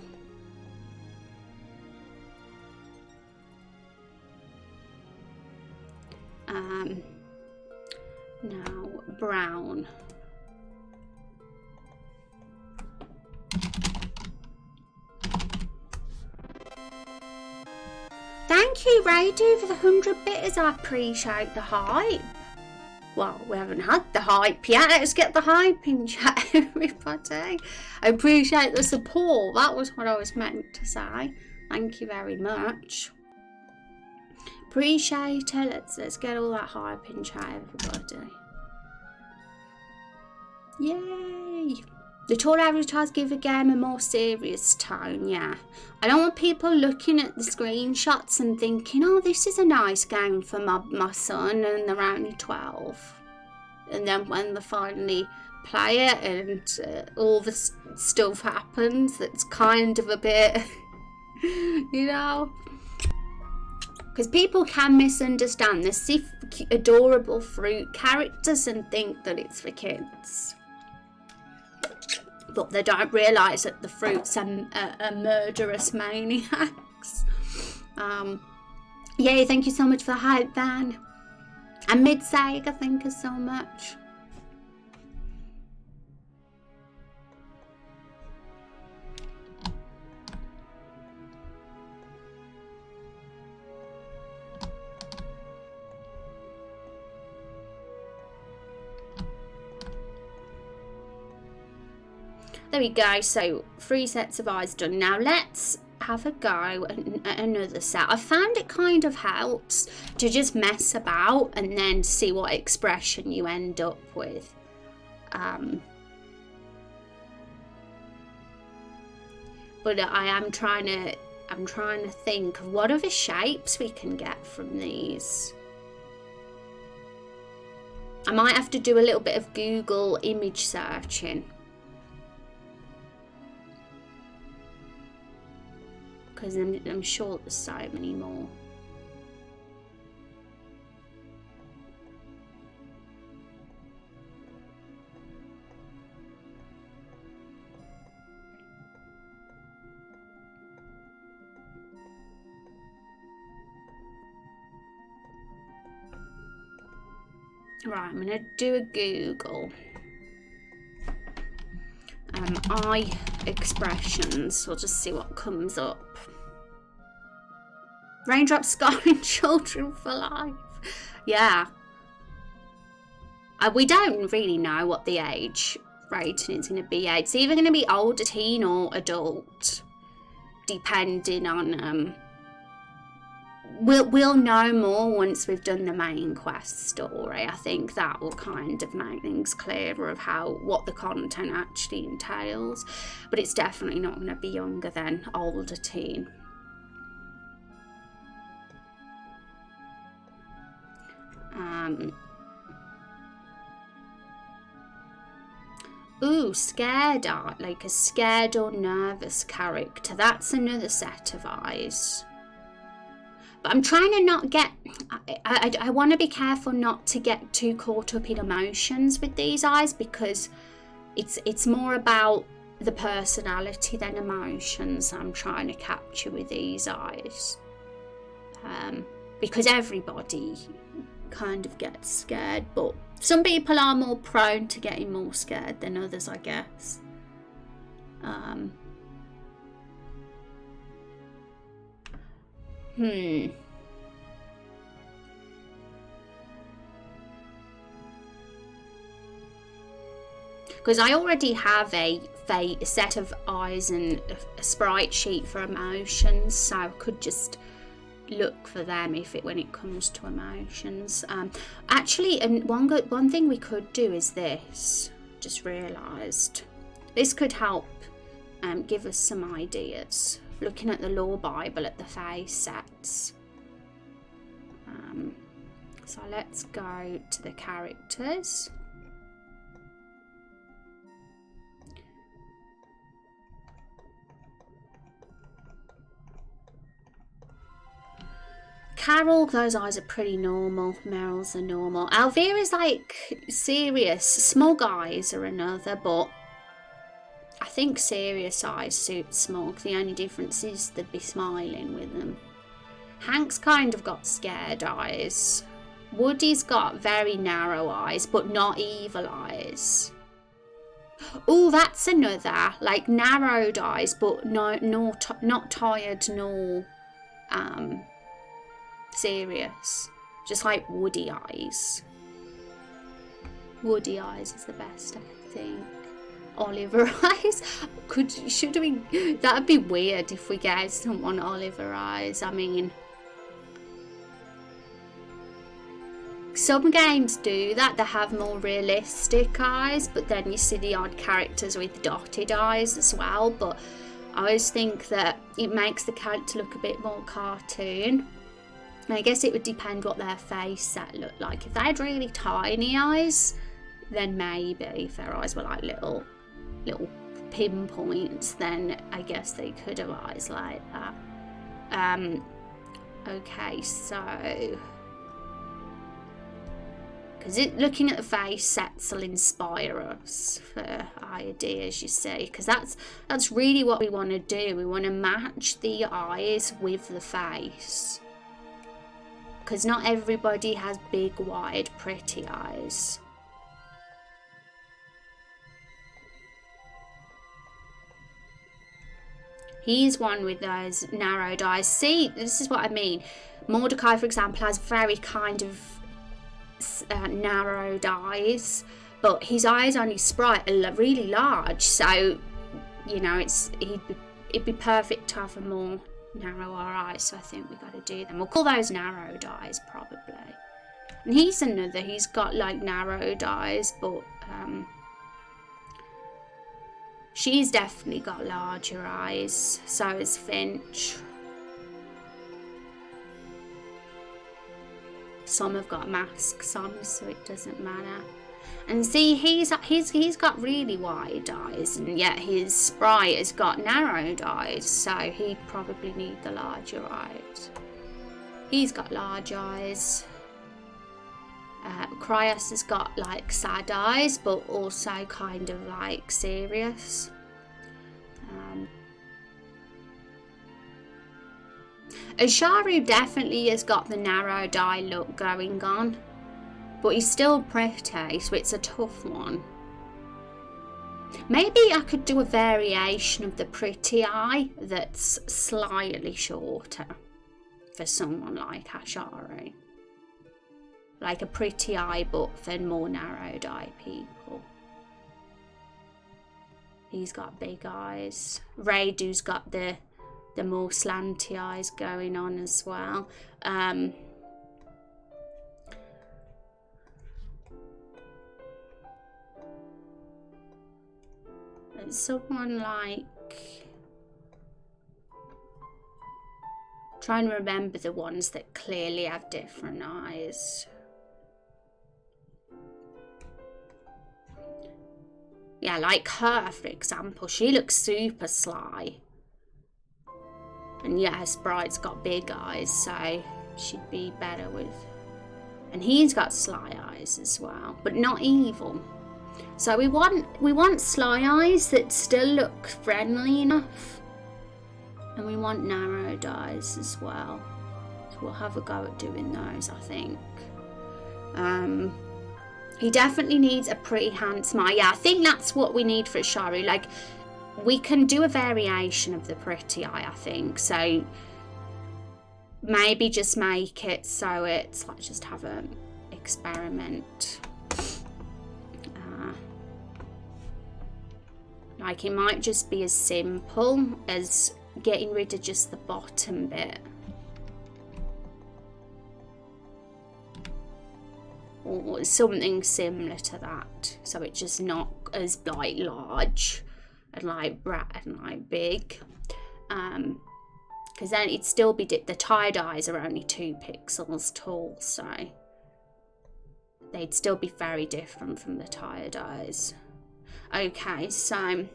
Now brown. Thank you, Radu, for the 100 bitters. I appreciate the hype. Well, we haven't had the hype yet. Let's get the hype in chat, everybody. I appreciate the support. That was what I was meant to say. Thank you very much. Appreciate it. Let's get all that hype in chat, everybody. Yay! The tour advertisers give a game a more serious tone, yeah. I don't want people looking at the screenshots and thinking, oh, this is a nice game for my son, and they're only 12. And then when they finally play it and all the stuff happens, that's kind of a bit, you know. Because people can misunderstand. They see adorable fruit characters and think that it's for kids. But they don't realise that the fruits are murderous maniacs. Yay, thank you so much for the hype, Van. And Midsega, thank you so much. There we go, so 3 sets of eyes done. Now let's have a go at another set. I found it kind of helps to just mess about and then see what expression you end up with. But I'm trying to think of what other shapes we can get from these. I might have to do a little bit of Google image searching. Because I'm sure there's so many more. Right, I'm going to do a Google. Eye expressions. We'll just see what comes up. Raindrop scarring children for life. Yeah. We don't really know what the age rating is going to be. It's either going to be older teen or adult, depending on... We'll know more once we've done the main quest story. I think that will kind of make things clearer of what the content actually entails. But it's definitely not going to be younger than older teen. Ooh, scared art, like a scared or nervous character. That's another set of eyes. But I'm trying to not get... I want to be careful not to get too caught up in emotions with these eyes, because it's more about the personality than emotions I'm trying to capture with these eyes. Because everybody kind of gets scared, but some people are more prone to getting more scared than others, I guess. Because I already have a set of eyes and a sprite sheet for emotions, so I could just look for them when it comes to emotions. Actually, and one thing we could do is this. Just realised this could help give us some ideas. Looking at the Lore Bible at the face sets. So let's go to the characters. Carol, those eyes are pretty normal. Meryl's are normal. Elvira's like serious. Smug eyes are another, but I think serious eyes suit Smug. The only difference is they'd be smiling with them. Hank's kind of got scared eyes. Woody's got very narrow eyes, but not evil eyes. Oh, that's another, like narrowed eyes, but not tired nor serious. Just like Woody eyes. Woody eyes is the best, I think. Oliver eyes. That'd be weird if we gave someone Oliver eyes. I mean, some games do that. They have more realistic eyes, but then you see the odd characters with dotted eyes as well. But I always think that it makes the character look a bit more cartoon. And I guess it would depend what their face set looked like. If they had really tiny eyes, then maybe. If their eyes were like little pinpoints, then I guess they could have eyes like that. Okay, so because looking at the face sets will inspire us for ideas, you see, because that's really what we want to do. We want to match the eyes with the face, because not everybody has big, wide, pretty eyes. He's one with those narrowed eyes. See, this is what I mean. Mordecai, for example, has very kind of narrowed eyes, but his eyes on his sprite are really large. So, you know, it'd be perfect to have a more narrower eyes. So I think we got to do them. We'll call those narrowed eyes probably. And he's another. He's got like narrowed eyes, but she's definitely got larger eyes. So is Finch. Some have got masks on, so it doesn't matter. And see, he's got really wide eyes, and yet his sprite has got narrowed eyes, so he'd probably need the larger eyes. He's got large eyes. Cryos has got like sad eyes, but also kind of like serious. Asharu definitely has got the narrowed eye look going on, but he's still pretty, so it's a tough one. Maybe I could do a variation of the pretty eye that's slightly shorter for someone like Asharu. Like a pretty eye, but for more narrowed eye people. He's got big eyes. Raidu's got the more slanty eyes going on as well. It's someone like, trying to remember the ones that clearly have different eyes. Yeah, like her, for example. She looks super sly. And yeah, her sprite's got big eyes, so she'd be better with. And he's got sly eyes as well, but not evil. So we want sly eyes that still look friendly enough, and we want narrowed eyes as well. So we'll have a go at doing those, I think. He definitely needs a pretty handsome eye. Yeah, I think that's what we need for Asharu. Like, we can do a variation of the pretty eye, I think. So maybe just make it so it's like, just have an experiment. Like, it might just be as simple as getting rid of just the bottom bit. Or something similar to that. So it's just not as like large and like bright and like big. Because then it'd still be, the tired eyes are only 2 pixels tall, so they'd still be very different from the tired eyes. Okay, so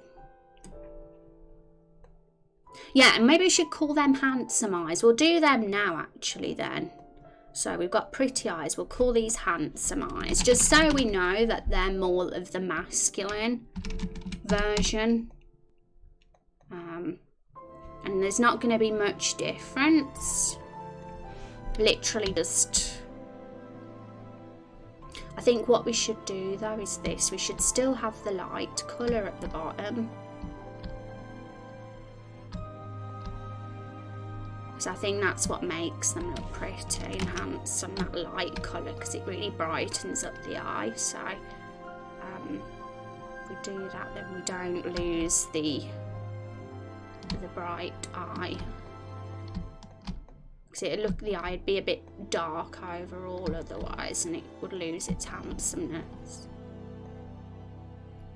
yeah, and maybe we should call them handsome eyes. We'll do them now, actually, then. So we've got pretty eyes. We'll call these handsome eyes, just so we know that they're more of the masculine version. And there's not going to be much difference. Literally just... I think what we should do though is this. We should still have the light colour at the bottom. So I think that's what makes them look pretty and handsome, that light colour, because it really brightens up the eye. So if we do that, then we don't lose the bright eye. Because the eye would be a bit dark overall otherwise, and it would lose its handsomeness.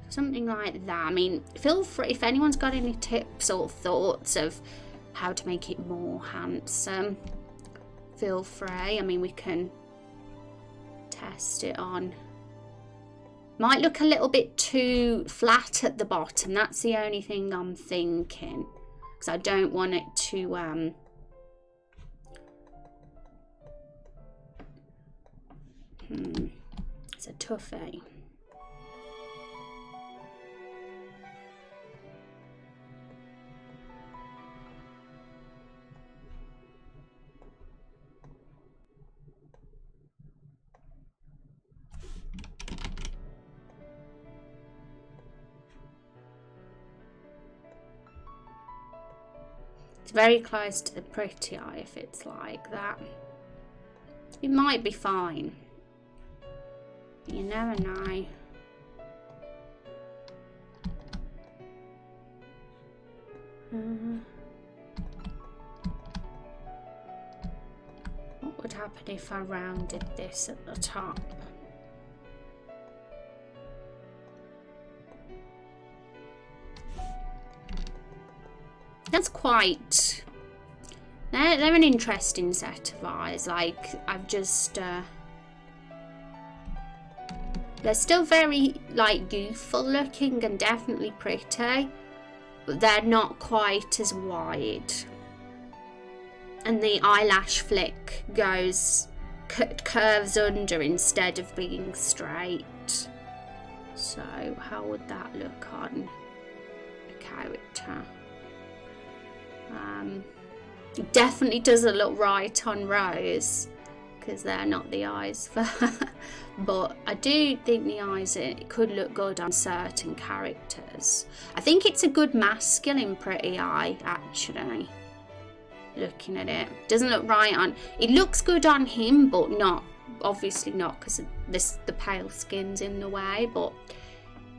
Something like that. I mean, feel free if anyone's got any tips or thoughts of how to make it more handsome, feel free. I mean, we can test it on. Might look a little bit too flat at the bottom. That's the only thing I'm thinking, because I don't want it to it's a toughie. It's very close to the pretty eye if it's like that. It might be fine. You never know. What would happen if I rounded this at the top? That's quite... They're an interesting set of eyes. Like, I've just... they're still very, like, youthful looking and definitely pretty. But they're not quite as wide. And the eyelash flick goes... curves under instead of being straight. So, how would that look on a character? It definitely doesn't look right on Rose, because they're not the eyes for her. But I do think the eyes, it could look good on certain characters. I think it's a good masculine pretty eye, actually. Looking at it, doesn't look right on. It looks good on him, but not, obviously not, because the pale skin's in the way. But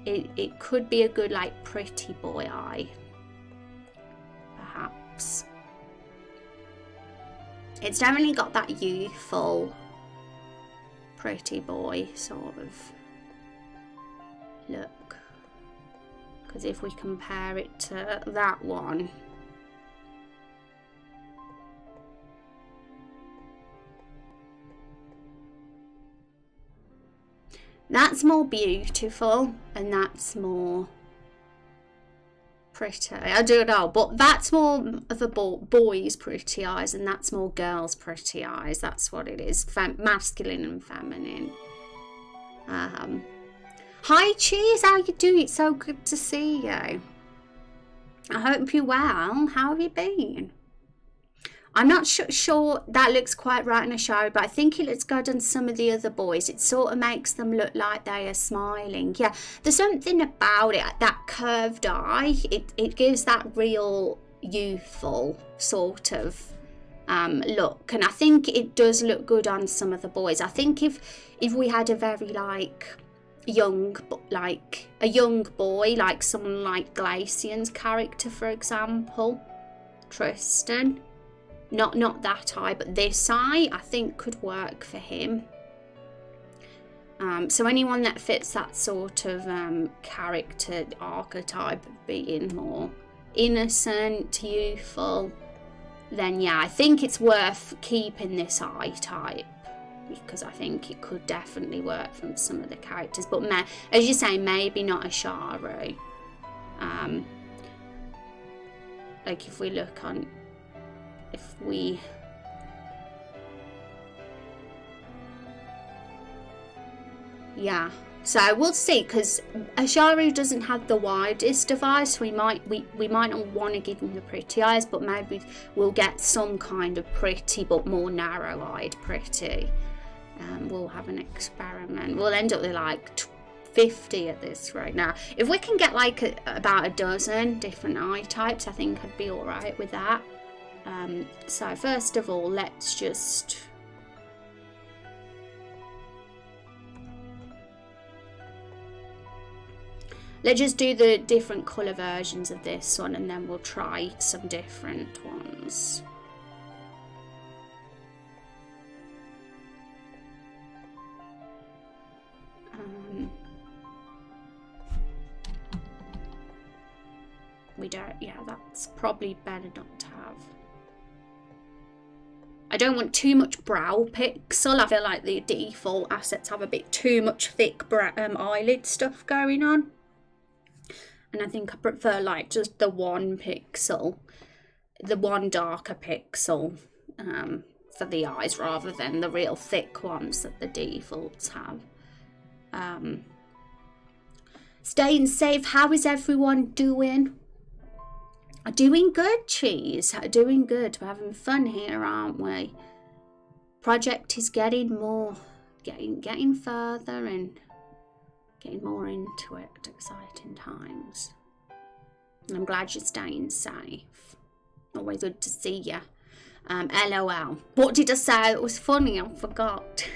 it could be a good, like, pretty boy eye, perhaps. It's definitely got that youthful, pretty boy sort of look. Because if we compare it to that one, that's more beautiful and that's more pretty. I don't know, but that's more of a boy's pretty eyes and that's more girls' pretty eyes. That's what it is. Masculine and feminine. Hi Cheese, how you doing? It's so good to see you. I hope you're well. How have you been? I'm not sure that looks quite right in a shower, but I think it looks good on some of the other boys. It sort of makes them look like they are smiling. Yeah, there's something about it, that curved eye. It gives that real youthful sort of look, and I think it does look good on some of the boys. I think if we had a very like a young boy, like someone like Glacian's character, for example, Tristan. Not that eye, but this eye, I think could work for him. So anyone that fits that sort of character archetype of being more innocent, youthful, then yeah, I think it's worth keeping this eye type, because I think it could definitely work from some of the characters. But as you say, maybe not a Sharu. Like if we look on... If we Yeah, so we'll see, because Asharu doesn't have the widest device. We might not want to give him the pretty eyes, but maybe we'll get some kind of pretty but more narrow-eyed pretty. We'll have an experiment. We'll end up with like 50 at this rate. Now, if we can get like about a dozen different eye types, I think I'd be all right with that. So first of all, let's just do the different colour versions of this one, and then we'll try some different ones. We don't, yeah, that's probably better not to have. I don't want too much brow pixel. I feel like the default assets have a bit too much thick eyelid stuff going on. And I think I prefer like just the one pixel, the one darker pixel for the eyes, rather than the real thick ones that the defaults have. Staying safe. How is everyone doing? Doing good, Cheese. Doing good. We're having fun here, aren't we? Project is getting further and getting more into it. Exciting times. And I'm glad you're staying safe. Always good to see you. LOL. What did I say? It was funny. I forgot.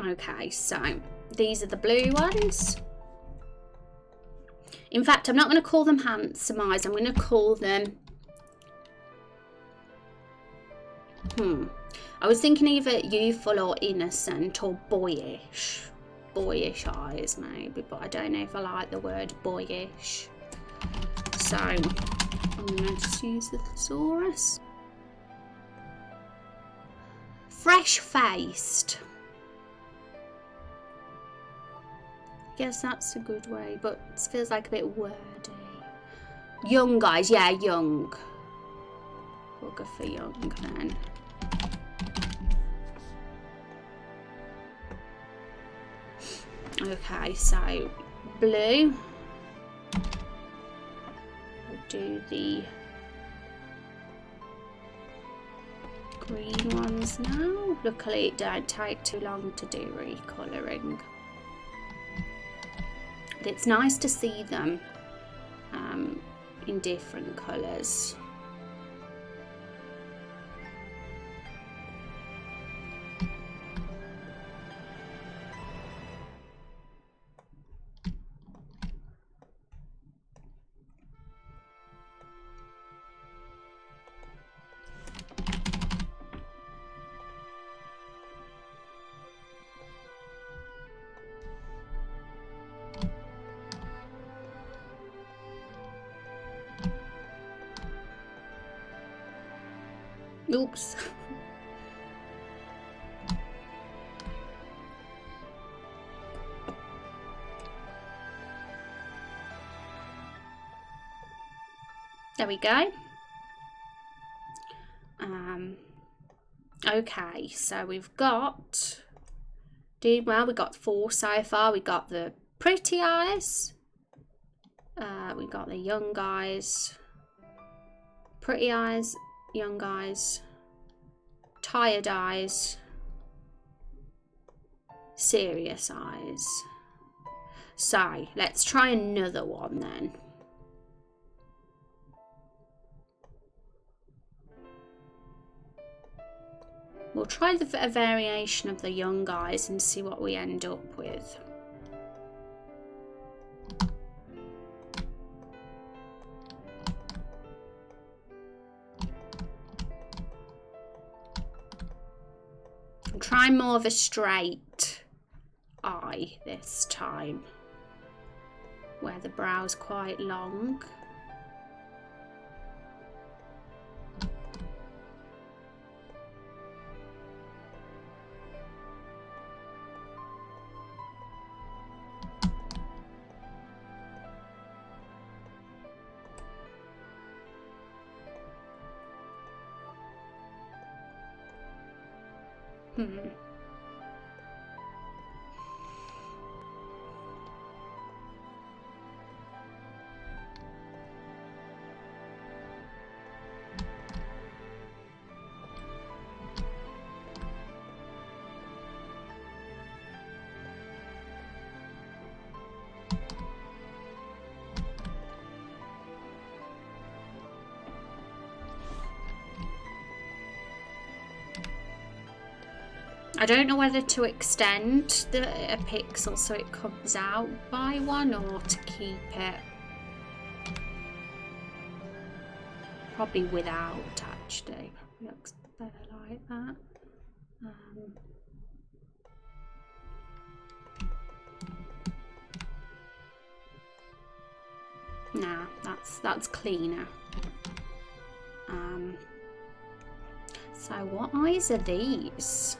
Okay, so these are the blue ones. In fact, I'm not going to call them handsome eyes. I'm going to call them... I was thinking either youthful or innocent or boyish. Boyish eyes, maybe, but I don't know if I like the word boyish. So, I'm going to just use the thesaurus. Fresh-faced. Guess that's a good way, but it feels like a bit wordy. Young guys, yeah, young. We'll go for young then. Okay, so blue. We'll do the green ones now. Luckily it don't take too long to do recolouring. But it's nice to see them in different colours. Oops. There we go. Okay, so we've got... we got 4 so far. We got the pretty eyes. We got the young eyes. Pretty eyes. Young eyes, tired eyes, serious eyes. So let's try another one then. We'll try a variation of the young eyes and see what we end up with. Try more of a straight eye this time, where the brow's quite long. I don't know whether to extend a pixel so it comes out by one or to keep it probably without, actually. Probably looks better like that. Nah, that's cleaner. So what eyes are these?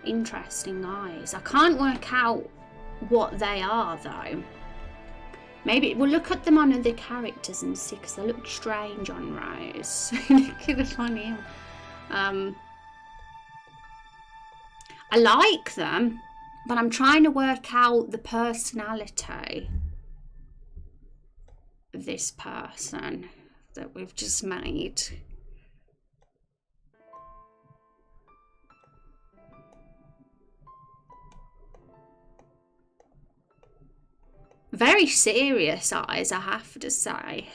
Interesting eyes. I can't work out what they are though. Maybe we'll look at them on other characters and see, because they look strange on Rose. Look at the funny. I like them, but I'm trying to work out the personality of this person that we've just made. Very serious eyes, I have to say.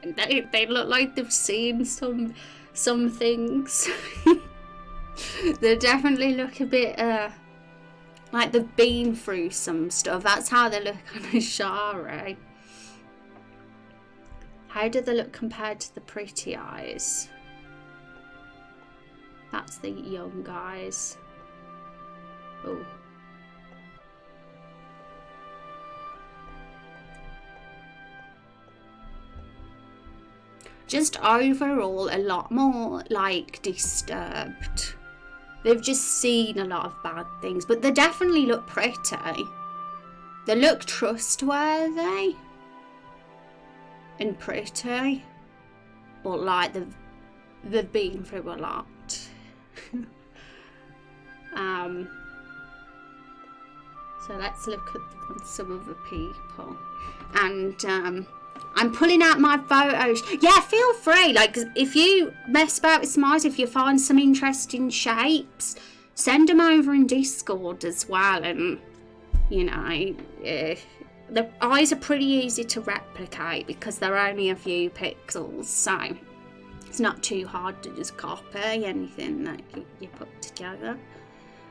They look like they've seen some things. They definitely look a bit like they've been through some stuff. That's how they look on Ashari. How do they look compared to the pretty eyes? That's the young guys. Oh. Just overall a lot more like disturbed. They've just seen a lot of bad things, but they definitely look pretty. They look trustworthy and pretty, but like they've been through a lot. So let's look at some of the people, and I'm pulling out my photos. Yeah, feel free. Like, if you mess about with smiles, if you find some interesting shapes, send them over in Discord as well. And, you know, the eyes are pretty easy to replicate because they're only a few pixels. So it's not too hard to just copy anything that you put together.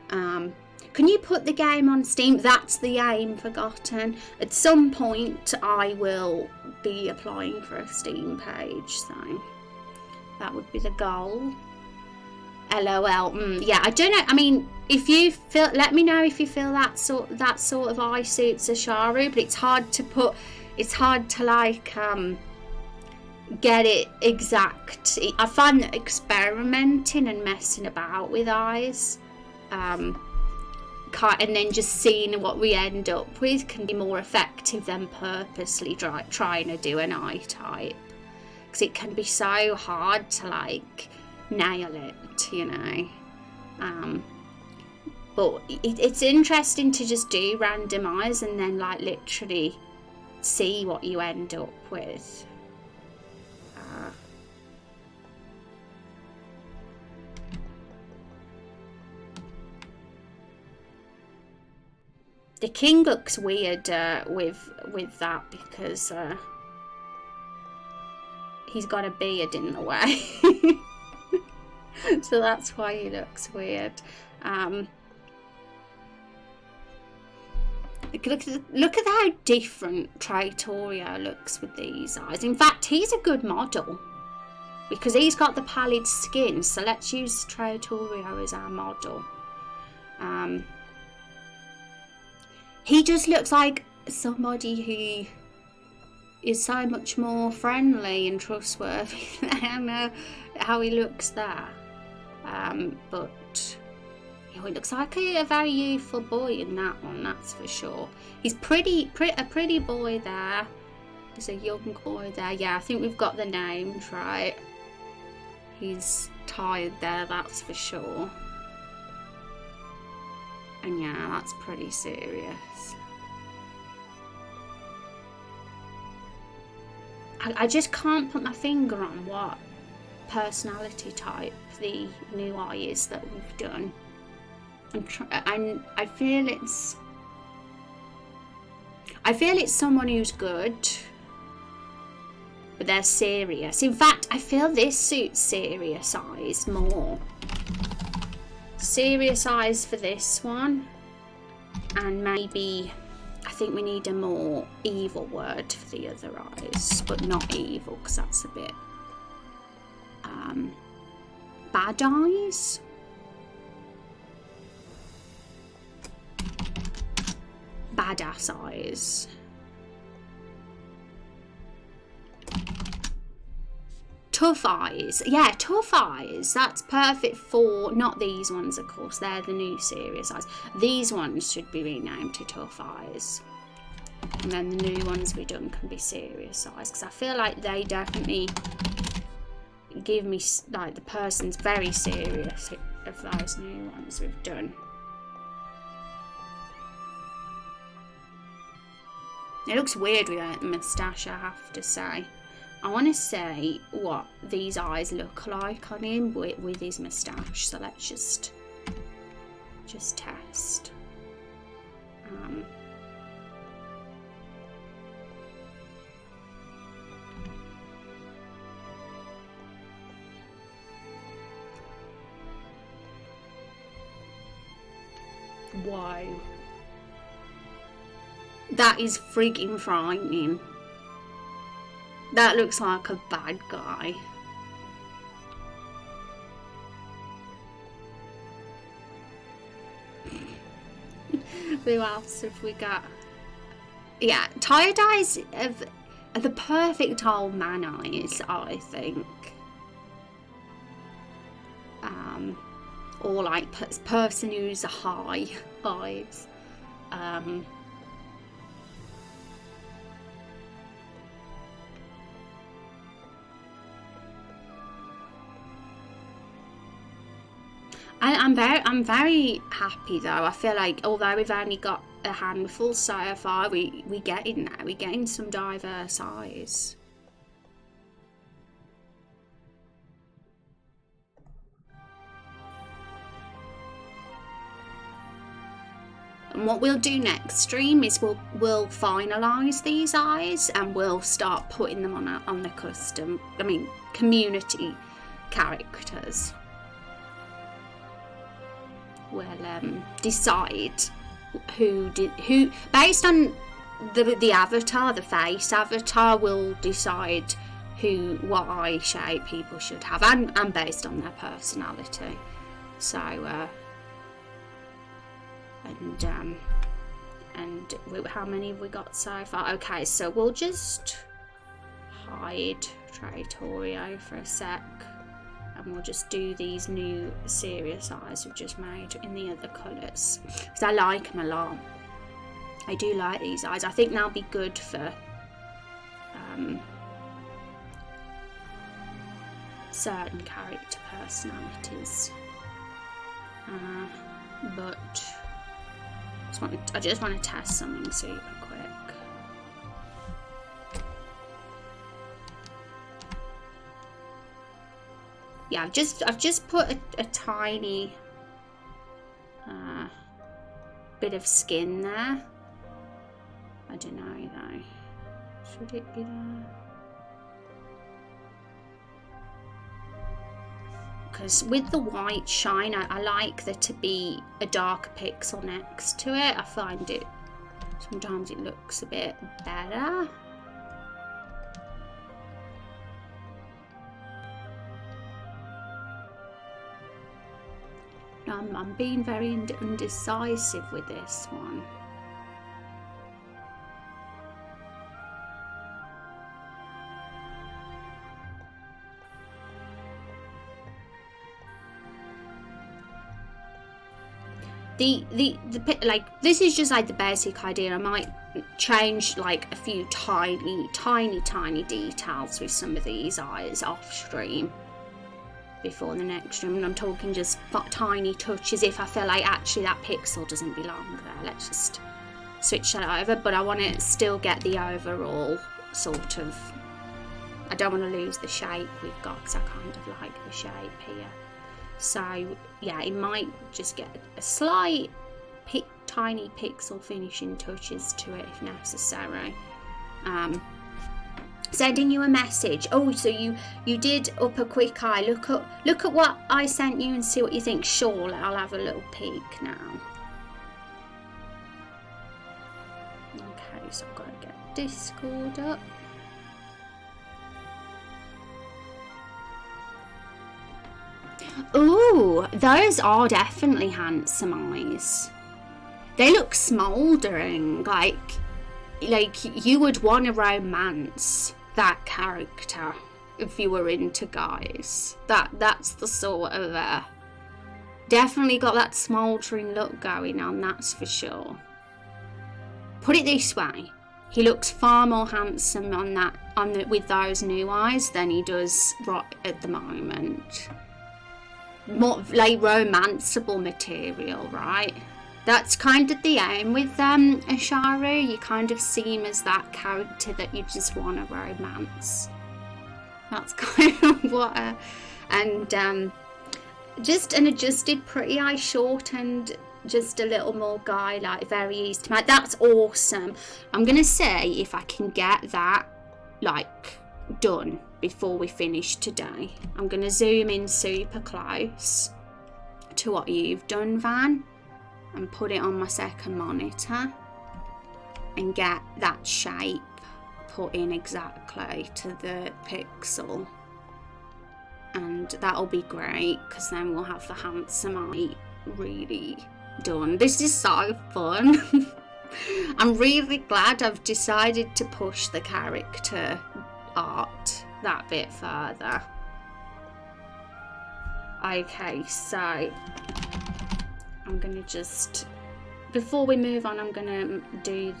Can you put the game on Steam? That's the aim, Forgotten. At some point, I will be applying for a Steam page, so that would be the goal. LOL. Yeah, I don't know. I mean, if you feel, let me know if you feel that sort of eye suits Asharu, but it's hard to put. It's hard to like get it exact. I find that experimenting and messing about with eyes, and then just seeing what we end up with can be more effective than purposely trying to do an eye type, because it can be so hard to like nail it, you know. But it's interesting to just do random eyes and then like literally see what you end up with. The king looks weird with that because he's got a beard in the way. So that's why he looks weird. Look at how different Trattoria looks with these eyes. In fact, he's a good model because he's got the pallid skin. So let's use Trattoria as our model. He just looks like somebody who is so much more friendly and trustworthy than how he looks there. But you know, he looks like a very youthful boy in that one, that's for sure. He's a pretty boy there. There's a young boy there. Yeah, I think we've got the names right. He's tired there, that's for sure. And yeah, that's pretty serious. I just can't put my finger on what personality type the new eye is that we've done. I feel it's someone who's good, but they're serious. In fact, I feel this suits serious eyes more. Serious eyes for this one, and maybe I think we need a more evil word for the other eyes, but not evil because that's a bit bad eyes. Badass eyes. Tough eyes. Yeah, tough eyes. That's perfect for, not these ones of course, they're the new serious eyes. These ones should be renamed to tough eyes. And then the new ones we've done can be serious eyes, because I feel like they definitely give me, like, the person's very serious of those new ones we've done. It looks weird without the moustache, I have to say. I want to say what these eyes look like on him with his moustache, so let's just test. Wow. That is frigging frightening. That looks like a bad guy. Who else have we got? Yeah, tired eyes are the perfect old man eyes, I think. Or like person who's a high eyes. I'm very happy though. I feel like although we've only got a handful so far, we get in there. We get in some diverse eyes. And what we'll do next stream is we'll finalise these eyes and we'll start putting them on the community characters. We'll decide who based on the avatar, the face avatar, will decide what eye shape people should have, and based on their personality. So and how many have we got so far? Okay, so we'll just hide Traitorio for a sec. And we'll just do these new serious eyes we've just made in the other colours, because I like them a lot. I do like these eyes. I think they'll be good for certain character personalities. But I just want to test something super quick. Yeah, I've just put a tiny bit of skin there. I don't know though. Should it be there? Because with the white shine, I like there to be a dark pixel next to it. I find it sometimes it looks a bit better. I'm being very indecisive with this one. Like, this is just like the basic idea. I might change like a few tiny details with some of these eyes off stream. before the next room, and I'm talking just tiny touches. If I feel like actually that pixel doesn't belong there, let's just switch that over. But I want to still get the overall sort of, I don't want to lose the shape we've got, because I kind of like the shape here. So yeah, it might just get a slight tiny pixel finishing touches to it if necessary. Sending you a message. Oh, so you did up a quick eye. Look at what I sent you and see what you think. Sure, I'll have a little peek now. Okay, so I've got to get Discord up. Ooh, those are definitely handsome eyes. They look smouldering, like you would want to romance that character if you were into guys. That's the sort of definitely got that smouldering look going on, that's for sure. Put it this way, he looks far more handsome with those new eyes than he does right at the moment. More like romanceable material, right? That's kind of the aim with Asharu. You kind of see him as that character that you just want to romance. That's kind of what just an adjusted pretty eye, short and just a little more guy, like very easy to make. That's awesome. I'm gonna see if I can get that like done before we finish today. I'm gonna zoom in super close to what you've done, Van, and put it on my second monitor and get that shape put in exactly to the pixel, and that'll be great because then we'll have the handsome eye really done. This is so fun. I'm really glad I've decided to push the character art that bit further. Okay, so I'm gonna just, before we move on, I'm gonna do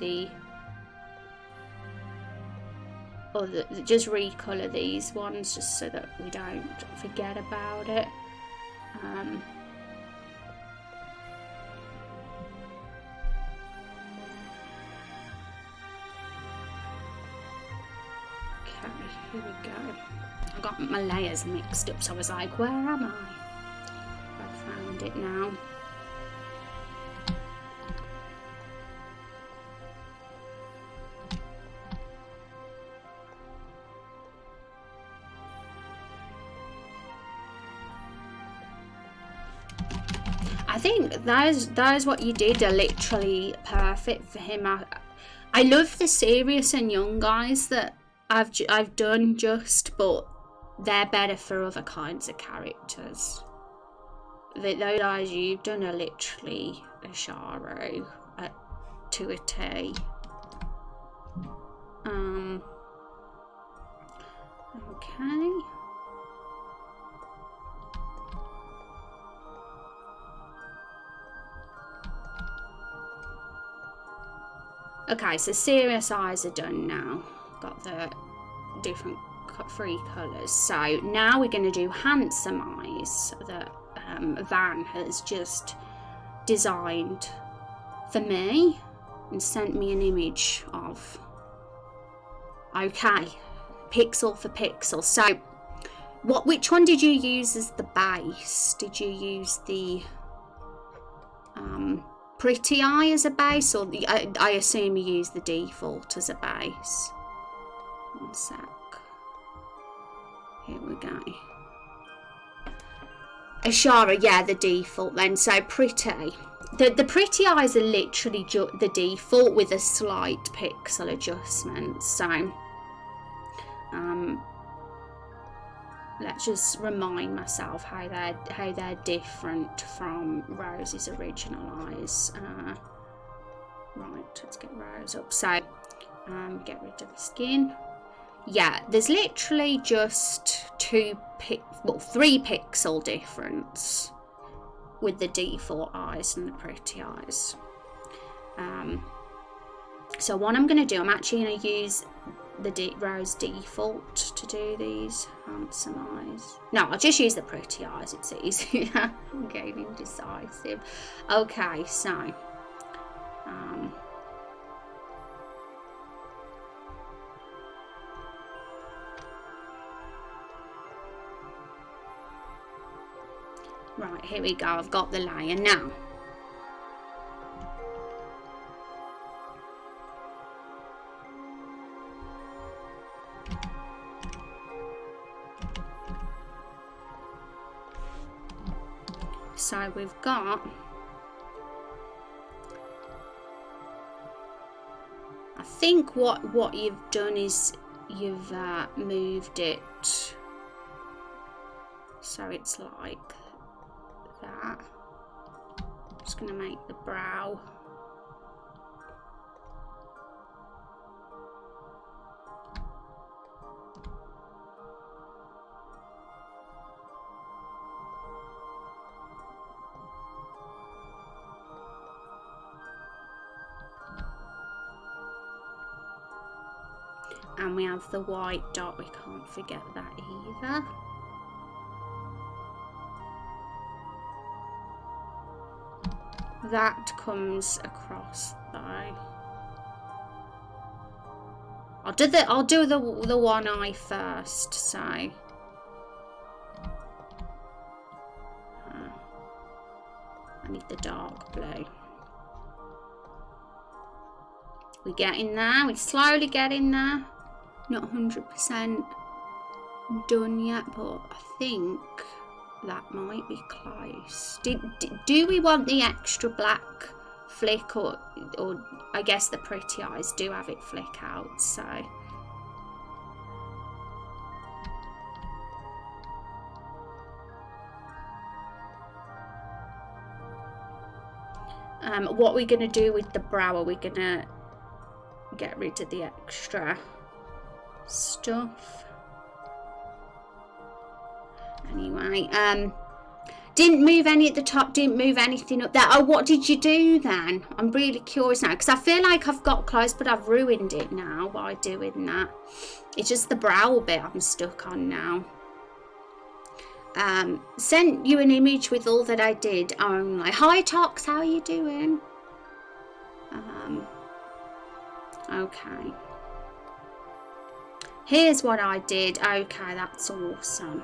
just recolor these ones just so that we don't forget about it. Okay, here we go. I got my layers mixed up, so I was like, where am I? I found it now. I think those what you did are literally perfect for him. I love the serious and young guys that I've done just, but they're better for other kinds of characters. Those guys you've done are literally Asharu to a T. Okay. Okay, so serious eyes are done now. Got the different three colours. So now we're going to do handsome eyes that Van has just designed for me and sent me an image of. Okay, pixel for pixel. So which one did you use as the base? Did you use the pretty eye as a base, or I assume you use the default as a base? One sec. Here we go. Ashara, yeah, the default then. So pretty. The pretty eyes are literally the default with a slight pixel adjustment. So let's just remind myself how they're different from Rose's original eyes. Right, let's get Rose up. So get rid of the skin. Yeah, there's literally just 3 pixel difference with the default eyes and the pretty eyes. So what I'm going to do, I'm actually going to use the rose default to do these handsome eyes. No, I'll just use the pretty eyes, it's easier. I'm getting indecisive. Okay, so right, here we go. I've got the layer now. So we've got, I think what you've done is you've moved it so it's like that. I'm just going to make the brow. And we have the white dot, we can't forget that either. That comes across though. I'll do the one eye first, so I need the dark blue. We get in there, we slowly get in there. Not 100% done yet, but I think that might be close. Do we want the extra black flick, or I guess the pretty eyes do have it flick out, so what we're going to do with the brow, are we going to get rid of the extra stuff? Anyway, didn't move any at the top, didn't move anything up there. Oh, what did you do then? I'm really curious now, because I feel like I've got close, but I've ruined it now by doing that. It's just the brow bit I'm stuck on now. Sent you an image with all that I did only. Hi Tox, how are you doing? Okay. Here's what I did. Okay, that's awesome.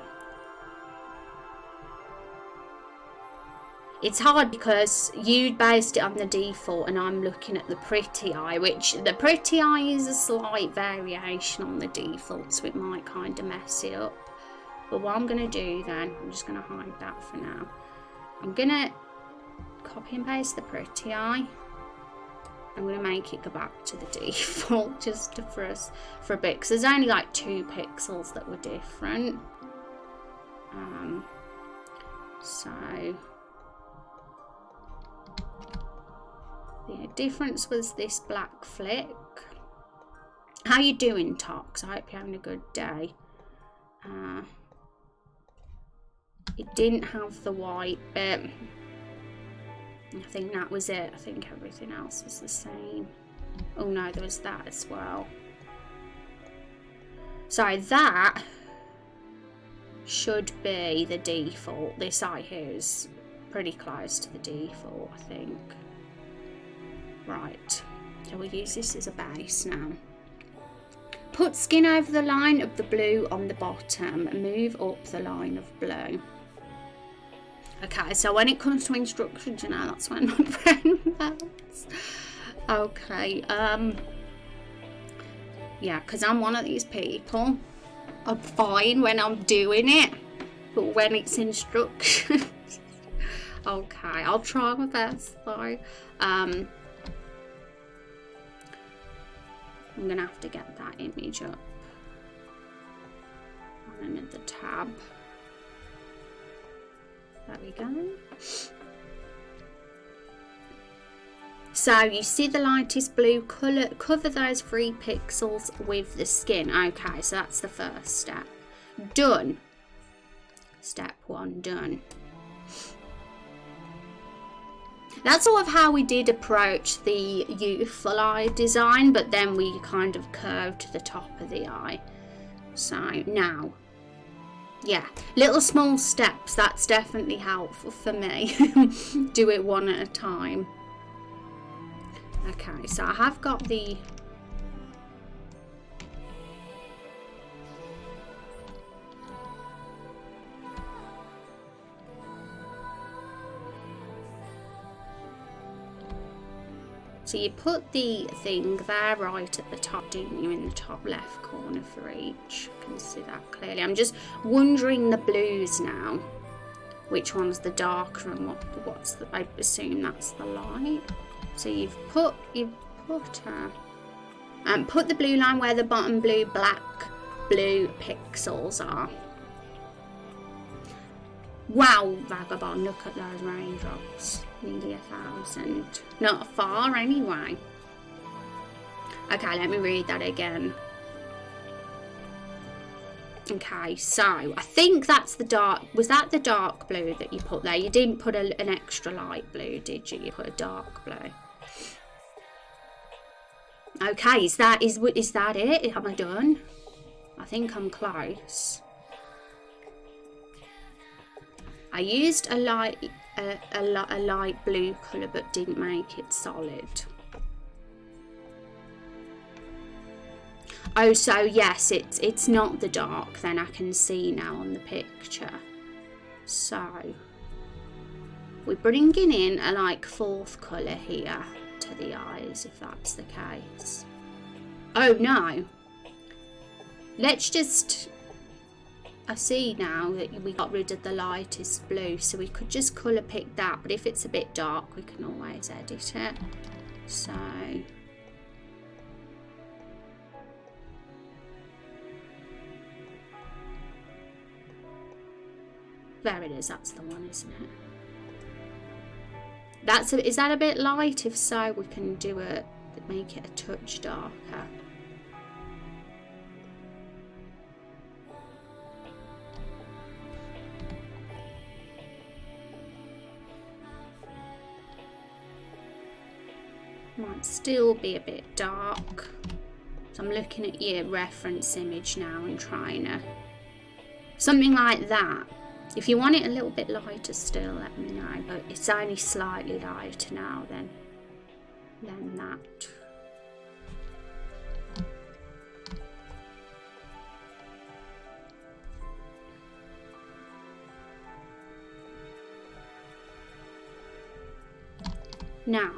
It's hard because you based it on the default and I'm looking at the pretty eye, which the pretty eye is a slight variation on the default, so it might kind of mess it up. But what I'm going to do then, I'm just going to hide that for now. I'm going to copy and paste the pretty eye. I'm going to make it go back to the default just for a bit, because there's only like 2 pixels that were different. So the difference was this black flick. How you doing, Tox? I hope you're having a good day. It didn't have the white bit. I think that was it. I think everything else was the same. Oh no, there was that as well. So that should be the default. This eye here is pretty close to the default, I think. Right, so we'll use this as a base now. Put skin over the line of the blue on the bottom. Move up the line of blue. Okay, so when it comes to instructions, you know, that's when my brain melts. Okay, yeah, because I'm one of these people. I'm fine when I'm doing it, but when it's instructions, okay, I'll try my best though. I'm gonna have to get that image up on another tab. There we go. So you see the lightest blue colour, cover those 3 pixels with the skin. Okay, so that's the first step. Done. Step 1 done. That's sort of how we did approach the youthful eye design, but then we kind of curved to the top of the eye. So now, yeah, little small steps, that's definitely helpful for me. Do it one at a time. Okay, so I have got the so you put the thing there right at the top, didn't you, in the top left corner for each. I can see that clearly. I'm just wondering the blues now. Which one's the darker and what's the, I assume that's the light. So you've put the blue line where the bottom blue pixels are. Wow, Vagabond, look at those raindrops. Nearly 1,000. Not far anyway. Okay, let me read that again. Okay, so I think that's the dark. Was that the dark blue that you put there? You didn't put an extra light blue, did you? You put a dark blue. Okay, is that it? Am I done? I think I'm close. I used a light blue colour but didn't make it solid. Oh, so yes, it's not the dark, then I can see now on the picture. So we're bringing in a like fourth colour here to the eyes, if that's the case. Oh no, let's just, I see now that we got rid of the lightest blue, so we could just colour pick that, but if it's a bit dark we can always edit it. So there it is, that's the one, isn't it? Is that a bit light? If so, we can do it, make it a touch darker. Might still be a bit dark. So I'm looking at your reference image now and trying to, something like that. If you want it a little bit lighter still, let me know, but it's only slightly lighter now than that. Now,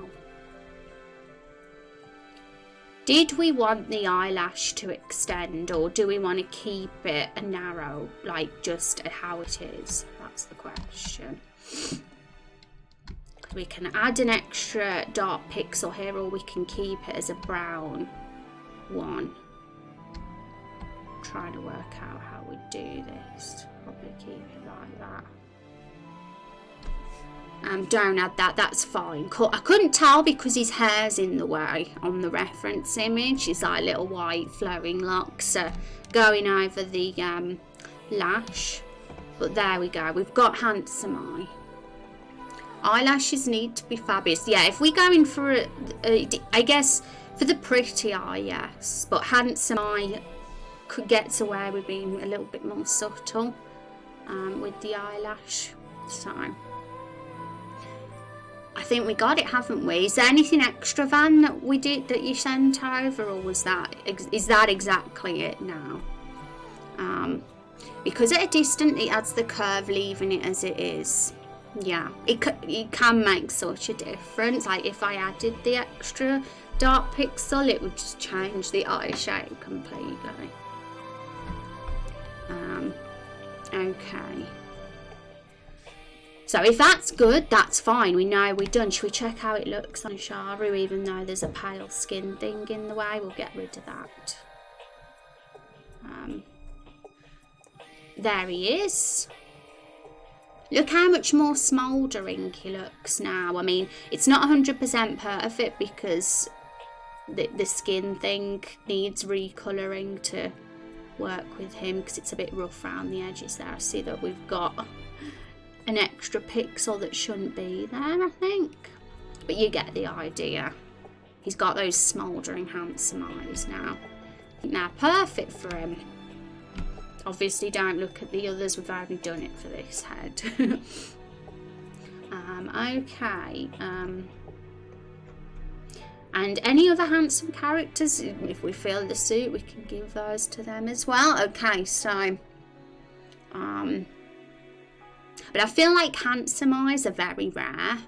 did we want the eyelash to extend, or do we want to keep it a narrow, like just how it is? That's the question. We can add an extra dark pixel here, or we can keep it as a brown one. I'm trying to work out how we do this. Probably keep it like that. Don't add that, that's fine. I couldn't tell because his hair's in the way on the reference image. It's like little white flowing locks going over the lash. But there we go, we've got handsome eye. Eyelashes need to be fabulous. Yeah, if we're going for I guess for the pretty eye, yes. But handsome eye could get away with being a little bit more subtle with the eyelash. So I think we got it, haven't we? Is there anything extra, Van, that we did, that you sent over, or is that exactly it now? Because at a distance it adds the curve, leaving it as it is. Yeah, it can make such a difference. Like if I added the extra dark pixel, it would just change the eye shape completely. Okay. So if that's good, that's fine. We know we're done. Should we check how it looks on Sharu, even though there's a pale skin thing in the way? We'll get rid of that. There he is. Look how much more smouldering he looks now. I mean, it's not 100% perfect because the skin thing needs recolouring to work with him, because it's a bit rough around the edges there. I see that we've got an extra pixel that shouldn't be there, I think. But you get the idea. He's got those smouldering, handsome eyes now. Now, perfect for him. Obviously, don't look at the others. We've only done it for this head. Okay. And any other handsome characters, if we fill the suit, we can give those to them as well. Okay, so... but I feel like handsome eyes are very rare.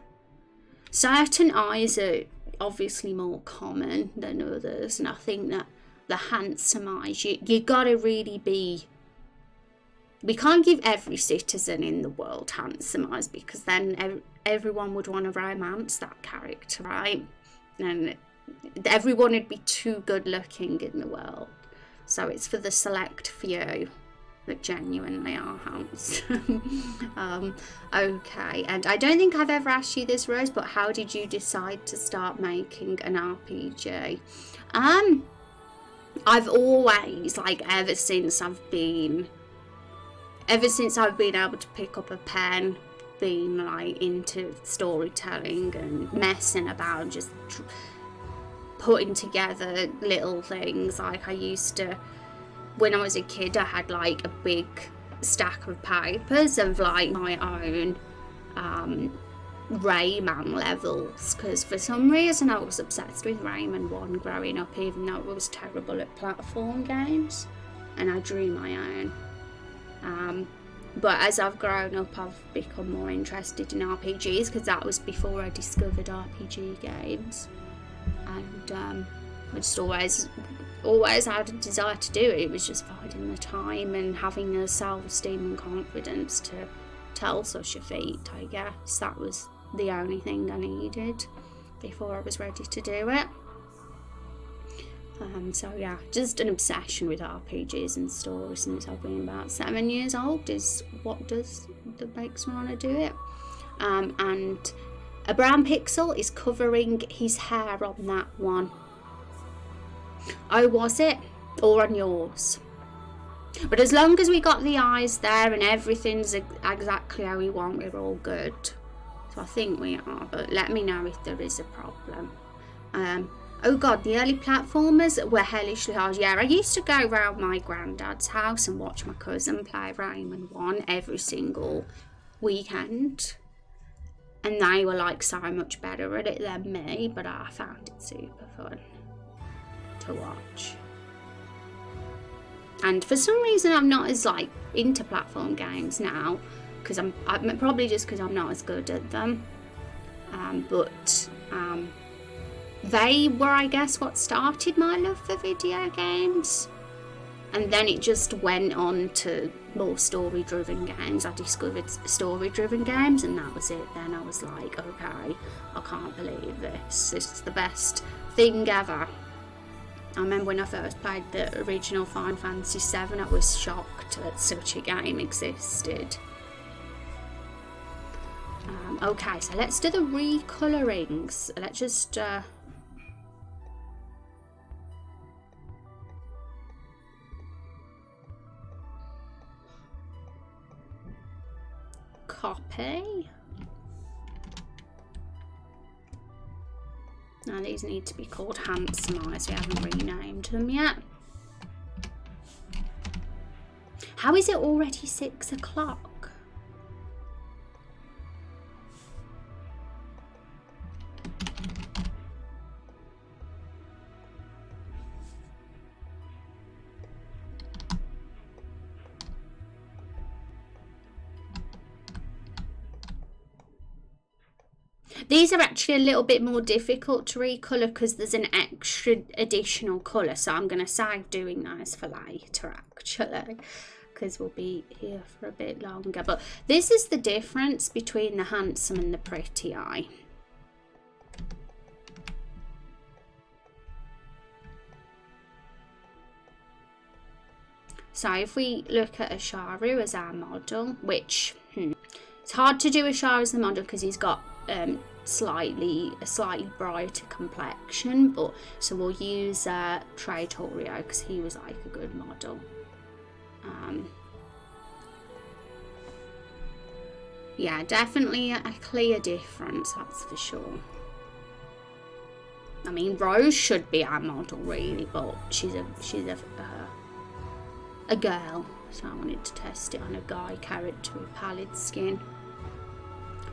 Certain eyes are obviously more common than others, and I think that the handsome eyes, you gotta really be... We can't give every citizen in the world handsome eyes, because then everyone would want to romance that character, right? And everyone would be too good looking in the world. So it's for the select few that genuinely are handsome. Okay, and I don't think I've ever asked you this, Rose, but how did you decide to start making an RPG? I've always, like, ever since I've been able to pick up a pen, been like into storytelling and messing about, just putting together little things. Like, I used to, when I was a kid, I had like a big stack of papers of like my own Rayman levels, because for some reason I was obsessed with Rayman 1 growing up, even though I was terrible at platform games, and I drew my own. But as I've grown up, I've become more interested in RPGs, because that was before I discovered RPG games. And I just always had a desire to do it. It was just finding the time and having the self-esteem and confidence to tell such a feat, I guess. That was the only thing I needed before I was ready to do it. So yeah, just an obsession with RPGs and stories since I've been about 7 years old is what makes me want to do it. And a brown pixel is covering his hair on that one. Oh, was it? Or on yours? But as long as we got the eyes there and everything's exactly how we want, we're all good. So I think we are, but let me know if there is a problem. Oh god, the early platformers were hellishly hard. Yeah, I used to go around my granddad's house and watch my cousin play Rayman 1 every single weekend. And they were like so much better at it than me, but I found it super fun to watch. And for some reason I'm not as like into platform games now, because I'm probably just because I'm not as good at them. They were, I guess, what started my love for video games. And then it just went on to more story-driven games. I discovered story-driven games, and that was it. Then I was like, okay, I can't believe this. This is the best thing ever. I remember when I first played the original Final Fantasy VII, I was shocked that such a game existed. Okay, so let's do the recolorings. Let's just... copy. Now these need to be called handsome eyes. We haven't renamed them yet. How is it already 6 o'clock? These are actually a little bit more difficult to recolour because there's an extra additional colour, so I'm going to save doing those for later actually, because we'll be here for a bit longer. But this is the difference between the handsome and the pretty eye. So if we look at Asharu as our model, which it's hard to do Asharu as the model because he's got a slightly brighter complexion, but so we'll use Traitorio because he was like a good model. Yeah, definitely a clear difference, that's for sure. I mean, Rose should be our model really, but she's a girl, so I wanted to test it on a guy character with pallid skin.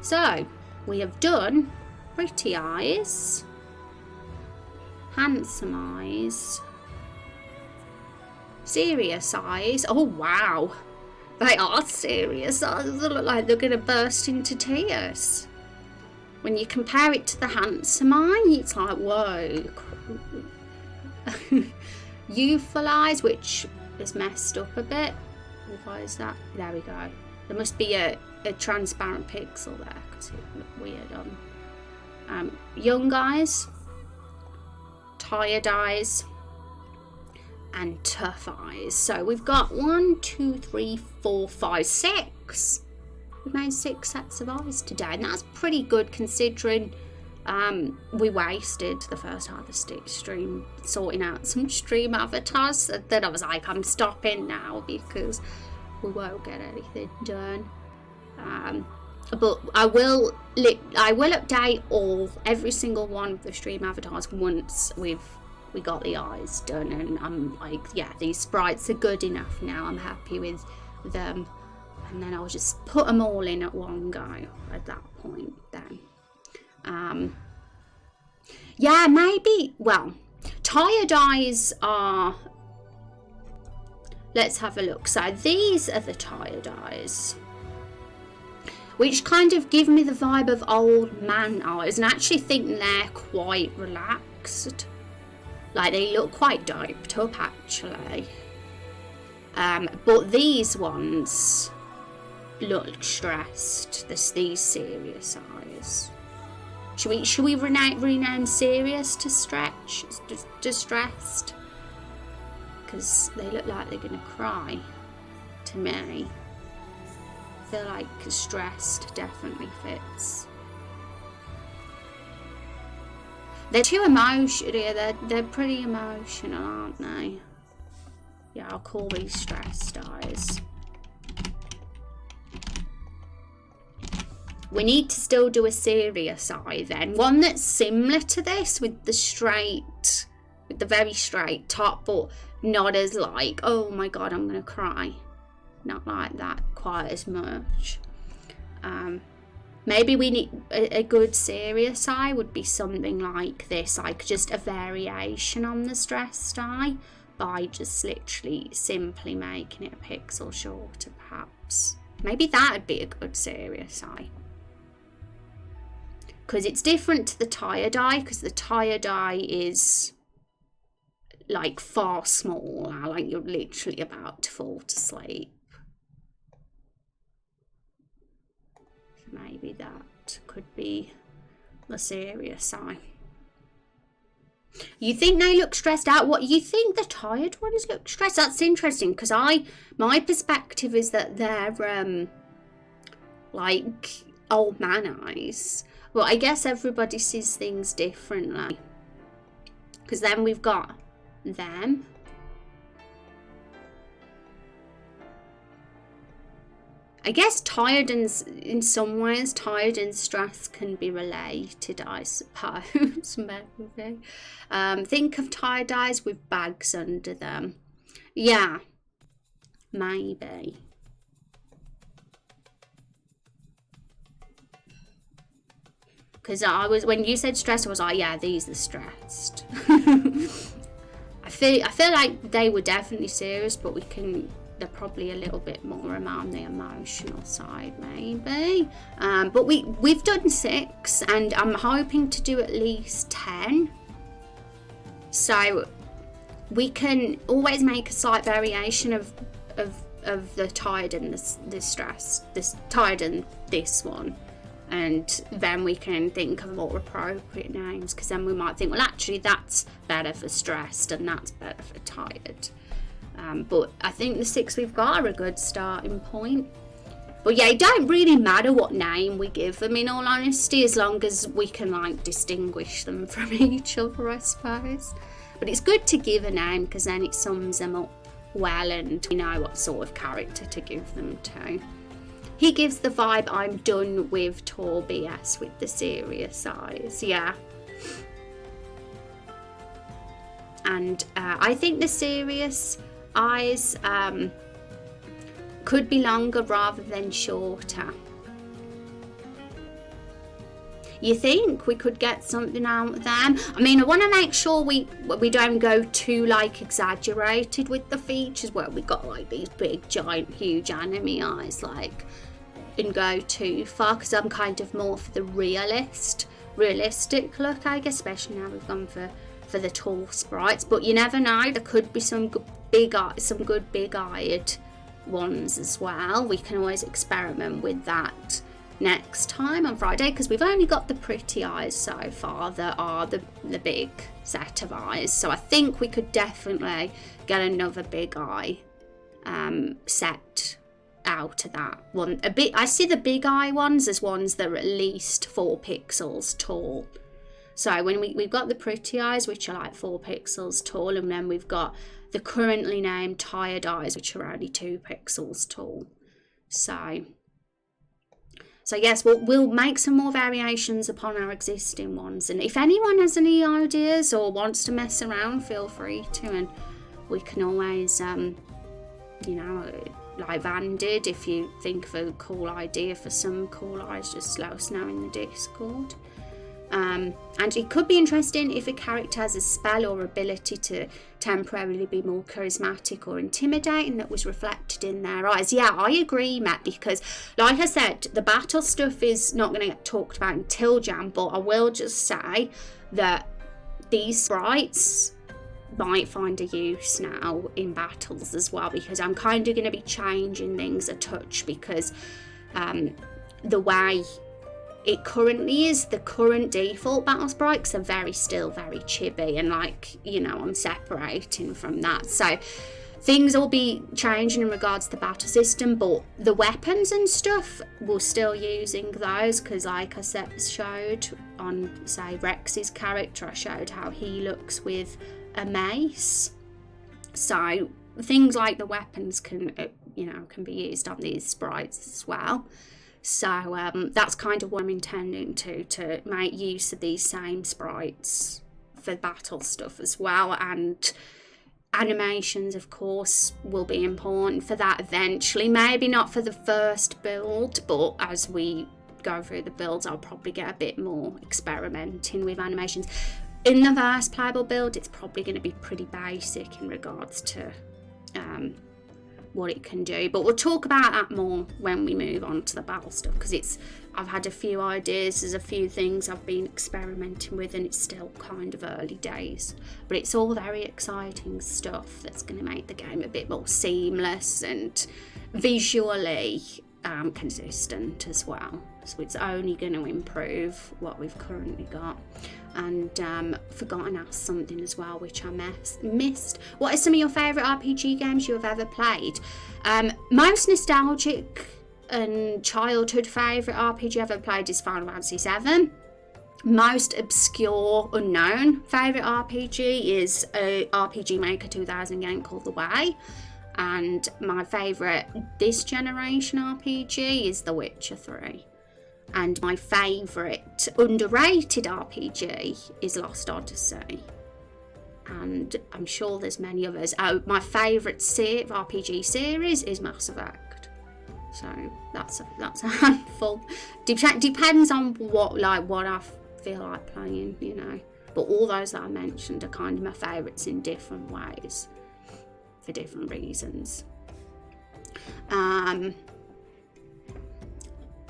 So we have done pretty eyes, handsome eyes, serious eyes. Oh wow, they are serious eyes. They look like they're going to burst into tears. When you compare it to the handsome eye, it's like, whoa. Youthful eyes, which is messed up a bit. Why is that? There we go. There must be a transparent pixel there because it looked weird on. Young eyes, tired eyes, and tough eyes. So we've got 1, 2, 3, 4, 5, 6. We've made 6 sets of eyes today, and that's pretty good considering we wasted the first half of the stream sorting out some stream avatars. Then I was like, I'm stopping now because we won't get anything done. But I will update every single one of the stream avatars once we got the eyes done, and I'm like, yeah, these sprites are good enough now. I'm happy with them. And then I'll just put them all in at one go at that point then. Yeah, maybe, well, tired eyes are, let's have a look. So these are the tired eyes, which kind of give me the vibe of old man eyes, and I actually think they're quite relaxed. Like, they look quite doped up actually. But these ones look stressed. These serious eyes. Should we rename serious to distressed? Because they look like they're gonna cry to me. I feel like stressed definitely fits. They're too emotional. Yeah, they're pretty emotional, aren't they? Yeah, I'll call these stressed eyes. We need to still do a serious eye then. One that's similar to this with the very straight top, but not as like, oh my god, I'm gonna cry. Not like that quite as much. Maybe we need a good serious eye would be something like this, like just a variation on the stressed eye by just literally simply making it a pixel shorter perhaps. Maybe that would be a good serious eye. Because it's different to the tired eye, because the tired eye is like far smaller, like you're literally about to fall to sleep. So maybe that could be the serious eye. You think they look stressed out? What, you think the tired ones look stressed? That's interesting, because my perspective is that they're like old man eyes. Well, I guess everybody sees things differently. Because then we've got them. I guess tired and, in some ways, tired and stress can be related, I suppose. Maybe. Think of tired eyes with bags under them. Yeah, maybe. Because when you said stressed, I was like, yeah, these are stressed. I feel like they were definitely serious, but they're probably a little bit more on the emotional side, maybe. But we've done 6, and I'm hoping to do at least 10. So we can always make a slight variation of the tired and the stress, this tired and this one. And then we can think of more appropriate names, because then we might think, well, actually, that's better for stressed and that's better for tired. But I think the 6 we've got are a good starting point. But yeah, it don't really matter what name we give them, in all honesty, as long as we can like distinguish them from each other, I suppose. But it's good to give a name, because then it sums them up well and we know what sort of character to give them to. He gives the vibe I'm done with Tor BS with the serious eyes, yeah. And I think the serious eyes could be longer rather than shorter. You think we could get something out of them? I mean, I want to make sure we don't go too like exaggerated with the features where we got like these big giant huge anime eyes, like, and go too far, because I'm kind of more for the realistic look, I guess, especially now we've gone for the tall sprites. But you never know, there could be some good big-eyed ones as well. We can always experiment with that next time on Friday, because we've only got the pretty eyes so far that are the big set of eyes. So I think we could definitely get another big eye set out of that one. I see the big eye ones as ones that are at least 4 pixels tall. So when we've got the pretty eyes, which are like 4 pixels tall, and then we've got the currently named tired eyes, which are only 2 pixels tall. So yes, we'll make some more variations upon our existing ones. And if anyone has any ideas or wants to mess around, feel free to. And we can always, like Van did, if you think of a cool idea for some cool eyes, just let us know in the Discord. And it could be interesting if a character has a spell or ability to temporarily be more charismatic or intimidating that was reflected in their eyes. Yeah, I agree, Matt, because like I said, the battle stuff is not going to get talked about until Jan, but I will just say that these sprites might find a use now in battles as well, because I'm kind of going to be changing things a touch, because the way it currently is, the current default battle sprites are still very chibi, and like, I'm separating from that. So things will be changing in regards to the battle system, but the weapons and stuff, we're still using those, because like I showed on, say, Rex's character, I showed how he looks with a mace. So things like the weapons can be used on these sprites as well. So that's kind of what I'm intending to make use of these same sprites for battle stuff as well. And animations, of course, will be important for that eventually. Maybe not for the first build, but as we go through the builds, I'll probably get a bit more experimenting with animations. In the first playable build, it's probably going to be pretty basic in regards to what it can do, but we'll talk about that more when we move on to the battle stuff, because I've had a few ideas, there's a few things I've been experimenting with, and it's still kind of early days, but it's all very exciting stuff that's going to make the game a bit more seamless and visually consistent as well. So it's only going to improve what we've currently got. And forgotten to ask something as well, which I missed. What are some of your favourite RPG games you have ever played? Most nostalgic and childhood favourite RPG I've ever played is Final Fantasy VII. Most obscure, unknown favourite RPG is a RPG Maker 2000 game called The Way. And my favourite this generation RPG is The Witcher 3. And my favourite underrated RPG is Lost Odyssey. And I'm sure there's many others. My favourite RPG series is Mass Effect. So that's a handful. Depends on what I feel like playing, But all those that I mentioned are kind of my favourites in different ways, for different reasons.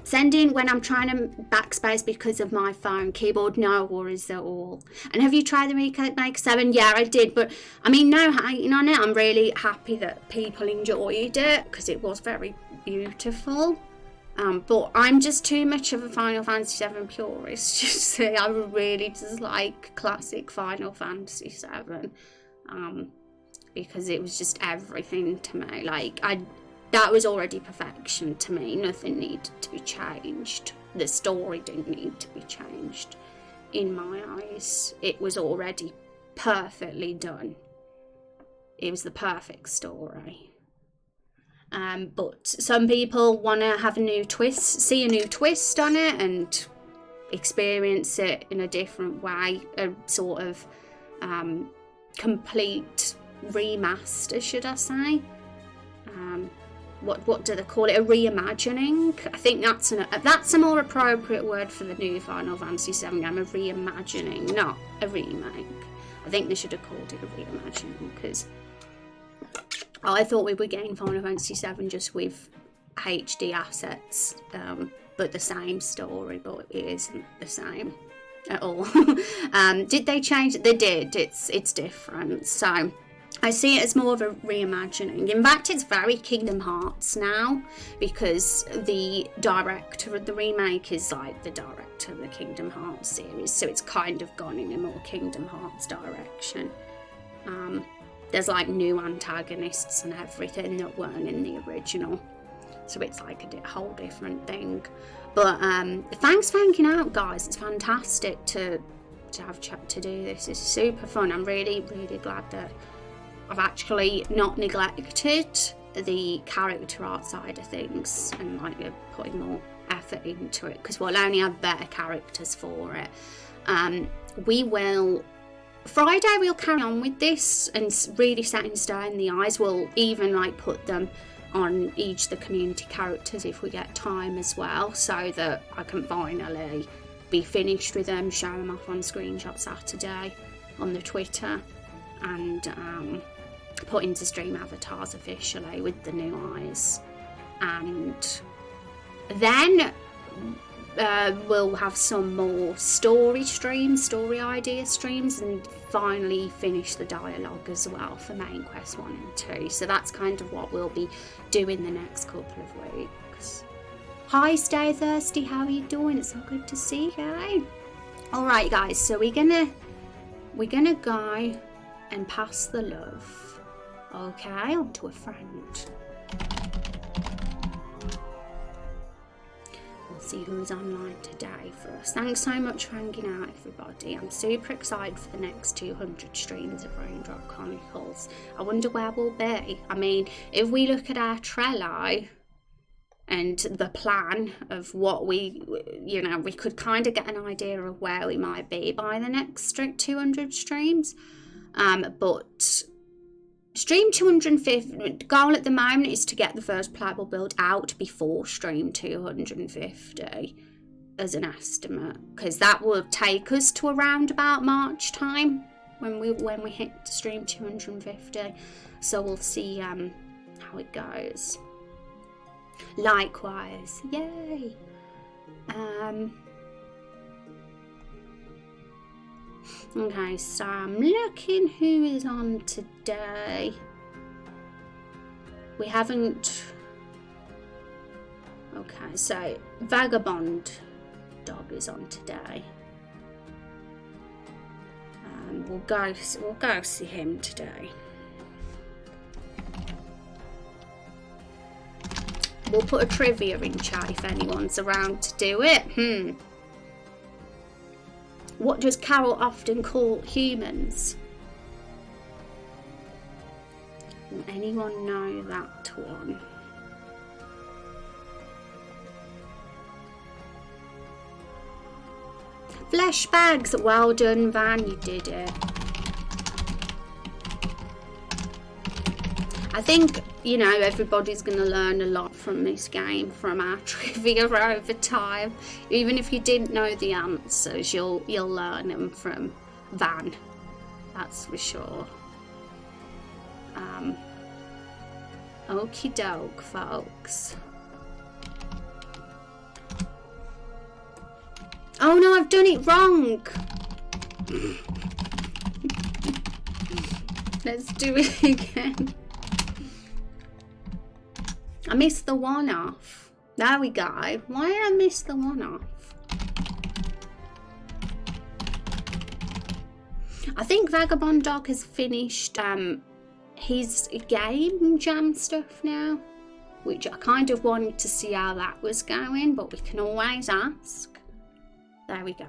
Sending when I'm trying to backspace because of my phone keyboard, no worries at all. And have you tried the Remake 7? Yeah, I did, but I mean, no hating on it. I'm really happy that people enjoyed it because it was very beautiful. But I'm just too much of a Final Fantasy VII purist. Just say I really just like classic Final Fantasy VII, because it was just everything to me. That was already perfection to me. Nothing needed to be changed. The story didn't need to be changed. In my eyes, it was already perfectly done. It was the perfect story. But some people want to have a new twist, see a new twist on it and experience it in a different way, a sort of complete remaster, should I say. What do they call it? A reimagining? I think that's a more appropriate word for the new Final Fantasy VII game. A reimagining, not a remake. I think they should have called it a reimagining, because I thought we were getting Final Fantasy VII just with HD assets, but the same story, but it isn't the same at all. Did they change it? They did. It's different. So I see it as more of a reimagining. In fact, it's very Kingdom Hearts now, because the director of the remake is like the director of the Kingdom Hearts series, so it's kind of gone in a more Kingdom Hearts direction. There's like new antagonists and everything that weren't in the original, so it's like a whole different thing. But thanks for hanging out, guys. It's fantastic to have chat to do this. It's super fun. I'm really glad that I've actually not neglected the character art side of things, and like putting more effort into it, because we'll only have better characters for it. Friday we'll carry on with this and really set in stone the eyes. We'll even like put them on each of the community characters if we get time as well, so that I can finally be finished with them, show them off on Screenshot Saturday on the Twitter, and put into stream avatars officially with the new eyes. And then we'll have some more story idea streams, and finally finish the dialogue as well for main quest 1 and 2. So that's kind of what we'll be doing the next couple of weeks. Hi Stay Thirsty, how are you doing? It's so good to see you. Alright guys, so we're gonna go and pass the love, okay, on to a friend. See who's online today for us. Thanks so much for hanging out, everybody. I'm super excited for the next 200 streams of Raindrop Chronicles. I wonder where we'll be. I mean, if we look at our Trello and the plan of what we could kind of get an idea of where we might be by the next 200 streams. But stream 250 goal at the moment is to get the first playable build out before stream 250 as an estimate, because that will take us to around about March time when we hit stream 250. So we'll see how it goes. Likewise, yay. Okay, so I'm looking who is on today. We haven't... Okay, so Vagabond Dog is on today. We'll go see him today. We'll put a trivia in chat if anyone's around to do it. What does Carol often call humans? Will anyone know that one? Flesh bags. Well done, Van. You did it. I think, you know, everybody's going to learn a lot from this game, from our trivia over time. Even if you didn't know the answers, you'll learn them from Van. That's for sure. Okie doke, folks. Oh no, I've done it wrong. Let's do it again. I missed the one off. There we go. Why did I miss the one off? I think Vagabond Dog has finished his game jam stuff now, which I kind of wanted to see how that was going, but we can always ask. There we go.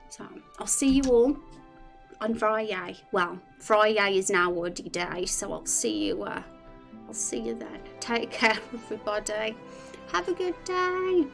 So I'll see you all on Friday. Well, Friday is now Woody Day, so I'll see you then. Take care, everybody. Have a good day.